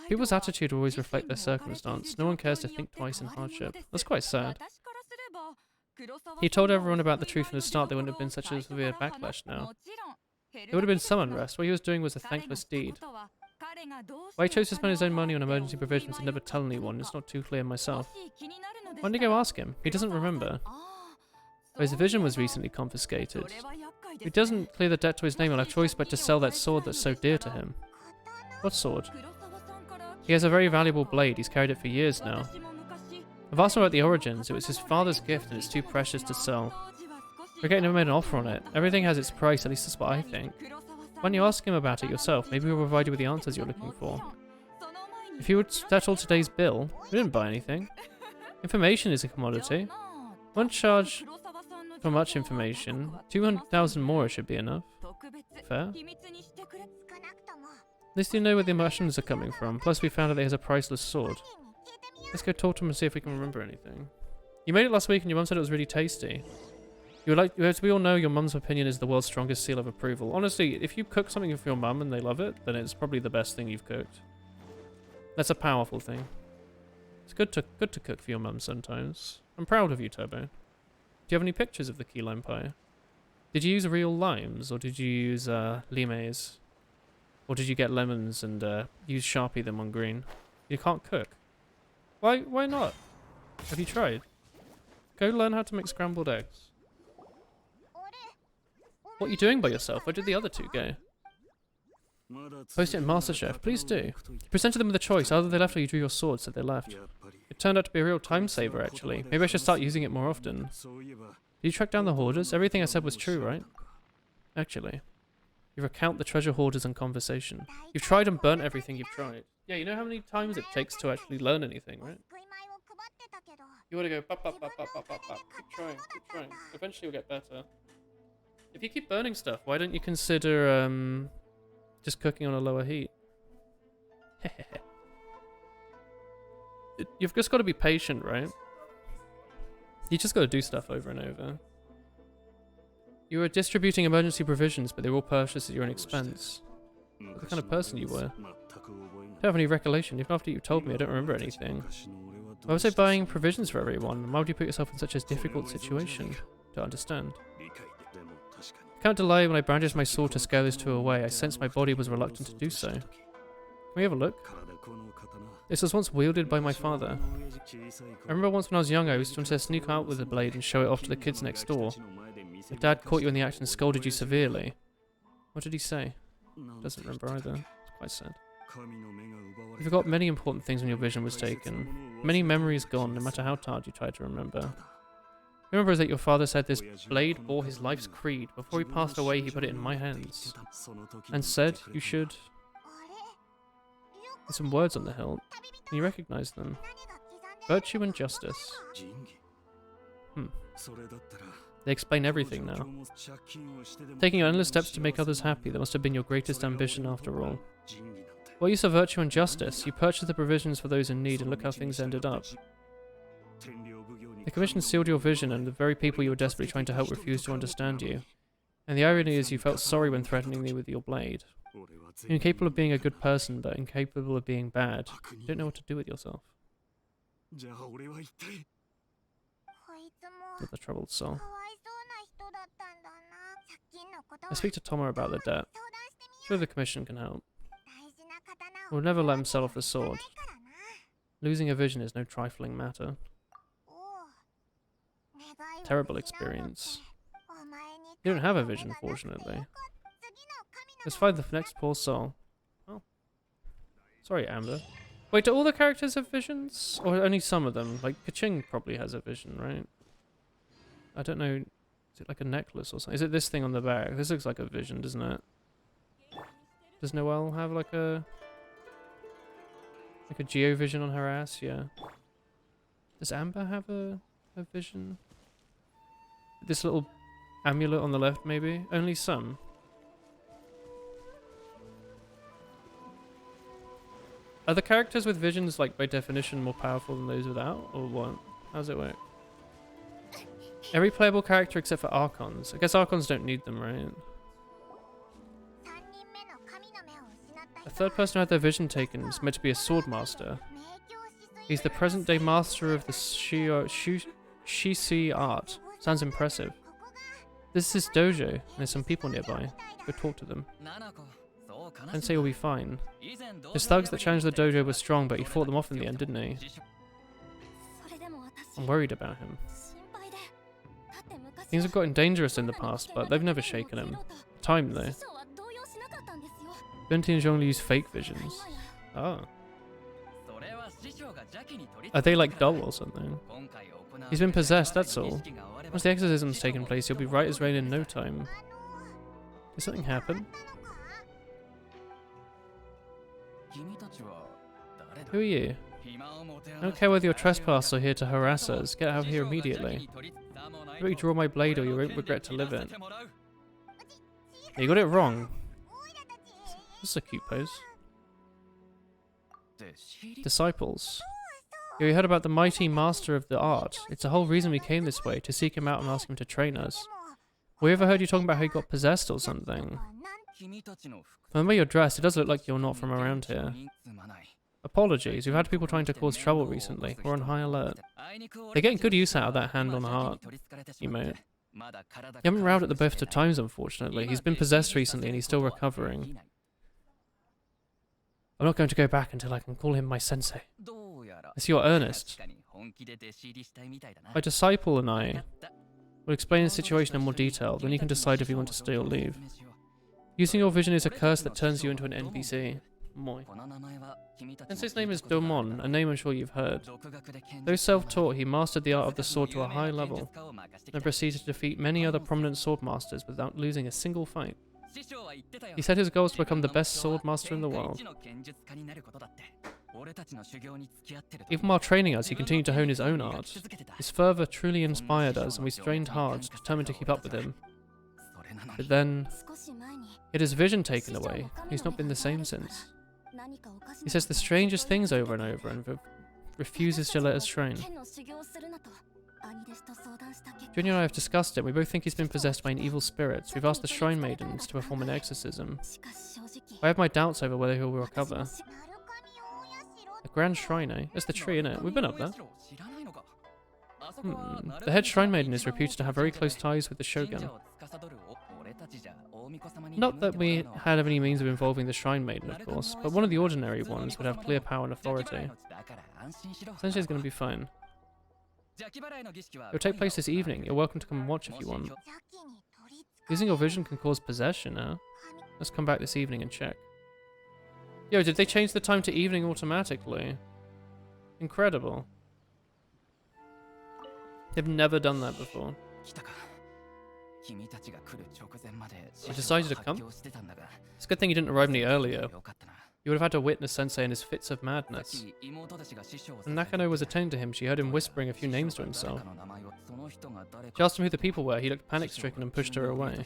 People's attitude will always reflect their circumstance. No one cares to think twice in hardship. That's quite sad. He told everyone about the truth from the start, there wouldn't have been such a severe backlash now. There would have been some unrest. What he was doing was a thankless deed. Why he chose to spend his own money on emergency provisions and never tell anyone, it's not too clear myself. Why didn't you go ask him? He doesn't remember. But his vision was recently confiscated. If he doesn't clear the debt to his name, he'll have choice but to sell that sword that's so dear to him. What sword? He has a very valuable blade. He's carried it for years now. I've asked him about the origins. It was his father's gift and it's too precious to sell. Regret never made an offer on it. Everything has its price, at least that's what I think. Why don't you ask him about it yourself? Maybe he'll provide you with the answers you're looking for. If he would settle today's bill, we didn't buy anything. Information is a commodity. Won't charge for much information. 200,000 more should be enough. Fair. At least you know where the emotions are coming from. Plus we found out that he has a priceless sword. Let's go talk to him and see if we can remember anything. You made it last week and your mum said it was really tasty. You were like, as we all know, your mum's opinion is the world's strongest seal of approval. Honestly, if you cook something for your mum and they love it, then it's probably the best thing you've cooked. That's a powerful thing. It's good to cook for your mum sometimes. I'm proud of you, Turbo. Do you have any pictures of the key lime pie? Did you use real limes, or did you use limes? Or did you get lemons and use Sharpie them on green? You can't cook. Why not? Have you tried? Go learn how to make scrambled eggs. What are you doing by yourself? Where did the other two go? Post it in MasterChef. Please do. You presented them with a choice. Either they left or you drew your sword, so they left. It turned out to be a real time saver, actually. Maybe I should start using it more often. Did you track down the hoarders? Everything I said was true, right? Actually. You recount the treasure hoarders and conversation. You've tried and burnt everything you've tried. Yeah, you know how many times it takes to actually learn anything, right? You want to go pop, pop, pop, pop, pop, pop, pop. Keep trying, keep trying. Eventually you'll get better. If you keep burning stuff, why don't you consider just cooking on a lower heat? You've just got to be patient, right? You just got to do stuff over and over. You were distributing emergency provisions, but they were all purchased at your own expense. What the kind of person you were. I don't have any recollection. Even after you told me, I don't remember anything. Why was I buying provisions for everyone? Why would you put yourself in such a difficult situation? Don't understand. I can't deny when I brandished my sword to scare those two away. I sensed my body was reluctant to do so. Can we have a look? This was once wielded by my father. I remember once when I was young, I used to sneak out with the blade and show it off to the kids next door. My dad caught you in the act and scolded you severely. What did he say? Doesn't remember either. It's quite sad. You forgot many important things when your vision was taken. Many memories gone, no matter how hard you tried to remember. Remember that your father said this blade bore his life's creed. Before he passed away, he put it in my hands. And said you should... There's some words on the hilt. Can you recognize them? Virtue and justice. They explain everything now. Taking endless steps to make others happy, that must have been your greatest ambition after all. What use of virtue and justice? You purchased the provisions for those in need, and look how things ended up. The commission sealed your vision, and the very people you were desperately trying to help refused to understand you. And the irony is you felt sorry when threatening me with your blade. You're incapable of being a good person, but incapable of being bad. You don't know what to do with yourself. With the troubled soul. I speak to Toma about the debt. Sure, the commission can help. We'll never let him sell off the sword. Losing a vision is no trifling matter. Terrible experience. You don't have a vision, fortunately. Let's find the next poor soul. Oh. Sorry, Amber. Wait, do all the characters have visions? Or only some of them? Like, Kaching probably has a vision, right? I don't know. Is it like a necklace or something? Is it this thing on the back? This looks like a vision, doesn't it? Does Noelle have like a geo vision on her ass? Yeah. Does Amber have a vision? This little amulet on the left, maybe? Only some. Are the characters with visions, like, by definition more powerful than those without? Or what? How does it work? Every playable character except for Archons. I guess Archons don't need them, right? A third person who had their vision taken is meant to be a sword master. He's the present-day master of the Shishi art. Sounds impressive. This is his dojo, and there's some people nearby. Go talk to them. Sensei will be fine. His thugs that challenged the dojo were strong, but he fought them off in the end, didn't he? I'm worried about him. Things have gotten dangerous in the past, but they've never shaken him. Time, though. Venti and Zhongli use fake visions. Oh. Are they like dull or something? He's been possessed, that's all. Once the exorcism's taken place, he'll be right as rain in no time. Did something happen? Who are you? I don't care whether you're trespassers or here to harass us. Get out of here immediately. I bet you draw my blade or you won't regret to live it. Yeah, you got it wrong. This is a cute pose. Disciples. You heard about the mighty master of the art. It's the whole reason we came this way, to seek him out and ask him to train us. We overheard you talking about how he got possessed or something. From the way you're dressed, it does look like you're not from around here. Apologies, we've had people trying to cause trouble recently. We're on high alert. They're getting good use out of that hand on the heart emote. You haven't rowed at the best of times, unfortunately. He's been possessed recently and he's still recovering. I'm not going to go back until I can call him my sensei. I see you're earnest. My disciple and I will explain the situation in more detail, then you can decide if you want to stay or leave. Using your vision is a curse that turns you into an NPC. Moi. Sensei's name is Domon, a name I'm sure you've heard. Though self-taught, he mastered the art of the sword to a high level, and proceeded to defeat many other prominent sword masters without losing a single fight. He said his goal was to become the best sword master in the world. Even while training us, he continued to hone his own art. His fervor truly inspired us, and we strained hard, determined to keep up with him. But then, he had his vision taken away. He's not been the same since. He says the strangest things over and over, and refuses to let us train. Junior and I have discussed it. We both think he's been possessed by an evil spirit. We've asked the Shrine Maidens to perform an exorcism. I have my doubts over whether he'll recover. The Grand Shrine, eh? That's the tree, innit? We've been up there. The head Shrine Maiden is reputed to have very close ties with the Shogun. Not that we had any means of involving the Shrine Maiden, of course, but one of the ordinary ones would have clear power and authority. Sensei's gonna be fine. It will take place this evening. You're welcome to come and watch if you want. Using your vision can cause possession, huh? Let's come back this evening and check. Yo, did they change the time to evening automatically? Incredible. They've never done that before. I decided to come? It's a good thing you didn't arrive any earlier. You would have had to witness Sensei in his fits of madness. When Nakano was attending to him, she heard him whispering a few names to himself. She asked him who the people were. He looked panic-stricken and pushed her away.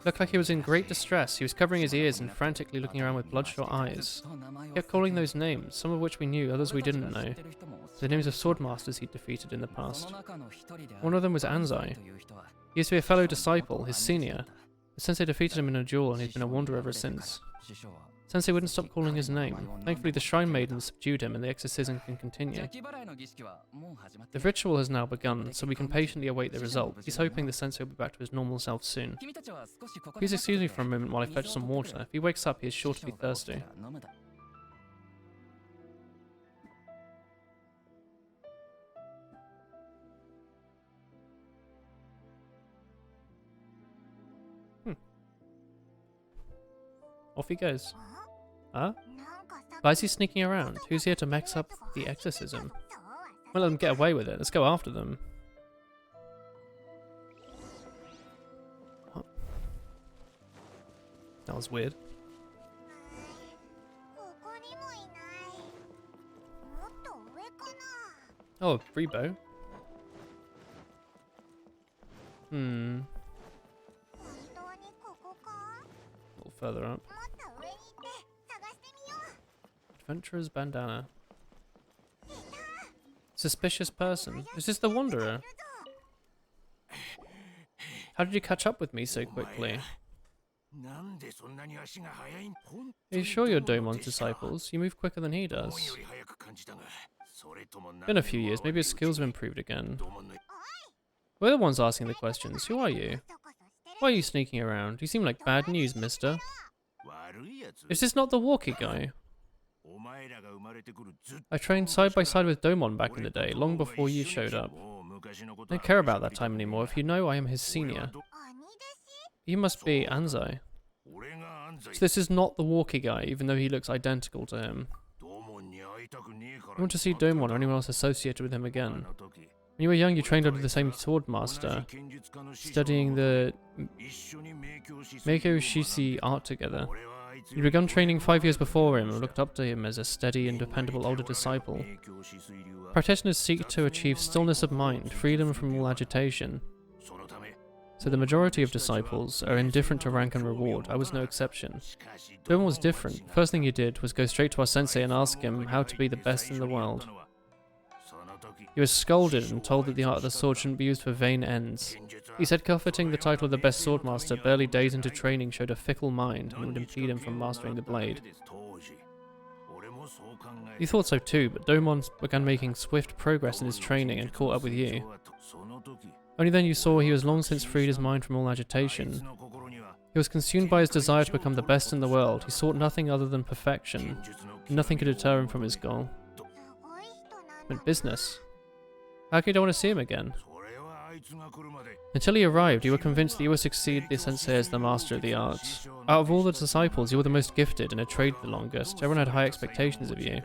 Looked like he was in great distress. He was covering his ears and frantically looking around with bloodshot eyes. He kept calling those names, some of which we knew, others we didn't know. The names of swordmasters he'd defeated in the past. One of them was Anzai. He used to be a fellow disciple, his senior. The Sensei defeated him in a duel and he's been a wanderer ever since. Sensei wouldn't stop calling his name. Thankfully, the Shrine Maiden subdued him and the exorcism can continue. The ritual has now begun, so we can patiently await the result. He's hoping the Sensei will be back to his normal self soon. Please excuse me for a moment while I fetch some water. If he wakes up, he is sure to be thirsty. Off he goes. Huh? Why is he sneaking around? Who's here to mess up the exorcism? Well, let them get away with it. Let's go after them. What? That was weird. Oh, free bow. A little further up. Adventurer's bandana. Suspicious person. Is this the Wanderer? How did you catch up with me so quickly? Are you sure you're Domon's disciples? You move quicker than he does. Been a few years, maybe his skills have improved again. We're the ones asking the questions. Who are you? Why are you sneaking around? You seem like bad news, mister. Is this not the walkie guy? I trained side by side with Domon back in the day, long before you showed up. I don't care about that time anymore. If you know, I am his senior. You must be Anzai. So this is not the walkie guy, even though he looks identical to him. You want to see Domon or anyone else associated with him again? When you were young, you trained under the same swordmaster, studying the Meiko Shishi art together. You'd begun training 5 years before him and looked up to him as a steady and dependable older disciple. Practitioners seek to achieve stillness of mind, freedom from all agitation. So the majority of disciples are indifferent to rank and reward. I was no exception. Domon was different. The first thing he did was go straight to our sensei and ask him how to be the best in the world. He was scolded and told that the art of the sword shouldn't be used for vain ends. He said coveting the title of the best swordmaster barely days into training showed a fickle mind and would impede him from mastering the blade. You thought so too, but Domon began making swift progress in his training and caught up with you. Only then you saw he was long since freed his mind from all agitation. He was consumed by his desire to become the best in the world. He sought nothing other than perfection, and nothing could deter him from his goal. But business. How could you don't want to see him again? Until he arrived, you were convinced that you would succeed the sensei as the master of the art. Out of all the disciples, you were the most gifted and had trained the longest. Everyone had high expectations of you.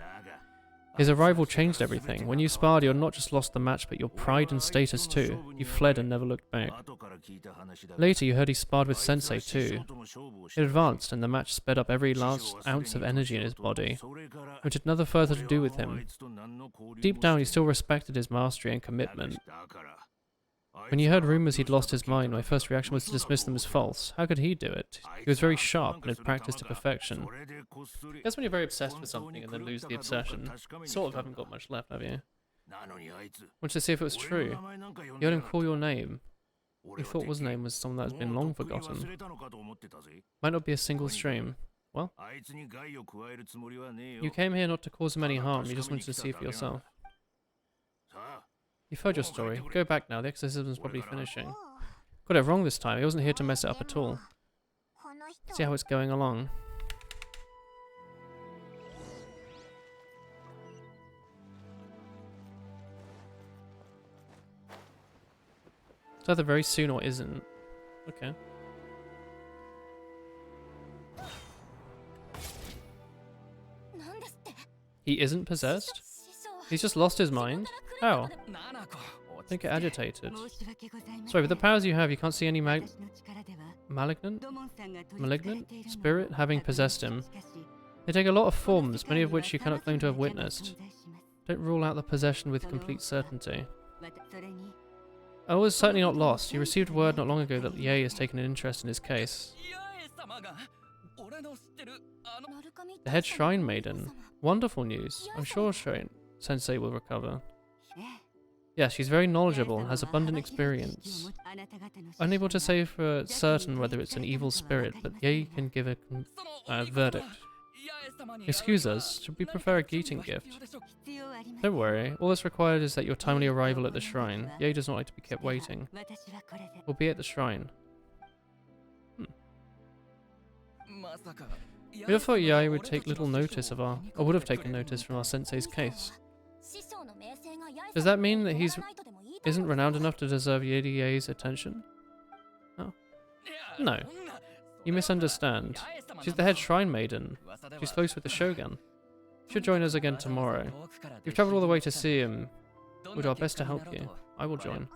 His arrival changed everything. When you sparred, you had not just lost the match, but your pride and status too. You fled and never looked back. Later, you heard he sparred with Sensei too. It advanced, and the match sped up every last ounce of energy in his body, which had nothing further to do with him. Deep down, he still respected his mastery and commitment. When you heard rumors he'd lost his mind, my first reaction was to dismiss them as false. How could he do it? He was very sharp and had practiced to perfection. I guess when you're very obsessed with something and then lose the obsession, you sort of haven't got much left, have you? Wanted to see if it was true. You heard him call your name. You thought his name was someone that has been long forgotten. Might not be a single stream. Well, you came here not to cause him any harm, you just wanted to see for yourself. You've heard your story. Go back now, the exorcism's probably finishing. Got it wrong this time, he wasn't here to mess it up at all. See how it's going along. It's either very soon or isn't. Okay. He isn't possessed? He's just lost his mind? How? Don't get agitated. Sorry, with the powers you have, you can't see any malignant spirit having possessed him. They take a lot of forms, many of which you cannot claim to have witnessed. Don't rule out the possession with complete certainty. I was certainly not lost. You received word not long ago that Yae has taken an interest in his case. The head shrine maiden. Wonderful news. I'm sure Sensei will recover. Yeah, she's very knowledgeable and has abundant experience. Unable to say for certain whether it's an evil spirit, but Yae can give a verdict. Excuse us, should we prefer a greeting gift? Don't worry, all that's required is that your timely arrival at the shrine. Yae does not like to be kept waiting. We'll be at the shrine. We'd have thought Yae would take little notice of or would have taken notice from our sensei's case. Does that mean that isn't renowned enough to deserve Yae's attention? Oh. No. You misunderstand. She's the head shrine maiden. She's close with the Shogun. Should join us again tomorrow. We've travelled all the way to see him. We'll do our best to help you. I will join.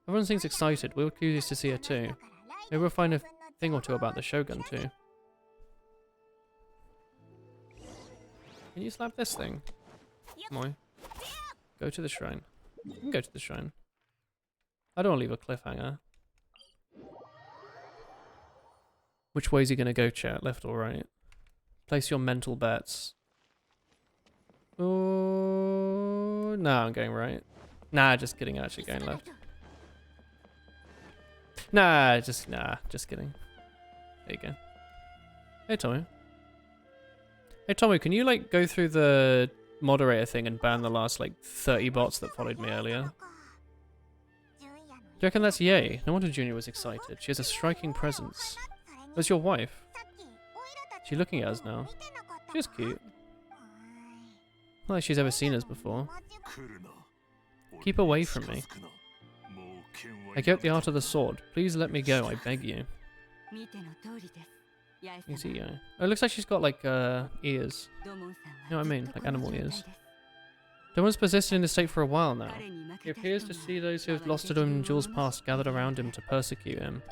Everyone seems excited. We're curious to see her too. Maybe we'll find a thing or two about the Shogun too. Can you slap this thing? Come on. Go to the shrine. You can go to the shrine. I don't want to leave a cliffhanger. Which way is he going to go, chat? Left or right? Place your mental bets. Oh, nah, I'm going right. Nah, just kidding. I'm actually going left. Nah, just kidding. There you go. Hey, Tommy. Hey, Tommy, can you, like, go through the moderator thing and ban the last, like, 30 bots that followed me earlier? Do you reckon that's Yae? No wonder Junior was excited. She has a striking presence. Where's your wife? She's looking at us now. She's cute. Not like she's ever seen us before. Keep away from me. I get the art of the sword. Please let me go, I beg you. You see, yeah. Oh, it looks like she's got, like, ears. You know what I mean? Like animal ears. Damon's persisted in this state for a while now. He appears to see those who have lost to him in Jules' past gathered around him to persecute him.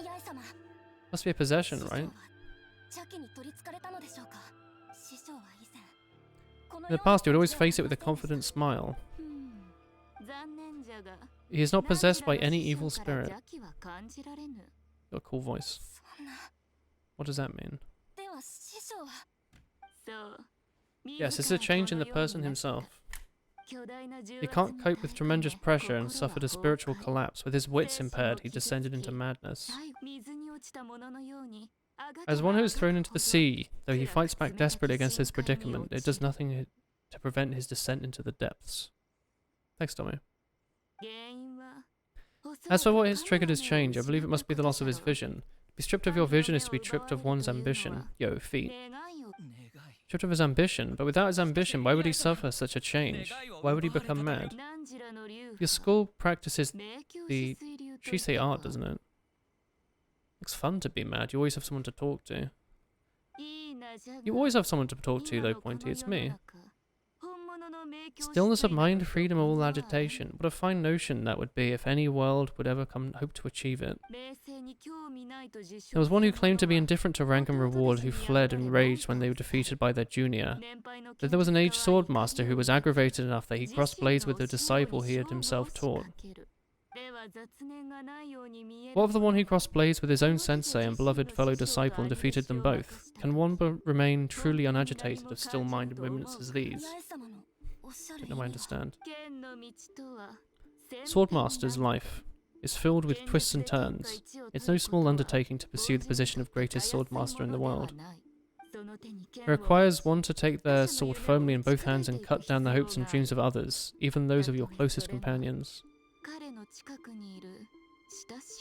Must be a possession, right? In the past, he would always face it with a confident smile. He is not possessed by any evil spirit. Got a cool voice. What does that mean? Yes, it's a change in the person himself. He can't cope with tremendous pressure and suffered a spiritual collapse. With his wits impaired, he descended into madness. As one who is thrown into the sea, though he fights back desperately against his predicament, it does nothing to prevent his descent into the depths. Thanks, Tommy. As for what has triggered his change, I believe it must be the loss of his vision. To be stripped of your vision is to be stripped of one's ambition. Yo, feet. Stripped of his ambition, but without his ambition, why would he suffer such a change? Why would he become mad? Your school practices the Shisei art, doesn't it? Looks fun to be mad. You always have someone to talk to. You always have someone to talk to, though, Pointy. It's me. Stillness of mind, freedom of all agitation. What a fine notion that would be if any world would ever hope to achieve it. There was one who claimed to be indifferent to rank and reward who fled in rage when they were defeated by their junior. Then there was an aged swordmaster who was aggravated enough that he crossed blades with the disciple he had himself taught. What of the one who crossed blades with his own sensei and beloved fellow disciple and defeated them both? Can one remain truly unagitated of still mind in moments as these? Don't know I understand. Swordmaster's life is filled with twists and turns. It's no small undertaking to pursue the position of greatest swordmaster in the world. It requires one to take their sword firmly in both hands and cut down the hopes and dreams of others, even those of your closest companions.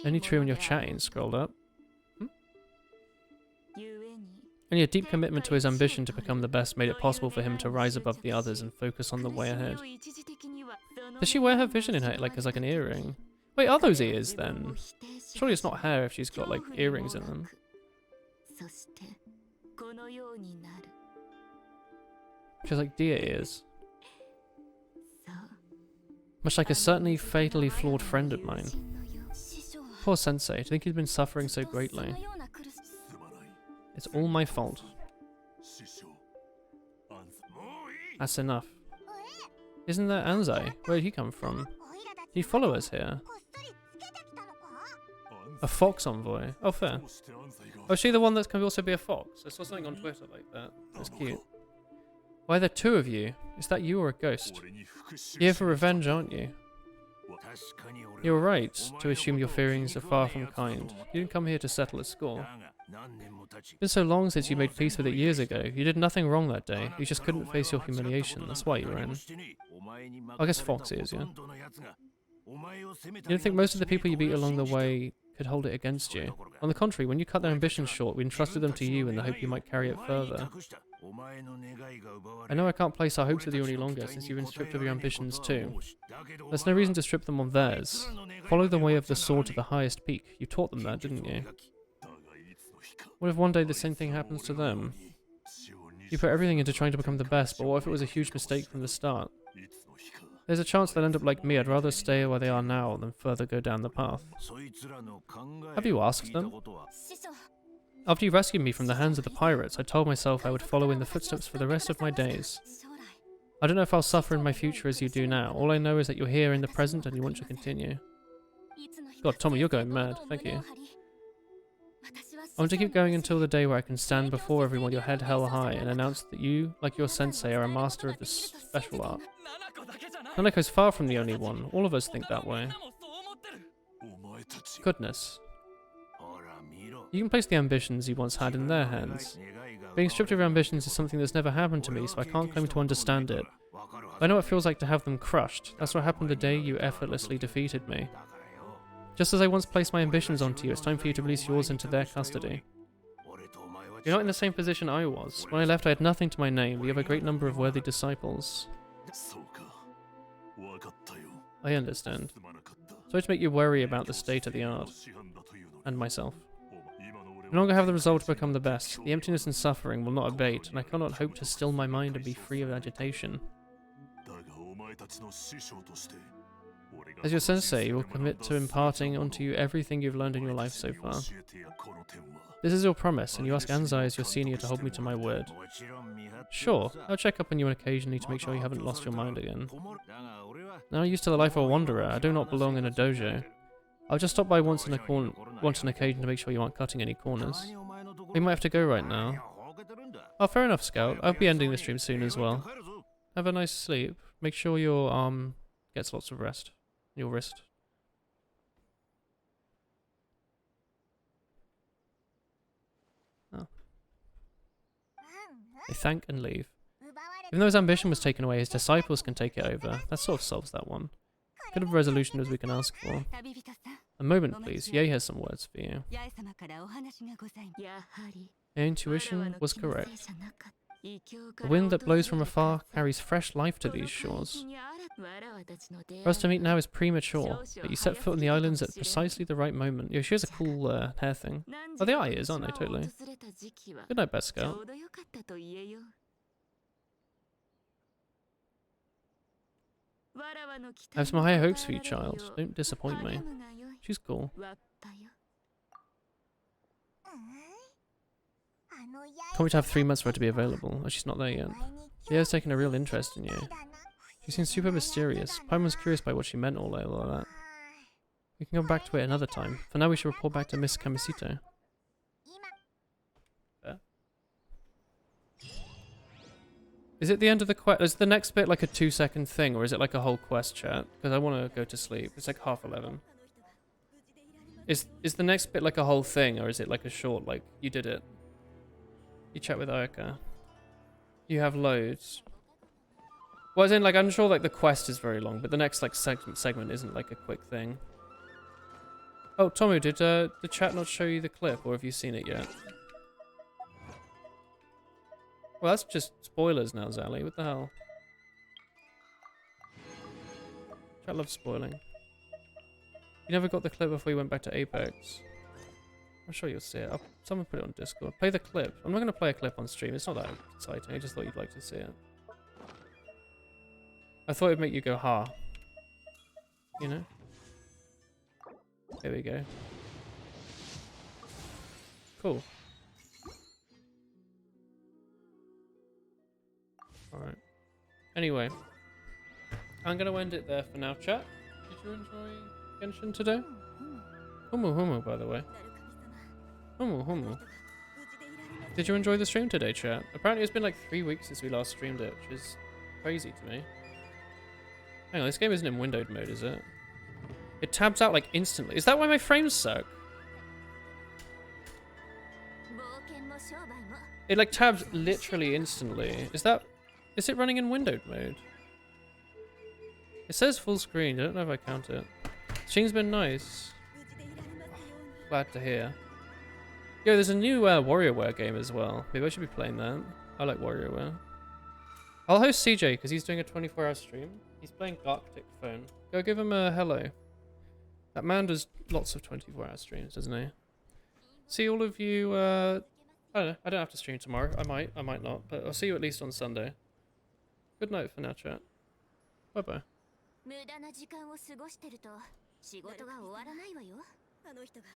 Only true when you're chatting, scrolled up. Only a deep commitment to his ambition to become the best made it possible for him to rise above the others and focus on the way ahead. Does she wear her vision in her, like, as like an earring? Wait, are those ears then? Surely it's not hair if she's got like earrings in them. She's like deer ears. Much like a certainly fatally flawed friend of mine. Poor sensei, do you think he's been suffering so greatly? It's all my fault. That's enough. Isn't that Anzai? Where did he come from? Did he follow us here? A fox envoy? Oh, fair. Oh, is she the one that can also be a fox? I saw something on Twitter like that. That's cute. Why are there two of you? Is that you or a ghost? You're here for revenge, aren't you? You're right to assume your feelings are far from kind. You didn't come here to settle a score. It's been so long since you made peace with it years ago. You did nothing wrong that day. You just couldn't face your humiliation. That's why you ran. I guess Fox is, yeah? You don't think most of the people you beat along the way could hold it against you? On the contrary, when you cut their ambitions short, we entrusted them to you in the hope you might carry it further. I know I can't place our hopes with you any longer since you've been stripped of your ambitions too. There's no reason to strip them of theirs. Follow the way of the sword to the highest peak. You taught them that, didn't you? What if one day the same thing happens to them? You put everything into trying to become the best, but what if it was a huge mistake from the start? There's a chance they'll end up like me. I'd rather stay where they are now than further go down the path. Have you asked them? After you rescued me from the hands of the pirates, I told myself I would follow in the footsteps for the rest of my days. I don't know if I'll suffer in my future as you do now. All I know is that you're here in the present and you want to continue. God, Tommy, you're going mad. Thank you. I want to keep going until the day where I can stand before everyone, your head held high, and announce that you, like your sensei, are a master of this special art. Naneko's far from the only one. All of us think that way. Goodness. You can place the ambitions you once had in their hands. Being stripped of your ambitions is something that's never happened to me, so I can't claim to understand it. But I know what it feels like to have them crushed. That's what happened the day you effortlessly defeated me. Just as I once placed my ambitions onto you, it's time for you to release yours into their custody. You're not in the same position I was. When I left, I had nothing to my name. You have a great number of worthy disciples. I understand. Sorry to make you worry about the state of the art. And myself. I no longer have the resolve to become the best. The emptiness and suffering will not abate, and I cannot hope to still my mind and be free of agitation. As your sensei, you will commit to imparting onto you everything you've learned in your life so far. This is your promise, and you ask Anzai as your senior to hold me to my word. Sure, I'll check up on you occasionally to make sure you haven't lost your mind again. Now used to the life of a wanderer, I do not belong in a dojo. I'll just stop by once on occasion to make sure you aren't cutting any corners. We might have to go right now. Oh, fair enough, Scout. I'll be ending the stream soon as well. Have a nice sleep. Make sure your arm gets lots of rest. Your wrist. Oh. They thank and leave. Even though his ambition was taken away, his disciples can take it over. That sort of solves that one. Good of a resolution as we can ask for. A moment, please. Yae has some words for you. Your intuition was correct. The wind that blows from afar carries fresh life to these shores. For us to meet now is premature, but you set foot on the islands at precisely the right moment. Yo, she has a cool hair thing. Oh, they are ears, aren't they? Totally. Good night, Best Scout. I have some higher hopes for you, child. Don't disappoint me. She's cool. Told me to have 3 months for her to be available. Oh, she's not there yet. Leo's taken a real interest in you. She seems super mysterious. Paimon's curious by what she meant all that. We can come back to it another time. For now, we should report back to Miss Camisito. Is it the end of the quest? Is the next bit like a 2-second thing, or is it like a whole quest, chat? Because I want to go to sleep. It's like 11:30. Is the next bit like a whole thing, or is it like a short, like, you did it? You chat with Ayaka. You have loads. Well, as in, like, I'm sure like the quest is very long, but the next like segment isn't like a quick thing. Oh, Tomu, did the chat not show you the clip, or have you seen it yet? Well, that's just spoilers now, Zally. What the hell? Chat loves spoiling. You never got the clip before you went back to Apex. I'm sure you'll see it. Someone put it on Discord. Play the clip. I'm not going to play a clip on stream. It's not that exciting. I just thought you'd like to see it. I thought it'd make you go, ha. You know? There we go. Cool. Alright. Anyway. I'm going to end it there for now, chat. Did you enjoy Genshin today? Humu, by the way. Humu. Did you enjoy the stream today, chat? Apparently it's been like 3 weeks since we last streamed it, which is crazy to me. Hang on, this game isn't in windowed mode, is it? It tabs out like instantly. Is that why my frames suck? It like tabs literally instantly. Is it running in windowed mode? It says full screen. I don't know if I count it. Stream's been nice. Glad to hear. Yo, there's a new WarioWare game as well. Maybe I should be playing that. I like WarioWare. I'll host CJ because he's doing a 24-hour stream. He's playing Galactic Phone. Go give him a hello. That man does lots of 24-hour streams, doesn't he? See all of you. I don't know. I don't have to stream tomorrow. I might not. But I'll see you at least on Sunday. Good night for now, chat. Bye bye. 無駄な時間を過ごしてると仕事が終わらないわよ。あの人が